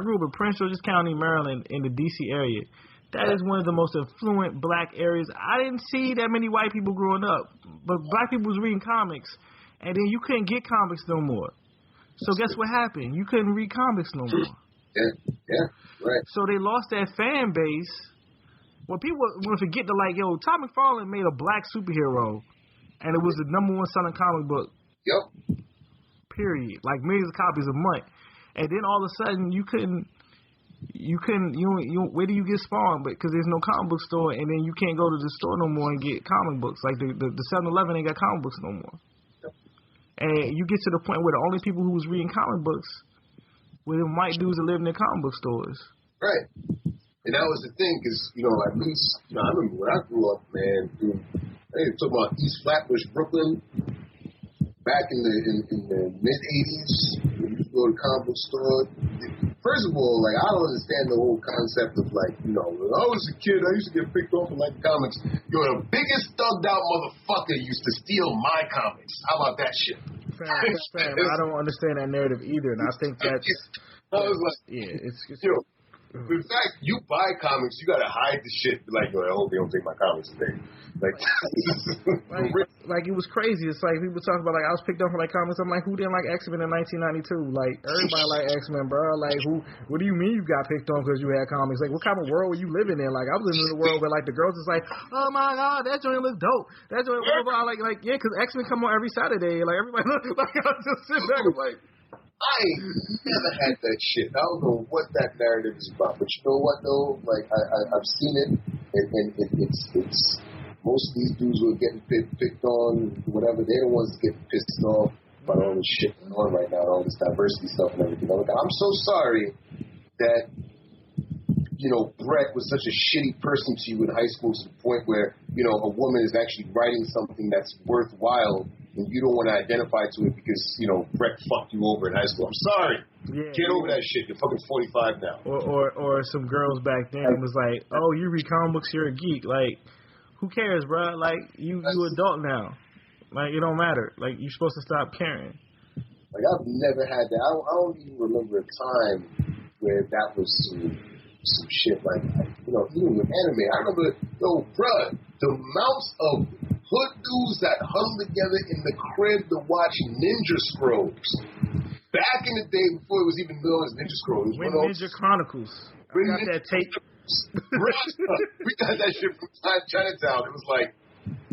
grew up in Prince George's County, Maryland, in the DC area. That is one of the most affluent black areas. I didn't see that many white people growing up, but black people was reading comics, and then you couldn't get comics no more. So guess what happened? You couldn't read comics no more. Yeah, right. So they lost that fan base. Well, people want to forget to like, yo, Todd McFarlane made a black superhero, and it was the #1 selling comic book. Yep. Period. Like millions of copies a month, and then all of a sudden you couldn't. Where do you get Spawn? But because there's no comic book store, and then you can't go to the store no more and get comic books. Like the 7-Eleven ain't got comic books no more. And you get to the point where the only people who was reading comic books were them white dudes that lived in the comic book stores. Right. And that was the thing, because, you know, at least, you know, I remember when I grew up, man, dude, they talking about East Flatbush, Brooklyn, back in the mid-'80s, when you go to the comic book store. First of all, like, I don't understand the whole concept of, like, you know, when I was a kid, I used to get picked on for, like, comics. Yo, the biggest thugged-out motherfucker used to steal my comics. How about that shit? Fam, I don't understand that narrative either, and I think that's... I was like, yeah, it's yo, in fact, you buy comics, you gotta hide the shit. Like, yo, I hope they don't take my comics today. Like it was crazy. It's like people talk about like I was picked up for like comics. I'm like, who didn't like X-Men in 1992? Like everybody like X-Men, bro. Like who? What do you mean you got picked on because you had comics? Like what kind of world were you living in? Like I was living in a world where like the girls is like, oh my god, that joint looks dope. That joint, blah, blah, blah. Like yeah, because X-Men come on every Saturday. Like everybody, like I just sit back and like. I never had that shit. I don't know what that narrative is about, but you know what though? Like I've seen it, and it's most of these dudes who are getting picked on, whatever. They're the ones getting pissed off about all this shit going on right now, all this diversity stuff and everything. I'm so sorry that you know Brett was such a shitty person to you in high school to the point where you know a woman is actually writing something that's worthwhile. And you don't want to identify to it because, you know, Brett fucked you over in high school. I'm sorry. Yeah, get over that shit. You're fucking 45 now. Or some girls back then was like, oh, you read comic books, you're a geek. Like, who cares, bro? Like, you adult now. Like, it don't matter. Like, you're supposed to stop caring. Like, I've never had that. I don't even remember a time where that was some shit like, you know, even with anime. I remember, yo, bruh, the amounts of hood dudes that hung together in the crib to watch Ninja Scrolls. Back in the day before it was even known as Ninja Scrolls. Ninja Chronicles. We got that tape. We got that shit from Chinatown. It was like,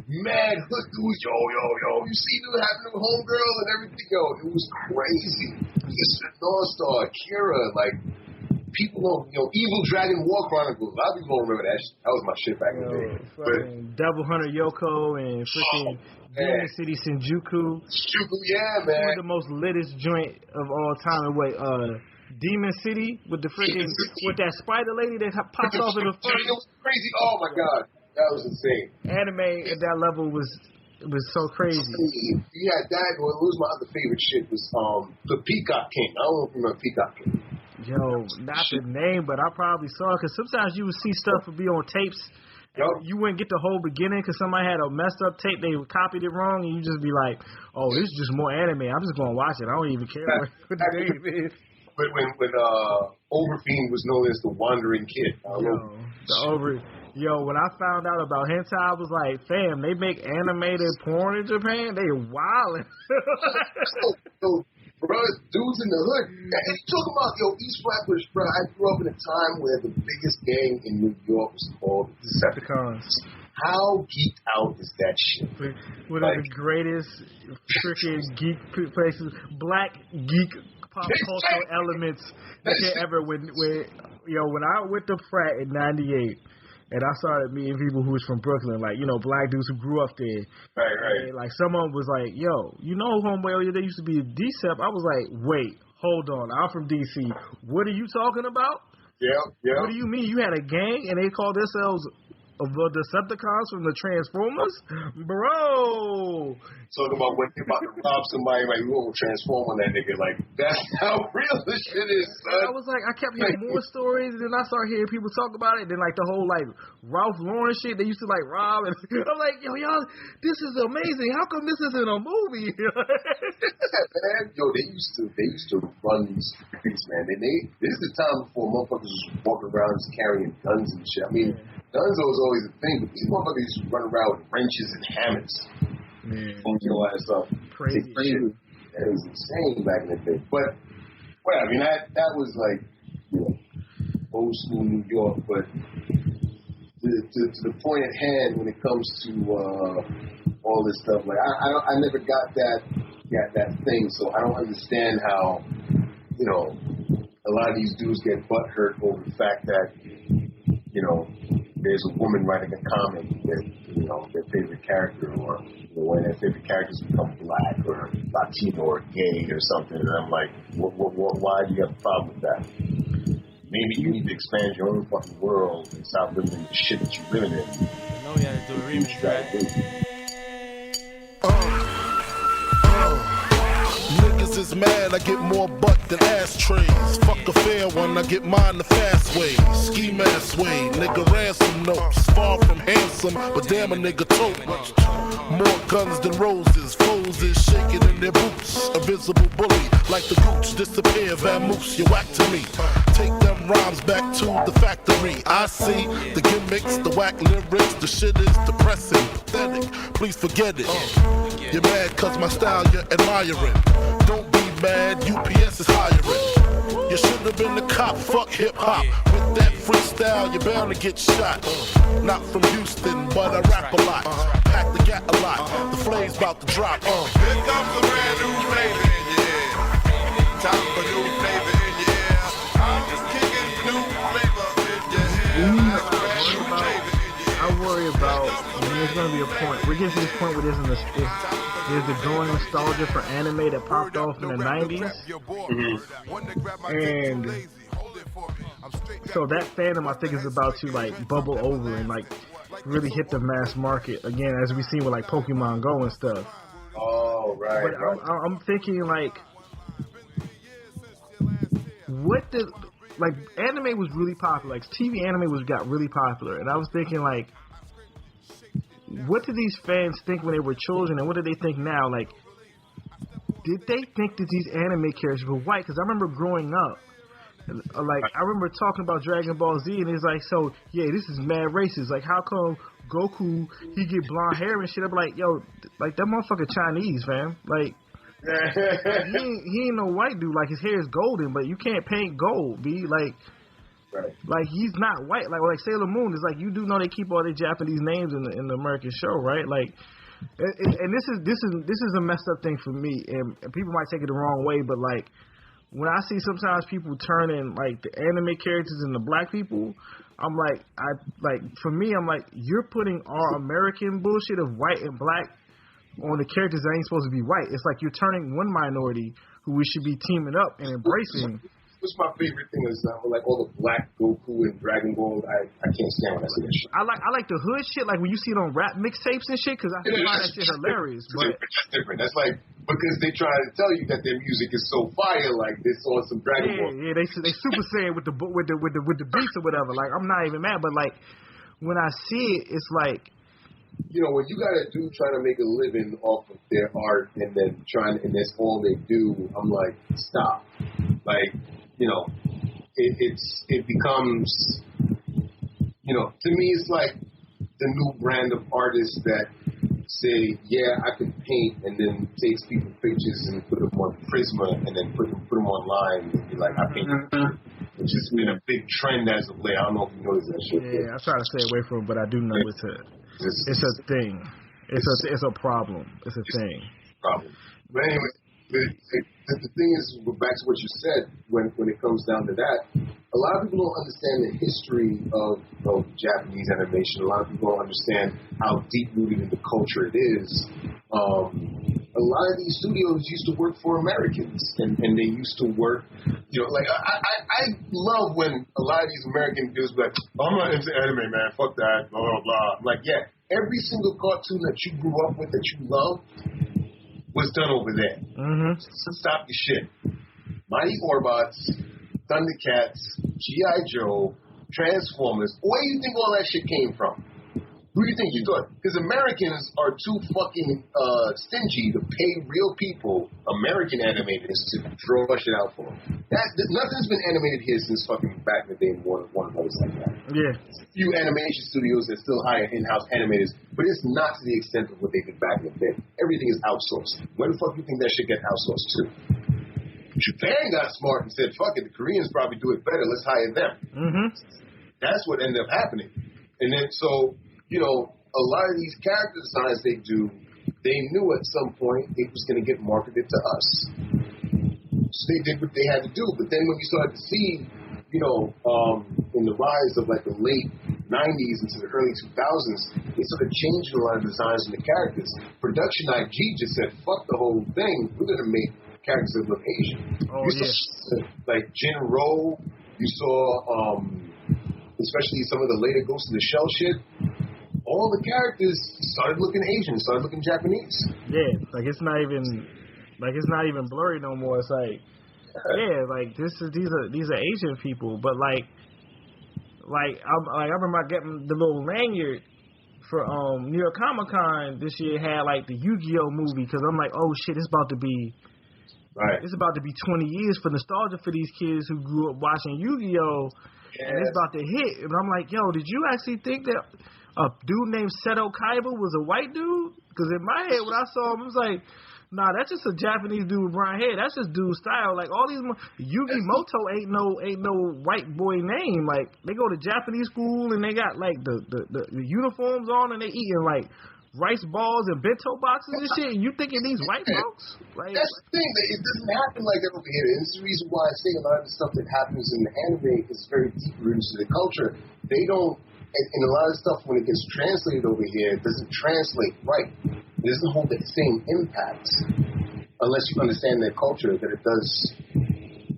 mad hood dudes, yo, you see what happened to Homegirl and everything, yo. It was crazy. Mr. North Star, Kira, like, people don't, Evil Dragon War Chronicles. A lot of people don't remember that. That was my shit back in the day. But Devil Hunter Yoko and freaking Demon City Shinjuku. Shinjuku, yeah, man. One of the most littest joint of all time. Demon City with the freaking with that spider lady that pops off in the front. It was crazy. Oh my god, that was insane. Anime at that level was so crazy. Yeah, that was my other favorite shit was the Peacock King. I don't know if you remember Peacock King. Yo, not the name, but I probably saw it because sometimes you would see stuff would be on tapes. Yep. You wouldn't get the whole beginning because somebody had a messed up tape. They copied it wrong, and you just be like, "Oh, this is just more anime. I'm just gonna watch it. I don't even care what the name is." But when Overfiend was known as the Wandering Kid. When I found out about hentai, I was like, fam, they make animated porn in Japan? They wildin'. so, bro, dudes in the hood. You talking about, East Flatbush, bro. I grew up in a time where the biggest gang in New York was called Decepticons. How geeked out is that shit? One of the greatest freaking geek places, black geek pop cultural elements that you ever when I went to Pratt in '98 and I started meeting people who was from Brooklyn, like black dudes who grew up there. Right. And, like someone was like, "Yo, homeboy, there used to be a DCEP." I was like, "Wait, hold on, I'm from DC. What are you talking about?" Yeah. What do you mean you had a gang and they called themselves the Decepticons from the Transformers? Bro! Talking about when they're about to rob somebody, like, we won't transform on that nigga. Like, that's how real this shit is, son. I was like, I kept hearing more stories, and then I started hearing people talk about it. Then, like, the whole, like, Ralph Lauren shit, they used to, like, rob. And I'm like, y'all, this is amazing. How come this isn't a movie? Man, they used to run these streets, man. This is the time before motherfuckers was walking around just carrying guns and shit. I mean, guns was always a thing, but these motherfuckers used to run around with wrenches and hammers. Punk your ass up. Crazy shit. It was insane back in the day. But, well, I mean, that was like, old school New York. But to the point at hand when it comes to all this stuff, like, I never got that thing, so I don't understand how, a lot of these dudes get butthurt over the fact that, there's a woman writing a comic that, their favorite character, or when their favorite characters become black or Latino or gay or something, and I'm like, why do you have a problem with that? Maybe you need to expand your own fucking world and stop living in the shit that you're living in. I know you had to do a remix, right? Niggas is mad, I get more butt than ashtrays. Fuck a fair one, I get mine the fast way. Ski mask way, nigga ransom notes. Far from handsome, but damn a nigga tote. More guns than roses, foes is shaking in their boots. A visible bully, like the gooch, disappear, vamoose, you whack to me. Take them rhymes back to the factory. I see the gimmicks, the whack lyrics, the shit is depressing, pathetic. Please forget it. You're mad cause my style you're admiring. Don't be mad, UPS is hiring. You should have been a cop, fuck hip-hop. With that freestyle, you're bound to get shot. Not from Houston, but I rap a lot. Pack the gat a lot, the flame's about to drop. Here comes a brand new flavor, yeah. Time for new flavor, yeah. I'm just kicking new flavor, yeah. I worry about when there's going to be a point. We're getting to this point where there's a growing nostalgia for anime that popped off in the 90s. And so that fandom, I think, is about to, like, bubble over and, like, really hit the mass market again, as we see with, like, Pokemon Go and stuff. Oh, right. But I'm thinking, like, anime was really popular. Like, TV anime got really popular. And I was thinking, like, what did these fans think when they were children, and what do they think now? Like, did they think that these anime characters were white? Because I remember growing up, like, I remember talking about Dragon Ball Z, and it's like, so, yeah, this is mad racist. Like, how come Goku, he get blonde hair and shit? I'm like, yo, like, that motherfucker Chinese, fam. Like, he ain't no white dude. Like, his hair is golden, but you can't paint gold, B. Like, right. Like, he's not white. Like Sailor Moon is like, you do know they keep all their Japanese names in the American show, right? Like, and this is a messed up thing for me, and people might take it the wrong way, but like, when I see sometimes people turning like the anime characters into black people, I'm like, for me, I'm like, you're putting our American bullshit of white and black on the characters that ain't supposed to be white. It's like you're turning one minority who we should be teaming up and embracing. What's my favorite thing is like all the black Goku and Dragon Ball. I can't stand when I see that shit. I like the hood shit, like when you see it on rap mixtapes and shit, because I find that shit hilarious. But that's different. That's like because they try to tell you that their music is so fire, like this on some Dragon Ball. Yeah, they Super Saiyan with the beats or whatever. Like I'm not even mad, but like when I see it, it's like. You know, when you got a dude trying to make a living off of their art and then and that's all they do, I'm like, stop. Like, you know, it becomes, you know, to me it's like the new brand of artists that say, yeah, I can paint, and then takes people pictures and put them on Prisma and then put them online and be like, I painted. It's just been a big trend as of late. I don't know if you noticed that shit. Yeah, I try to stay away from it, but I do know it's a thing. It's a problem. It's a thing. Problem. But anyway, the thing is, back to what you said, when it comes down to that, a lot of people don't understand the history of Japanese animation. A lot of people don't understand how deep-rooted in the culture it is. A lot of these studios used to work for Americans, and they used to work, you know, like, I love when a lot of these American dudes be like, oh, I'm not into anime, man, fuck that, blah, blah, blah. I'm like, yeah, every single cartoon that you grew up with, that you loved, was done over there. Mm-hmm. So stop your shit. Mighty Orbots, Thundercats, G.I. Joe, Transformers, where do you think all that shit came from? Who do you think you thought? Because Americans are too fucking stingy to pay real people, American animators, to draw shit out for them. Nothing's been animated here since fucking back in the day in Warner Brothers like that. Yeah. A few animation studios that still hire in-house animators, but it's not to the extent of what they did back in the day. Everything is outsourced. Where the fuck do you think that shit get outsourced to? Japan got smart and said, fuck it, the Koreans probably do it better, let's hire them. Mm-hmm. That's what ended up happening. And then so... You know, a lot of these character designs they do, they knew at some point it was going to get marketed to us. So they did what they had to do. But then when you started to see, you know, in the rise of like the late 90s into the early 2000s, they started changing a lot of designs in the characters. Production IG just said, fuck the whole thing. We're going to make characters that look Asian. Oh, you saw, like Jinro, you saw, especially some of the later Ghost in the Shell shit. All the characters started looking Asian, started looking Japanese. Yeah, like it's not even blurry no more. It's like, yeah, like these are Asian people, but like I remember getting the little lanyard for New York Comic Con this year had like the Yu-Gi-Oh movie because I'm like, oh shit, it's about to be. Right. It's about to be 20 years for nostalgia for these kids who grew up watching Yu-Gi-Oh, and it's about to hit. And I'm like, yo, did you actually think that a dude named Seto Kaiba was a white dude? Because in my head, when I saw him, it was like, nah, that's just a Japanese dude with brown hair. That's just dude style. Like all these Yugi Moto ain't no white boy name. Like they go to Japanese school and they got like the uniforms on and they eating like rice balls and bento boxes and shit. And you thinking these white folks? Like, that's the thing. It doesn't happen like that over here. And it's the reason why I say a lot of the stuff that happens in the anime is very deep rooted to the culture. They don't. And a lot of stuff, when it gets translated over here, it doesn't translate right. It doesn't hold the same impact unless you understand their culture that it does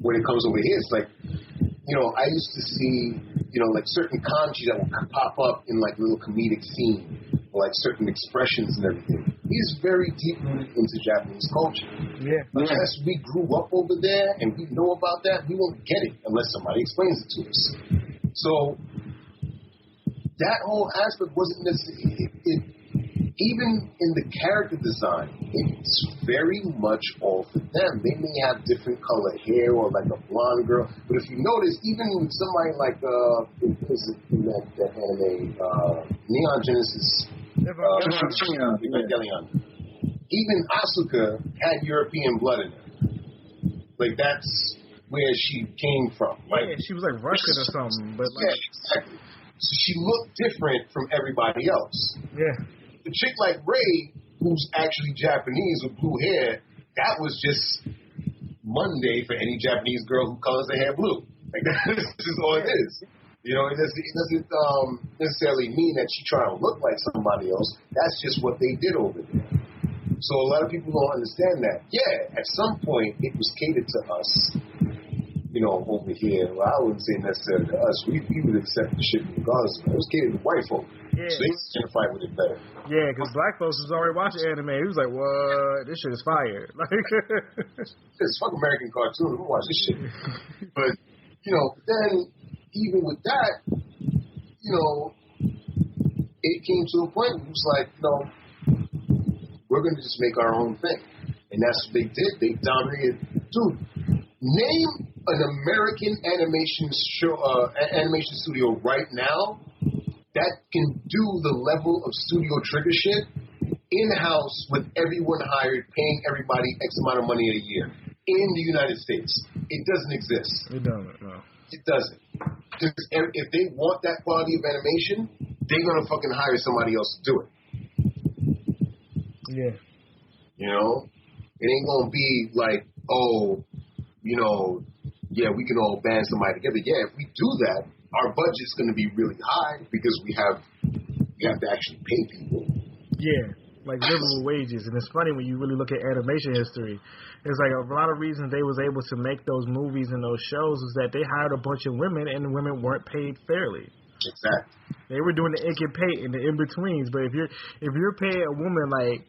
when it comes over here. It's like, you know, I used to see, you know, like certain kanji that will pop up in like little comedic scene, or like certain expressions and everything. He's very deep rooted into Japanese culture. Yeah. Unless we grew up over there and we know about that, we won't get it unless somebody explains it to us. So that whole aspect wasn't necessarily, even in the character design, it's very much all for them. They may have different color hair or like a blonde girl, but if you notice, even with somebody like, that anime, Neon Genesis, Evangelion, even Asuka had European blood in her. Like that's where she came from. Like, yeah, she was like Russian or something, but like. Yeah, exactly. So she looked different from everybody else. Yeah. The chick like Ray, who's actually Japanese with blue hair, that was just Monday for any Japanese girl who colors her hair blue. Like that's just all it is. You know, it doesn't necessarily mean that she trying to look like somebody else. That's just what they did over there. So a lot of people don't understand that. Yeah, at some point it was catered to us. You know, over here. Well, I wouldn't say necessarily to us. We would accept the shit regardless. It was catered to white folk. Yeah. So they identify with it better. Yeah, because black folks was already watching anime. He was like, what? This shit is fire. Like, it's fuck American cartoon. Who watch this shit? But, you know, then even with that, you know, it came to a point where it was like, you know, we're going to just make our own thing. And that's what they did. They dominated. Dude, name an American animation studio right now that can do the level of Studio Trigger shit in-house with everyone hired, paying everybody X amount of money a year in the United States. It doesn't exist. it doesn't, no. It doesn't. Because if they want that quality of animation, they're going to fucking hire somebody else to do it. Yeah. You know? It ain't going to be like, oh, you know, yeah, we can all band somebody together. Yeah, if we do that, our budget's going to be really high because we have to actually pay people. Yeah, like livable wages. And it's funny when you really look at animation history. It's like a lot of reasons they was able to make those movies and those shows is that they hired a bunch of women and the women weren't paid fairly. Exactly. They were doing the ink and paint and the in-betweens. But if you're paying a woman like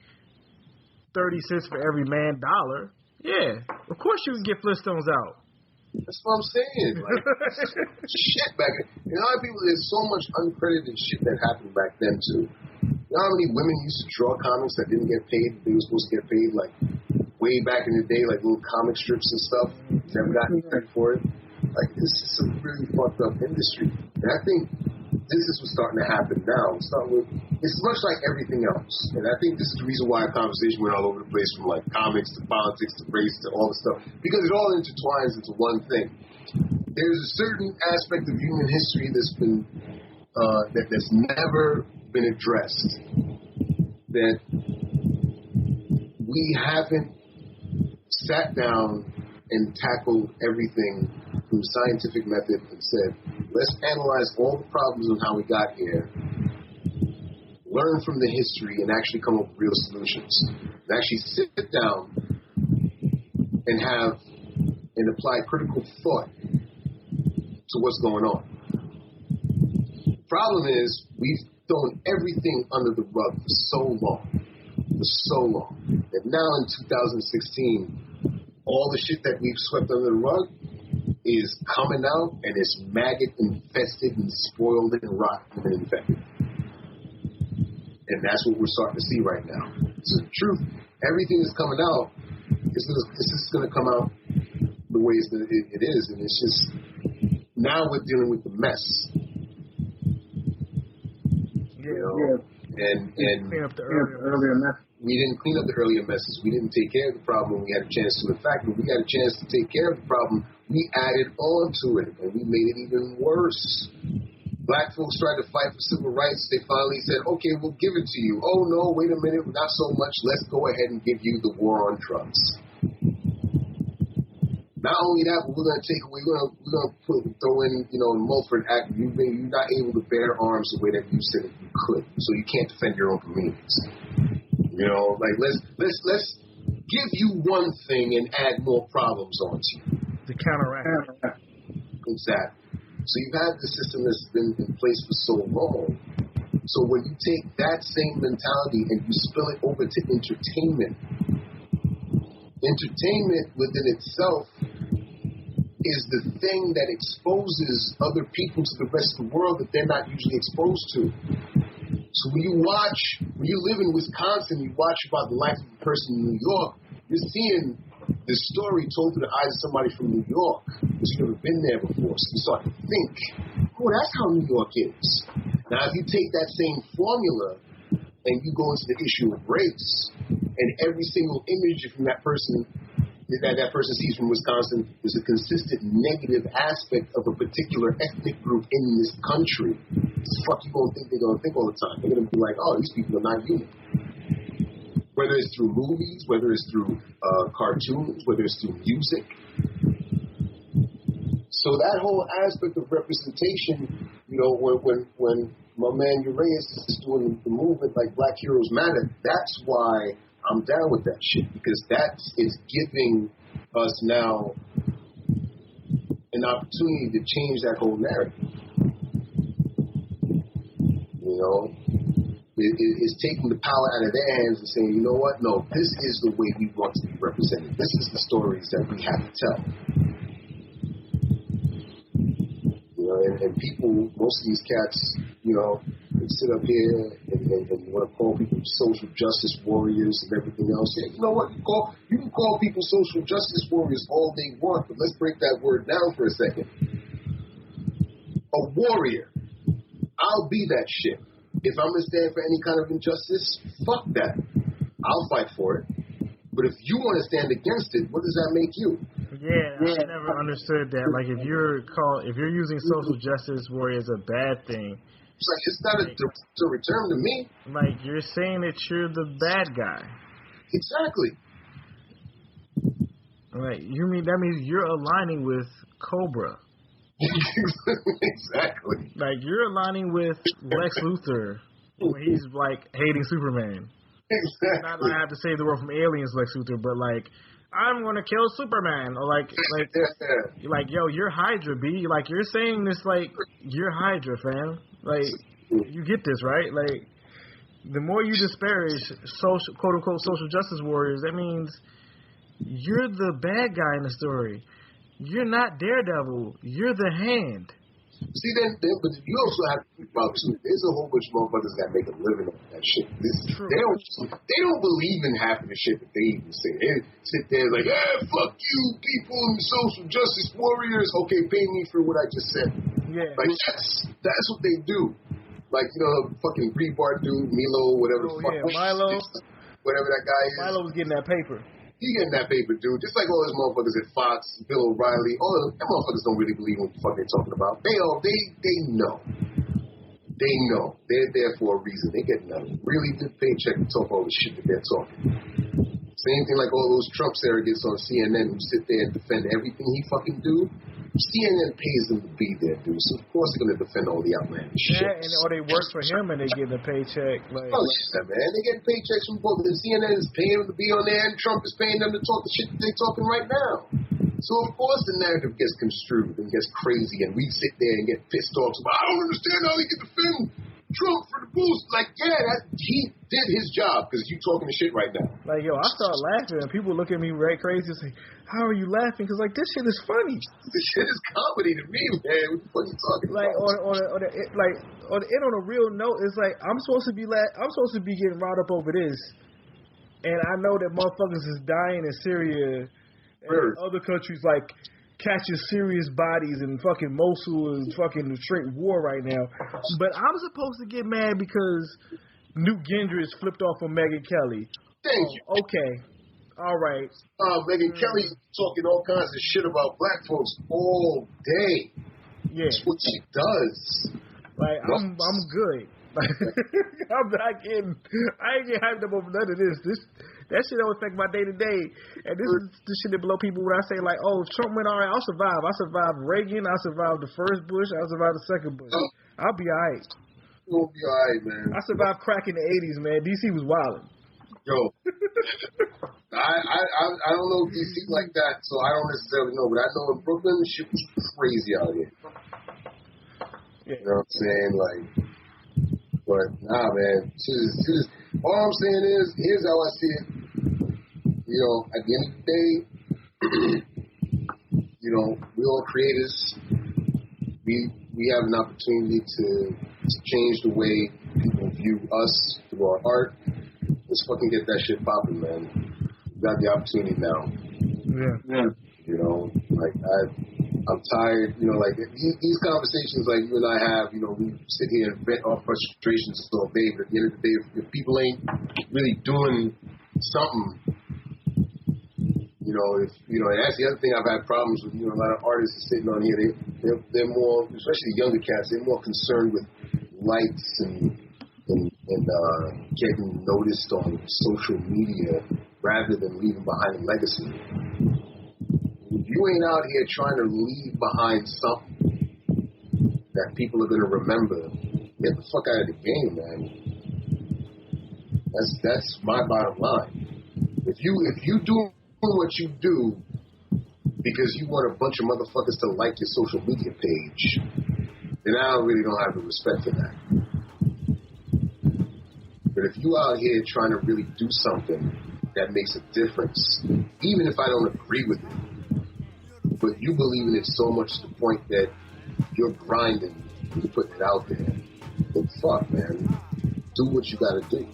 30 cents for every man dollar, yeah, of course you can get Flintstones out. That's what I'm saying. Like, shit back then. You know how people, there's so much uncredited shit that happened back then, too. You know how many women used to draw comics that didn't get paid? They were supposed to get paid, like, way back in the day, like little comic strips and stuff. Never got any credit for it. Like, this is a really fucked up industry. And I think this is what's starting to happen now. It's much like everything else. And I think this is the reason why our conversation went all over the place, from like comics to politics to race to all this stuff. Because it all intertwines into one thing. There's a certain aspect of human history that's been that's never been addressed. That we haven't sat down and tackled everything from scientific method and said, let's analyze all the problems and how we got here, learn from the history, and actually come up with real solutions. And actually sit down and have and apply critical thought to what's going on. The problem is we've thrown everything under the rug for so long, that now in 2016, all the shit that we've swept under the rug is coming out, and it's maggot infested and spoiled and rotten and infected. And that's what we're starting to see right now. So the truth, everything that's coming out, it's just going to come out the ways that it is, and it's just, now we're dealing with the mess. You know? And clean up the earlier mess. We didn't clean up the earlier messes. We didn't take care of the problem when we had a chance to. In fact, when we got a chance to take care of the problem, we added on to it, and we made it even worse. Black folks tried to fight for civil rights. They finally said, okay, we'll give it to you. Oh, no, wait a minute, not so much. Let's go ahead and give you the war on drugs. Not only that, but we're going to take away, we're going to throw in, you know, the Mulford Act. You're not able to bear arms the way that you said that you could, so you can't defend your own communities. You know, like let's give you one thing and add more problems onto you. To counteract. Exactly. So you've had the system that's been in place for so long. So when you take that same mentality and you spill it over to entertainment within itself is the thing that exposes other people to the rest of the world that they're not usually exposed to. So when you live in Wisconsin, you watch about the life of a person in New York, you're seeing this story told through the eyes of somebody from New York who's never been there before. So you start to think, oh, that's how New York is. Now, if you take that same formula and you go into the issue of race, and every single image from that person sees from Wisconsin is a consistent negative aspect of a particular ethnic group in this country, what the fuck you gonna think they're gonna think all the time? They're gonna be like, oh, these people are not human. Whether it's through movies, whether it's through cartoons, whether it's through music. So that whole aspect of representation, you know, when my man Urias is doing the movement like Black Heroes Matter, that's why I'm down with that shit, because that is giving us now an opportunity to change that whole narrative. You know, it's taking the power out of their hands and saying, you know what, no, this is the way we want to be represented. This is the stories that we have to tell. You know, and people, most of these cats, you know, they sit up here and you want to call people social justice warriors and everything else. Yeah, you know what? You can call people social justice warriors all they want, but let's break that word down for a second. A warrior. I'll be that shit. If I'm going to stand for any kind of injustice, fuck that. I'll fight for it. But if you want to stand against it, what does that make you? Yeah, I never understood that. Like, if you're using social justice warrior as a bad thing, it's like, it's not a return to me. Like, you're saying that you're the bad guy. Exactly. Right. That means you're aligning with Cobra. Exactly. Like, you're aligning with Lex Luthor when he's like hating Superman. Exactly. Not like I have to save the world from aliens, Lex Luthor, but like, I'm gonna kill Superman, or like, yo, you're Hydra, B. Like, you're saying this like you're Hydra, fam. Like, you get this, right? Like, the more you disparage social, quote unquote, social justice warriors, that means you're the bad guy in the story. You're not Daredevil. You're the Hand. See, but you also have to think about, too, there's a whole bunch of motherfuckers that make a living off that shit. They don't believe in half of the shit that they even say. They sit there like, fuck you, people and social justice warriors. Okay, pay me for what I just said. Yeah. Like, that's what they do. Like, you know, fucking Rebar dude, Milo, whatever the fuck. Yeah, Milo. Whatever that guy is. Milo was getting that paper. He getting that paper, dude. Just like all those motherfuckers at Fox, Bill O'Reilly, all of them motherfuckers don't really believe what the fuck they're talking about. They know. They know. They're there for a reason. They get a really good paycheck to talk all the shit that they're talking. Same thing like all those Trump surrogates on CNN who sit there and defend everything he fucking do. CNN pays them to be there, dude. So of course they're gonna defend all the outlandish shit. Yeah, or they work for him and they get a paycheck. Like, oh yeah, man, they get paychecks from both. The CNN is paying them to be on there, and Trump is paying them to talk the shit that they're talking right now. So of course the narrative gets construed and gets crazy, and we sit there and get pissed off. I don't understand how they can defend Trump for the boost. Like, yeah, he did his job because you talking the shit right now. Like, yo, I start laughing and people look at me right crazy and say, how are you laughing? Because, like, this shit is funny. This shit is comedy to me, man. What the fuck are you talking like, about? On a real note, it's like, I'm supposed to be getting riled up over this. And I know that motherfuckers is dying in Syria and other countries, like, catching serious bodies in fucking Mosul and fucking straight war right now. But I'm supposed to get mad because Newt Gingrich flipped off on Megyn Kelly. Thank you. Okay. All right. Megyn Kelly's talking all kinds of shit about black folks all day. Yeah. That's what she does. Like, I'm good. I ain't getting hyped up over none of this. That shit don't affect my day to day. And this is the shit that blow people when I say, like, oh, if Trump went all right, I'll survive. I survived Reagan. I survived the first Bush. I survived the second Bush. I'll be all right. You'll be all right, man. I survived crack in the 80s, man. DC was wildin'. Yo. I don't know DC like that, so I don't necessarily know. But I know in Brooklyn, shit was crazy out here. Yeah. You know what I'm saying? Like, but nah, man. All I'm saying is, here's how I see it. You know, at the end of the day, you know, we all creators. We have an opportunity to change the way people view us through our art. Let's fucking get that shit popping, man. We got the opportunity now. Yeah. You know, like I'm tired. You know, like these conversations, like you and I have. You know, we sit here and vent our frustrations all day. But at the end of the day, if people ain't really doing something, you know, and that's the other thing I've had problems with. You know, a lot of artists are sitting on here. They're more, especially the younger cats. They're more concerned with lights and getting noticed on social media rather than leaving behind a legacy. If you ain't out here trying to leave behind something that people are going to remember, get the fuck out of the game, man. That's my bottom line. If you do what you do because you want a bunch of motherfuckers to like your social media page, then I really don't have the respect for that. But if you out here trying to really do something that makes a difference, even if I don't agree with it, but you believe in it so much to the point that you're grinding and you're putting it out there, then fuck, man. Do what you gotta do.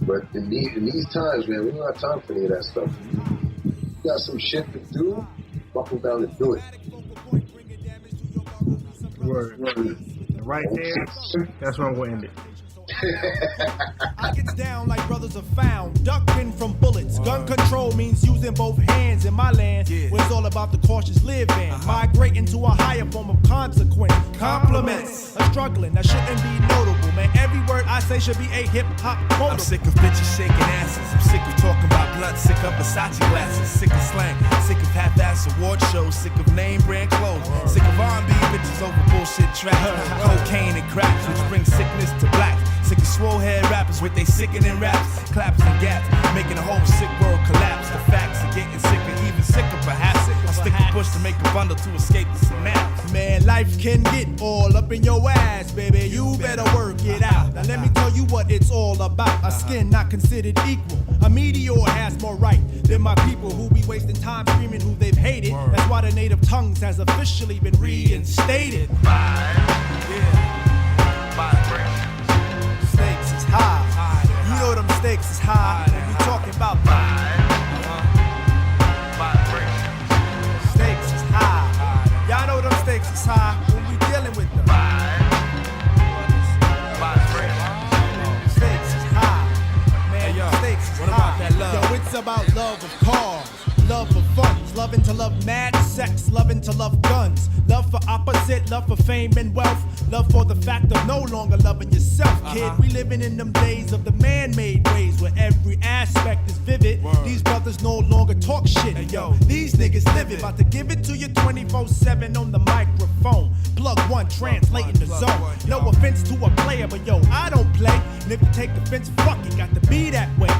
But in these times, man, we don't have time for any of that stuff. You got some shit to do, buckle down and do it. Word. Right there, that's where I'm going to end it. I get down like brothers are found, ducking from bullets. Gun control means using both hands in my land, where it's all about the cautious living. Migrating to a higher form of consequence. Compliments of struggling that shouldn't be notable, man. Every word I say should be a hip-hop quote. I'm sick of bitches shaking asses. I'm sick of talking about blood. Sick of Versace glasses. Sick of slang. Sick of half-ass award shows. Sick of name brand clothes. Sick of R&B bitches over bullshit tracks. Cocaine and cracks, which brings sickness to blacks. Sick of swole head rappers with they sickening raps, claps and gaps, making the whole sick world collapse. The facts are getting sicker, even sicker perhaps. I stick a bush to make a bundle to escape the synapse. Man, life can get all up in your ass, baby. You better work it out. Now let me tell you what it's all about. A skin not considered equal. A meteor has more right than my people who be wasting time screaming who they've hated. That's why the native tongues has officially been reinstated. Stakes is high. You know them stakes is high. When we talking about stakes is high. Y'all know them stakes is high when we dealing with them. Stakes is high. Man, stakes is high. What about that love? Yo, it's about love of cars. Love for funds, loving to love mad sex, loving to love guns, love for opposite, love for fame and wealth, love for the fact of no longer loving yourself, kid. We living in them days of the man-made ways where every aspect is vivid. These brothers no longer talk shit, yo. These niggas live it, about to give it to you 24/7 on the microphone. Plug one, translating the zone. No offense to a player, but yo, I don't play. And if you take offense, fuck it, got to be that way.